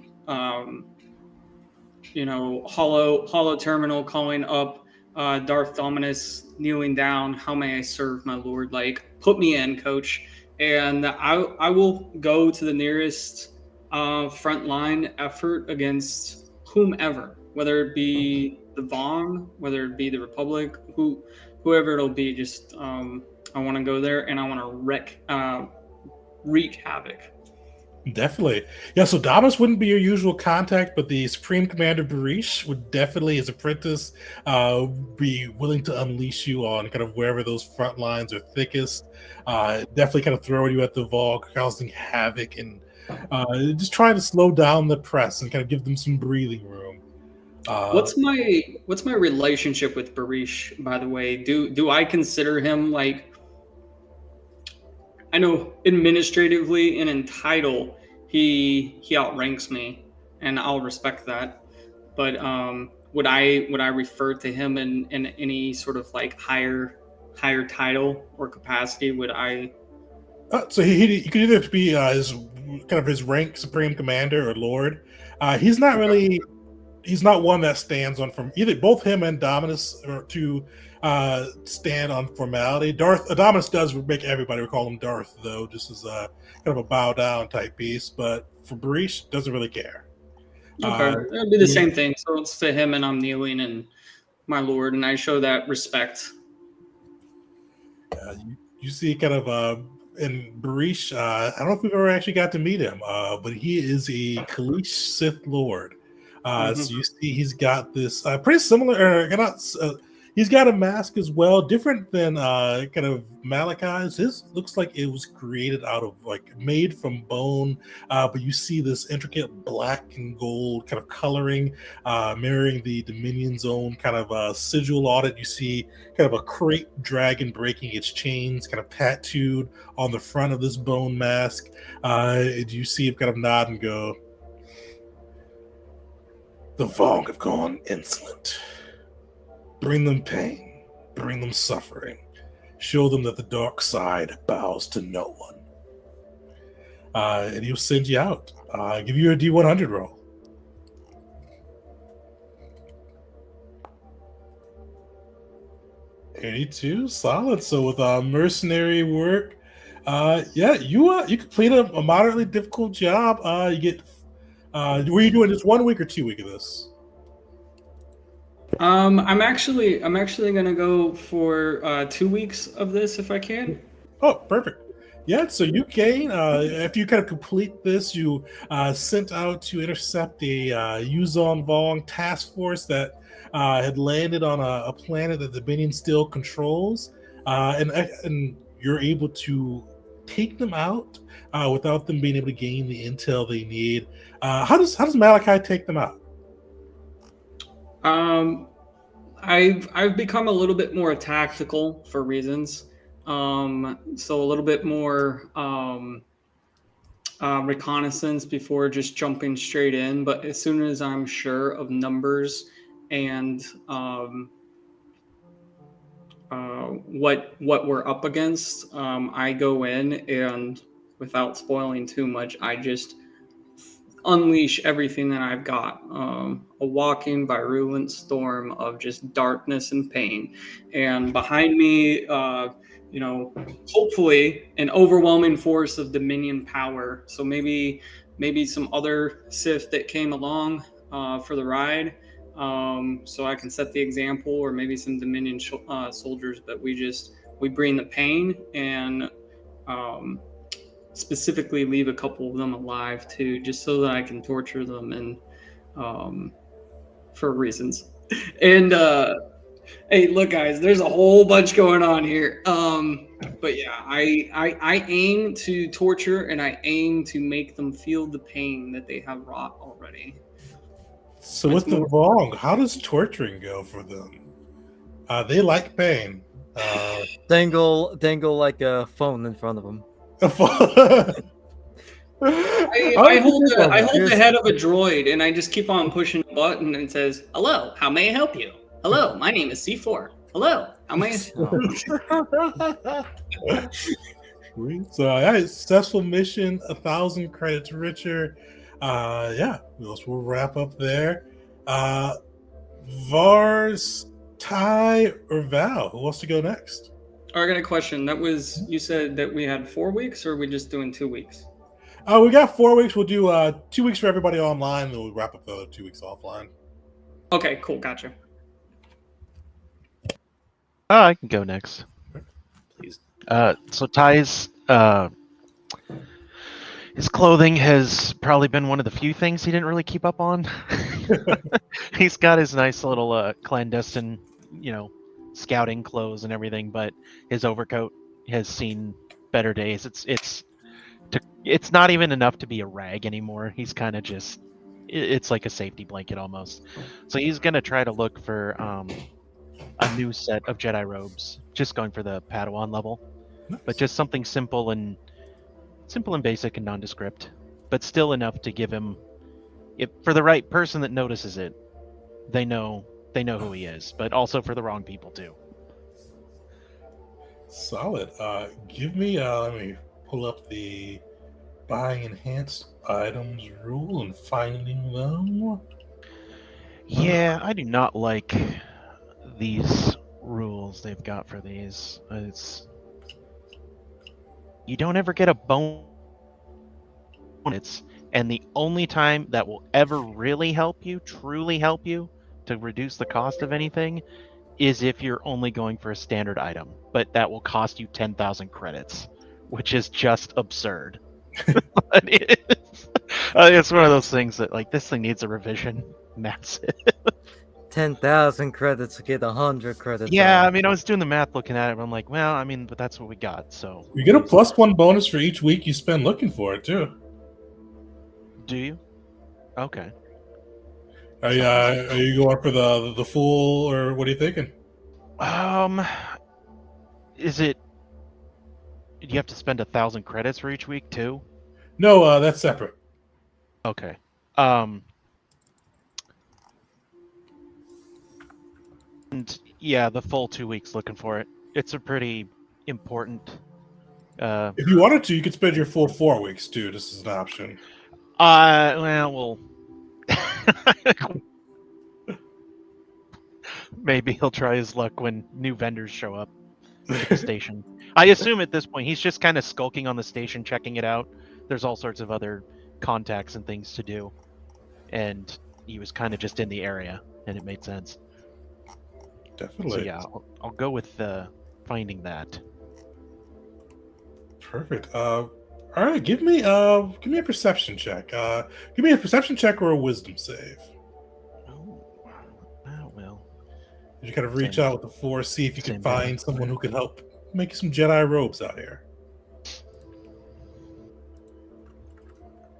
hollow terminal calling up Darth Dominus, kneeling down. How may I serve, my lord? Like, put me in, coach. And I will go to the nearest frontline effort against whomever, whether it be the Vong, whether it be the Republic, whoever it'll be. Just I want to go there and I want to wreak havoc. Definitely. Yeah, so Damas wouldn't be your usual contact, but the Supreme Commander Barish would definitely, his apprentice, be willing to unleash you on kind of wherever those front lines are thickest. Definitely kind of throwing you at the wall, causing havoc, and just trying to slow down the press and kind of give them some breathing room. What's my relationship with Barish, by the way? Do I consider him like... I know administratively and in title, he outranks me, and I'll respect that. But would I refer to him in any sort of like higher title or capacity? Would I? So he could either be his rank Supreme Commander or Lord. He's not really. He's not one that stands on from either. Both him and Dominus are to stand on formality. Dominus does make everybody call him Darth, though, just as a kind of a bow down type piece. But for Barish, doesn't really care. Okay, it'd be the same thing. So it's to him, and I'm kneeling, and my lord, and I show that respect. You see, kind of in Barish. I don't know if we've ever actually got to meet him, but he is a Kalish Sith Lord. So you see, he's got this pretty similar. He's got a mask as well, different than kind of Malachi's. His looks like it was created out of like made from bone, but you see this intricate black and gold kind of coloring, mirroring the Dominion's own kind of sigil on it. You see kind of a crate dragon breaking its chains, kind of tattooed on the front of this bone mask. You see him kind of nod and go, "The Vong have gone insolent. Bring them pain, bring them suffering. Show them that the dark side bows to no one." And he'll send you out. Give you a D100 roll. 82, solid. So with mercenary work, you complete a moderately difficult job. You get. Were you doing just 1 week or 2 weeks of this? I'm actually gonna go for 2 weeks of this if I can. Oh, perfect. Yeah, so you gain after you kind of complete this, you sent out to intercept a Yuzon Vong task force that had landed on a planet that the Dominion still controls, and you're able to take them out without them being able to gain the intel they need. How does Malachi take them out? I've become a little bit more tactical for reasons. So a little bit more reconnaissance before just jumping straight in. But as soon as I'm sure of numbers and what we're up against, I go in and without spoiling too much, I just unleash everything that I've got. A walking virulent storm of just darkness and pain. And behind me, hopefully an overwhelming force of Dominion power. So maybe some other Sith that came along for the ride. So I can set the example, or maybe some Dominion soldiers, but we bring the pain and specifically leave a couple of them alive too, just so that I can torture them and for reasons. And hey, look, guys, there's a whole bunch going on here. But yeah, I aim to torture and I aim to make them feel the pain that they have wrought already. So with the Vong, how does torturing go for them? They like pain. Dangle like a phone in front of them. I hold the head of a droid and I just keep on pushing a button and it says, "Hello, how may I help you? Hello, my name is C4. Hello, how may I?" So successful mission, 1,000 credits richer. We'll wrap up there. Vars, Ty, or Val, who wants to go next? I got a question. You said that we had 4 weeks, or are we just doing 2 weeks? We got 4 weeks. We'll do 2 weeks for everybody online, and then we'll wrap up the other 2 weeks offline. Okay, cool, gotcha. I can go next. Please. So Ty's his clothing has probably been one of the few things he didn't really keep up on. He's got his nice little clandestine, scouting clothes and everything, but his overcoat has seen better days. It's not even enough to be a rag anymore. He's kind of just, it's like a safety blanket almost. So he's gonna try to look for a new set of Jedi robes, just going for the Padawan level, but just something simple and basic and nondescript, but still enough to give him, for the right person that notices it, they know who he is, but also for the wrong people too. Solid. Give me let me pull up the buying enhanced items rule and finding them. Yeah, I do not like these rules they've got for these. You don't ever get a bonus, and the only time that will ever really truly help you to reduce the cost of anything is if you're only going for a standard item, but that will cost you 10,000 credits, which is just absurd. It's one of those things that, like, this thing needs a revision. Massive. 10,000 credits to get 100 credits. Yeah, off. I mean, I was doing the math looking at it, and I'm like, well, I mean, but that's what we got, so. You get a +1 bonus for each week you spend looking for it too. Do you? Okay. Are you going for the full, or what are you thinking? Is it? Do you have to spend 1,000 credits for each week too? No, that's separate. Okay. And yeah, the full 2 weeks looking for it. It's a pretty important. If you wanted to, you could spend your full 4 weeks too. This is an option. Well, maybe he'll try his luck when new vendors show up at the station. I assume at this point he's just kind of skulking on the station, checking it out. There's all sorts of other contacts and things to do, and he was kind of just in the area, and it made sense. Definitely. So yeah, I'll go with finding that. Perfect. All right, give me a perception check. Give me a perception check or a wisdom save. Oh, well. You kind of reach out with the force, see if you can Same find thing. someone who can help make you some Jedi robes out here.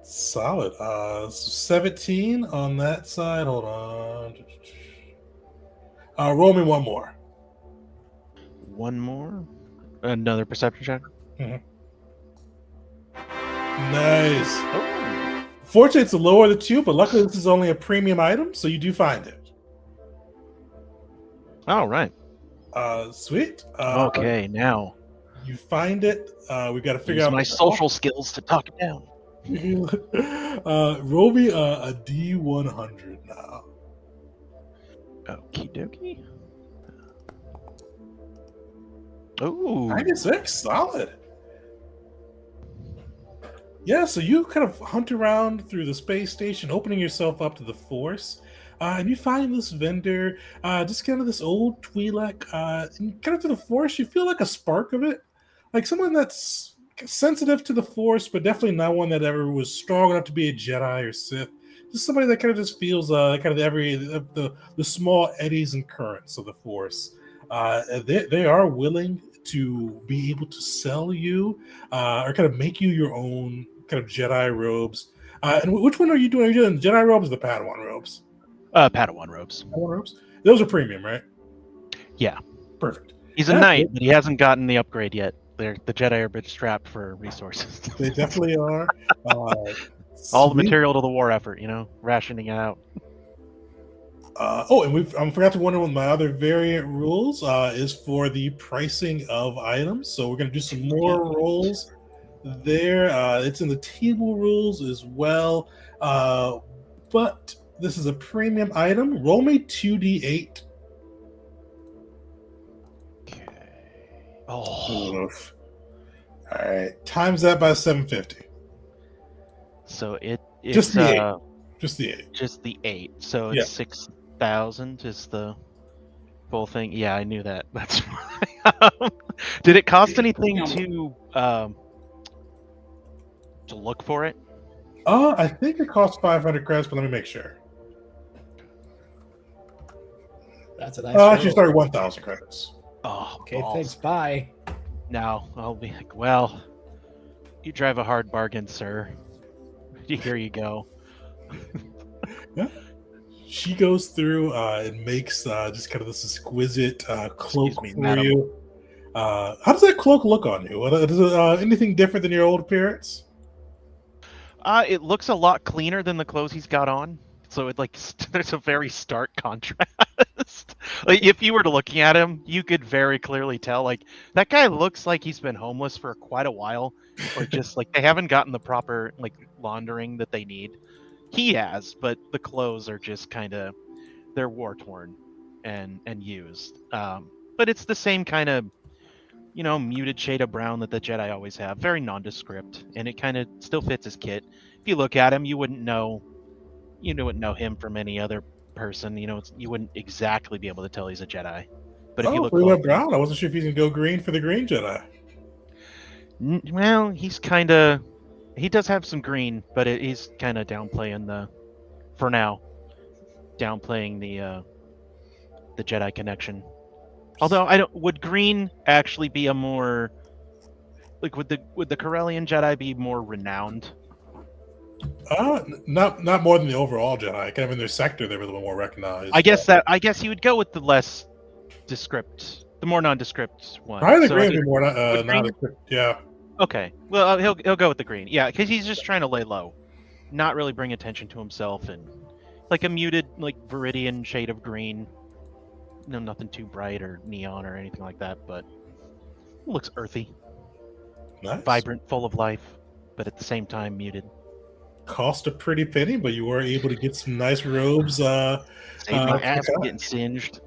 Solid. 17 on that side. Hold on. Roll me one more. One more. Another perception check. Nice. Oh. Fortunately, it's the lower of the two, but luckily this is only a premium item, so you do find it. All right. Sweet. Okay, now You find it. We got to figure use out my social skills to talk it down. Roll me a D100 now. Okie dokie. Ooh. 96, solid. Yeah, so you kind of hunt around through the space station, opening yourself up to the Force, and you find this vendor, just kind of this old Twi'lek, and kind of to the Force, you feel like a spark of it, like someone that's sensitive to the Force, but definitely not one that ever was strong enough to be a Jedi or Sith. Just somebody that kind of just feels kind of the small eddies and currents of the Force. They are willing to be able to sell you or kind of make you your own kind of Jedi robes. And which one are you doing? Are you doing Jedi robes or the Padawan robes? Padawan robes. Padawan robes? Those are premium, right? Yeah. Perfect. He's a knight, but he hasn't gotten the upgrade yet. The Jedi are a bit strapped for resources. They definitely are. All the material to the war effort, rationing it out. And I forgot to one of my other variant rules is for the pricing of items. So we're going to do some more rolls there. It's in the table rules as well. But this is a premium item. Roll me 2d8. Okay. Oh. Oof. All right. Times that by 750. So it's Just the 8. Just the 8. Just the 8. So it's 6,000 is the full thing. Yeah, I knew that. That's why. Did it cost anything to look for it? I think it costs 500 credits, but let me make sure. That's a nice. Actually, sorry, 1,000 credits. Oh, Okay, balls. thanks. Bye. Now I'll be like, well, you drive a hard bargain, sir. Here you go. Yeah. She goes through and makes just kind of this exquisite cloak for madam. you. How does that cloak look on you? Is it anything different than your old appearance? It looks a lot cleaner than the clothes he's got on. So it there's a very stark contrast. Like if you were to looking at him, you could very clearly tell like that guy looks like he's been homeless for quite a while, or just like they haven't gotten the proper like laundering that they need. He has, but the clothes are just kind of they're war torn and used. But it's the same kind of muted shade of brown that the Jedi always have, very nondescript, and it kind of still fits his kit. If you look at him, you wouldn't know him from any other person. You wouldn't exactly be able to tell he's a Jedi. But if you look we went brown. I wasn't sure if he's gonna go green for the green Jedi. Well, he does have some green, but he's kind of downplaying for now, downplaying the Jedi connection. Although I don't, would green actually be a more like would the Corellian Jedi be more renowned? Not more than the overall Jedi. Kind of in their sector, they were a little more recognized. I guess you would go with the less descript, the more nondescript one. Probably the So green I would be think- more green? nondescript. Yeah. Okay, well he'll go with the green. Yeah, because he's just trying to lay low, not really bring attention to himself, and like a muted like Viridian shade of green. No, nothing too bright or neon or anything like that, but it looks earthy, Nice. vibrant, full of life, but at the same time muted. Cost a pretty penny, but you were able to get some nice robes. Save my ass from for getting singed.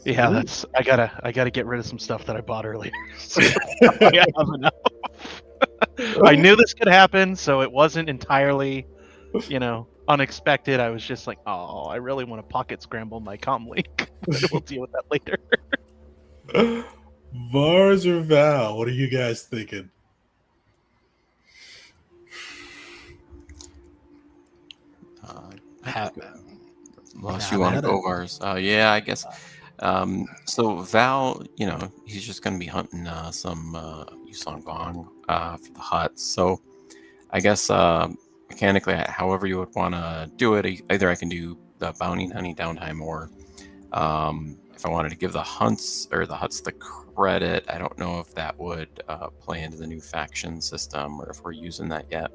Yeah, that's I gotta get rid of some stuff that I bought earlier. So I have enough. I knew this could happen, so it wasn't entirely, unexpected. I was just like, oh, I really want to pocket scramble my comm link. But we'll deal with that later. Vars or Val? What are you guys thinking? Unless Nah, you want to man. go Vars. Yeah, I guess. So Val, he's just going to be hunting some Yusong Bong for the huts. So I guess mechanically, however you would want to do it, either I can do the bounty and honey downtime, or if I wanted to give the huts the credit, I don't know if that would play into the new faction system or if we're using that yet.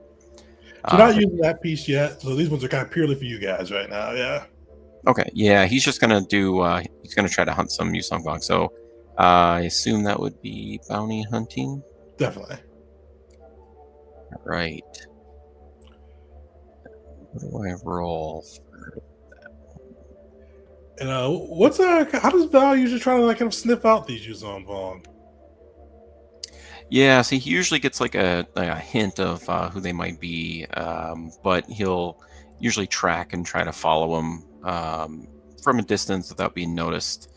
So not using that piece yet. So these ones are kind of purely for you guys right now. Yeah. Okay, yeah, he's just gonna do. He's gonna try to hunt some Yusong Bong. So I assume that would be bounty hunting. Definitely. Right. What do I roll? And how does Val usually try to kind of sniff out these Yuzon Vong? Yeah, so he usually gets like a hint of who they might be, but he'll usually track and try to follow them from a distance without being noticed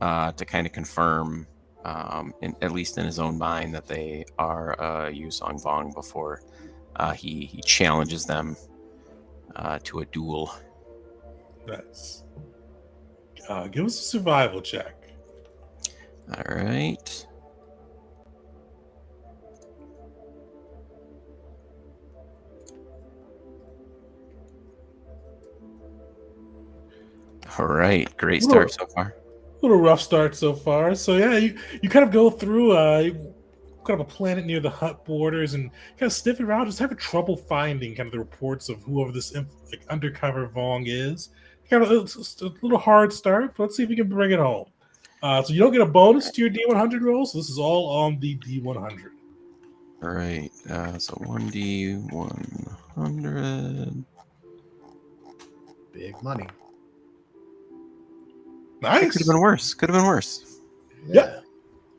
to kind of confirm, at least in his own mind, that they are Yusong Vong before he challenges them to a duel. Nice. Give us a survival check. All right. All right, great start so far. Little rough start so far. So yeah, you kind of go through kind of a planet near the hut borders and kind of sniffing around, just having trouble finding kind of the reports of whoever this undercover Vong is. Kind of it's a little hard start, but let's see if we can bring it home. So you don't get a bonus to your D100 roll, so this is all on the D100. All right, so 1D100. Big money. Nice. Could have been worse. Yeah.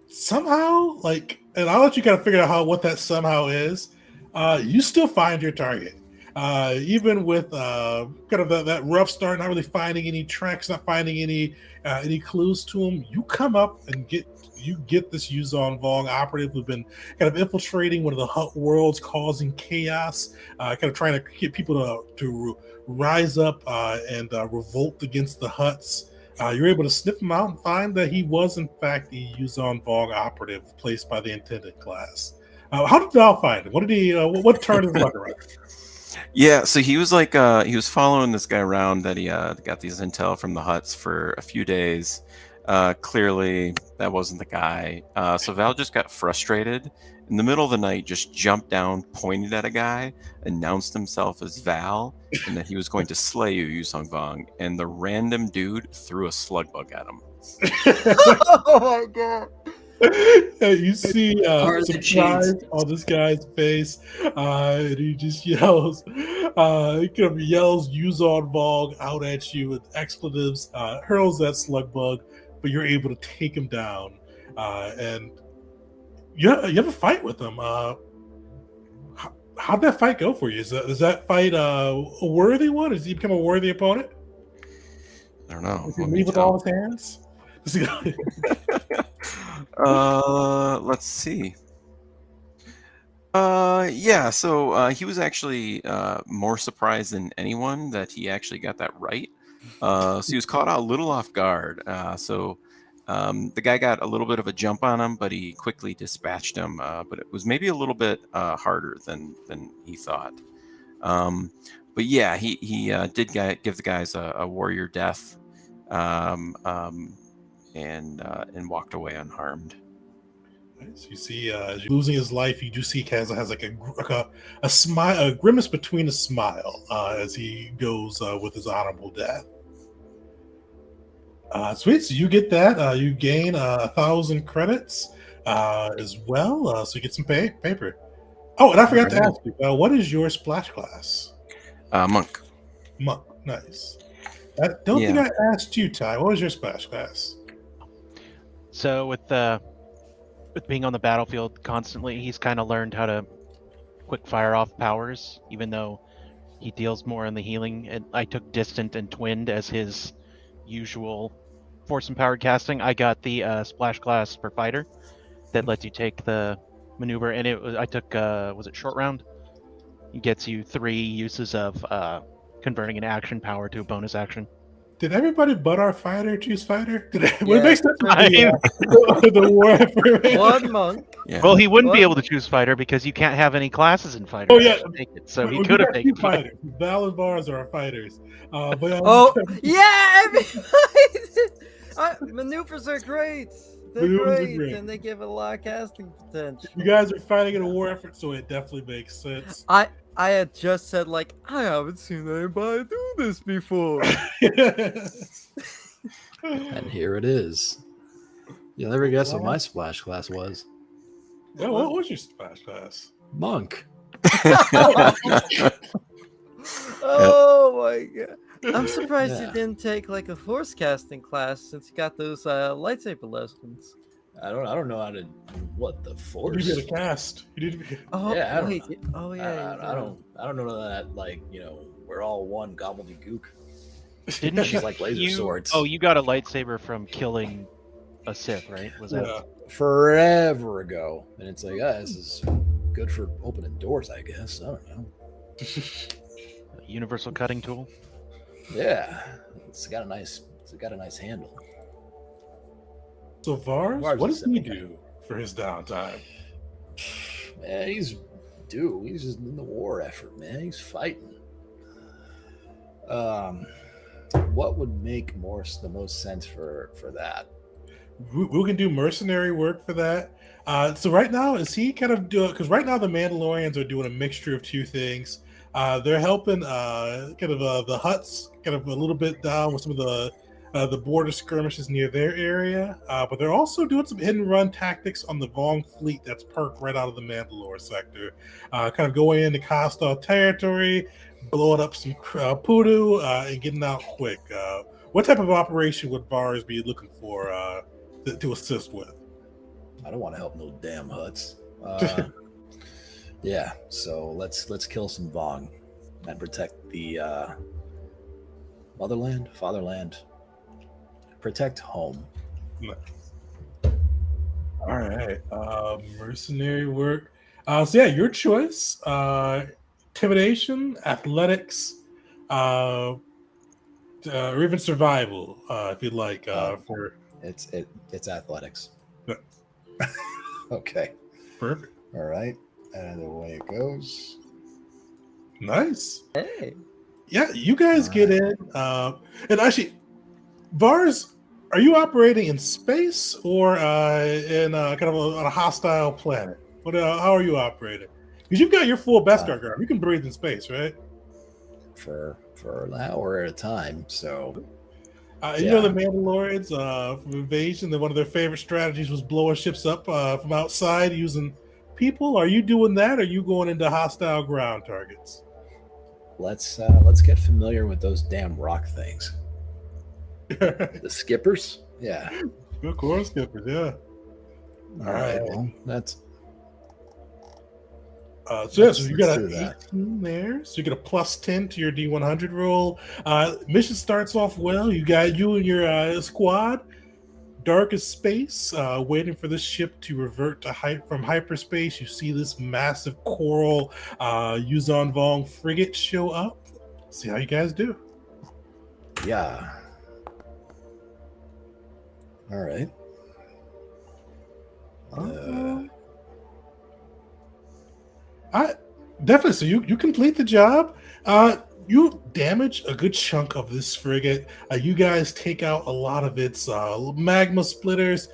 Somehow, and I'll let you kind of figure out what that somehow is. You still find your target. Even with kind of that rough start, not really finding any tracks, not finding any clues to him, you come up and get this Yuzon Vong operative who've been kind of infiltrating one of the hut worlds, causing chaos, kind of trying to get people to rise up and revolt against the huts. You're able to sniff him out and find that he was in fact a Yuzon Vong operative placed by the intended class. How did Val find him? What did he? What turned his luck around? Yeah, so he was he was following this guy around that he got these intel from the huts for a few days. Clearly, that wasn't the guy. So Val just got frustrated. In the middle of the night, just jumped down, pointed at a guy, announced himself as Val, and that he was going to slay Yusong Vong. And the random dude threw a slug bug at him. Oh my god. You see surprise on this guy's face, and he just yells, he kind of yells Yuzon Vong out at you with expletives, hurls that slug bug, but you're able to take him down, and you have a fight with him. How'd that fight go for you? Is that fight a worthy one? Has he become a worthy opponent? I don't know. Does he leave with all his hands? Let's see. Yeah, so he was actually more surprised than anyone that he actually got that right. So he was caught a little off guard. The guy got a little bit of a jump on him, but he quickly dispatched him. But it was maybe a little bit harder than he thought. But yeah, he did give the guys a warrior death, and walked away unharmed. So you see, as you're losing his life, you do see Kaz has like a smile, a grimace between a smile, as he goes with his honorable death. Sweet. So you get that. You gain 1,000 credits as well. So you get some paper. Oh, and I forgot to ask you, what is your splash class? Monk. Monk. Nice. I don't think I asked you, Ty. What was your splash class? So with being on the battlefield constantly, he's kind of learned how to quick fire off powers, even though he deals more on the healing. And I took distant and twinned as his usual force empowered casting. I got the splash class for fighter that lets you take the maneuver, and I took was it short round? It gets you 3 uses of converting an action power to a bonus action. Did everybody but our fighter choose fighter? Yeah, What makes that the war effort? One monk. Yeah. Well, he wouldn't be able to choose fighter because you can't have any classes in fighter. Oh, yeah. So he could have taken fighters. Valid bars are our fighters. But Yeah, maneuvers are great. They're great, and they give a lot of casting potential. You guys are fighting in a war effort, so it definitely makes sense. I had just said, like, I haven't seen anybody do this before. And here it is. You'll never guess what my splash class was. Yeah, what was your splash class? Monk. Oh my god. I'm surprised you didn't take like a force casting class since you got those lightsaber lessons. I don't know how to the force. You did a cast. You did. Oh yeah, wait. Oh yeah. I don't know that, like, we're all one gobbledygook. Didn't you like laser swords? Oh, you got a lightsaber from killing a Sith, right? Was that forever ago? And it's like, this is good for opening doors, I guess. I don't know. a universal cutting tool? Yeah, it's got a nice handle. So Vars, Vars what is does he simple. do for his downtime? Man, he's just in the war effort, man. He's fighting. What would make the most sense for that? We can do mercenary work for that. So right now, is he kind of doing? Because right now the Mandalorians are doing a mixture of 2 things. They're helping the Hutts kind of a little bit down with some of the border skirmishes near their area, but they're also doing some hit and run tactics on the Vong fleet that's perked right out of the Mandalore sector, kind of going into hostile territory, blowing up some poodoo, and getting out quick. What type of operation would Vars be looking for to assist with? I don't want to help no damn Hutts. Yeah, so let's kill some Vong and protect the fatherland. Protect home. All right, mercenary work. So yeah, your choice: intimidation, athletics, or even survival, if you'd like. For it's athletics. Yeah. Okay. Perfect. All right, and away it goes. Nice. Hey. Yeah, you guys get in, and actually, Vars, are you operating in space or in kind of on a hostile planet? How are you operating? Because you've got your full Beskar garb. You can breathe in space, right? For an hour at a time. So, you know the Mandalorians from Invasion. That one of their favorite strategies was blowing ships up from outside using people. Are you doing that? Or are you going into hostile ground targets? Let's get familiar with those damn rock things. The skippers? Yeah. Of course, skippers, yeah. All right. Well, that's so you got an 18 there. So you get a +10 to your D100 roll. Mission starts off well. You got you and your squad. Darkest space, waiting for this ship to revert to from hyperspace. You see this massive coral Yuzon Vong frigate show up. See how you guys do. Yeah. All right. I definitely. So you complete the job. You damage a good chunk of this frigate. You guys take out a lot of its magma splitters,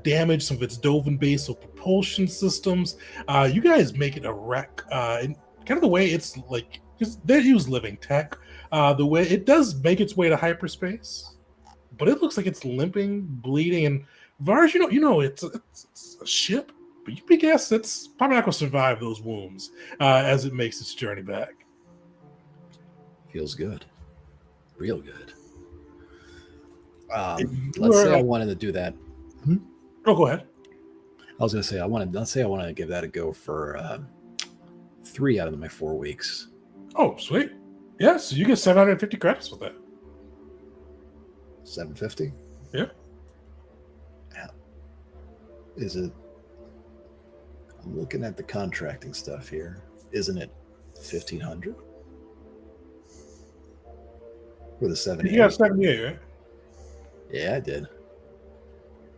damage some of its Dovin basal propulsion systems. You guys make it a wreck. And kind of the way it's like, because they use living tech. The way it does make its way to hyperspace, but it looks like it's limping, bleeding, and Vars, it's a ship, but you big guess it's probably not going to survive those wounds as it makes its journey back. Feels good. Real good. If you Let's say were- I wanted to do that. Oh, go ahead. I was going to say, let's say I wanted to give that a go for 3 out of my 4 weeks. Oh, sweet. Yeah, so you get 750 credits with that. 750? Yeah. Is it? I'm looking at the contracting stuff here. Isn't it 1,500? For the 78? You got 78, right? Yeah, I did.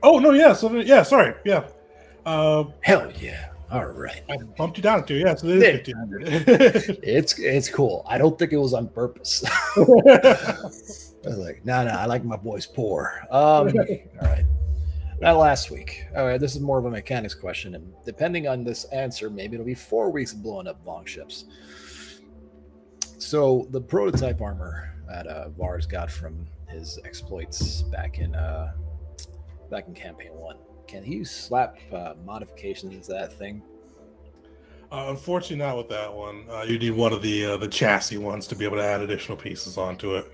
Oh, no, yeah. So, yeah, sorry. Yeah. Hell yeah. All right. I bumped you down to, yeah, so it is 1,500. It's cool. I don't think it was on purpose. I was like, no, I like my boys poor. All right. That last week. All right, this is more of a mechanics question, and depending on this answer, maybe it'll be 4 weeks of blowing up long ships. So the prototype armor that Vars got from his exploits back in campaign 1, can he slap modifications into that thing? Unfortunately, not with that one. You need one of the chassis ones to be able to add additional pieces onto it.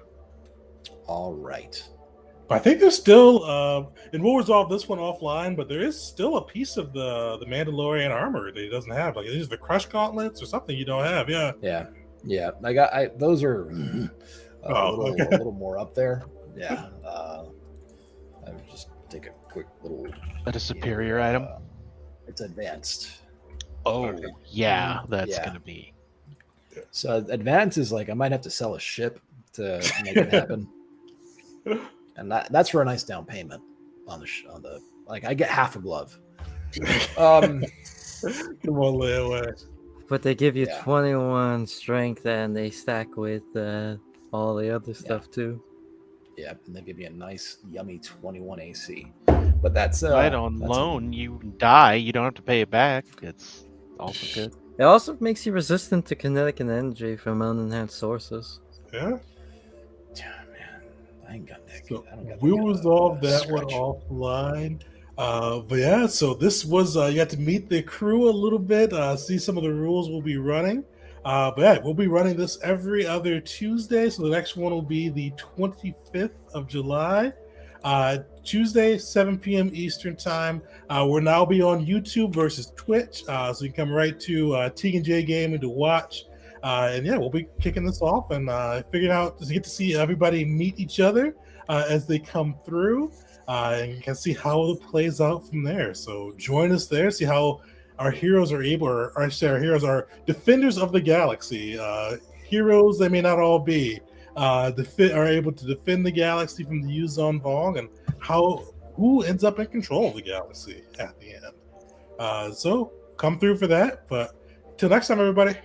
All right. But I think there's still, and we'll resolve this one offline, but there is still a piece of the Mandalorian armor that he doesn't have. Like, these are the crush gauntlets or something you don't have. Yeah. Yeah. Those are a little more up there. Yeah. I would just take a quick little. At a superior item. It's advanced. Oh, yeah, that's gonna be. So advanced is like I might have to sell a ship to make it happen. And that's for a nice down payment on the like I get half a glove. Come on, lay away. But they give you Yeah. 21 strength and they stack with all the other stuff too. Yeah, and they give you a nice, yummy 21 AC. But that's Right on loan, you die, you don't have to pay it back. It's also good. It also makes you resistant to kinetic and energy from unenhanced sources. Yeah. Man, I ain't got that. So I don't got we'll that resolve that one scratch. offline. But yeah, so this was you got to meet the crew a little bit, see some of the rules we'll be running. But yeah, we'll be running this every other Tuesday. So the next one will be the 25th of July. Tuesday, 7 p.m. Eastern time. We'll now be on YouTube versus Twitch. So you can come right to T&J Gaming to watch. And yeah, we'll be kicking this off and figuring out to get to see everybody meet each other as they come through. And you can see how it plays out from there. So join us there, see how our heroes are able, or I say our heroes are defenders of the galaxy. Heroes they may not all be, are able to defend the galaxy from the Yuzon Vong, and who ends up in control of the galaxy at the end. So come through for that. But till next time, everybody.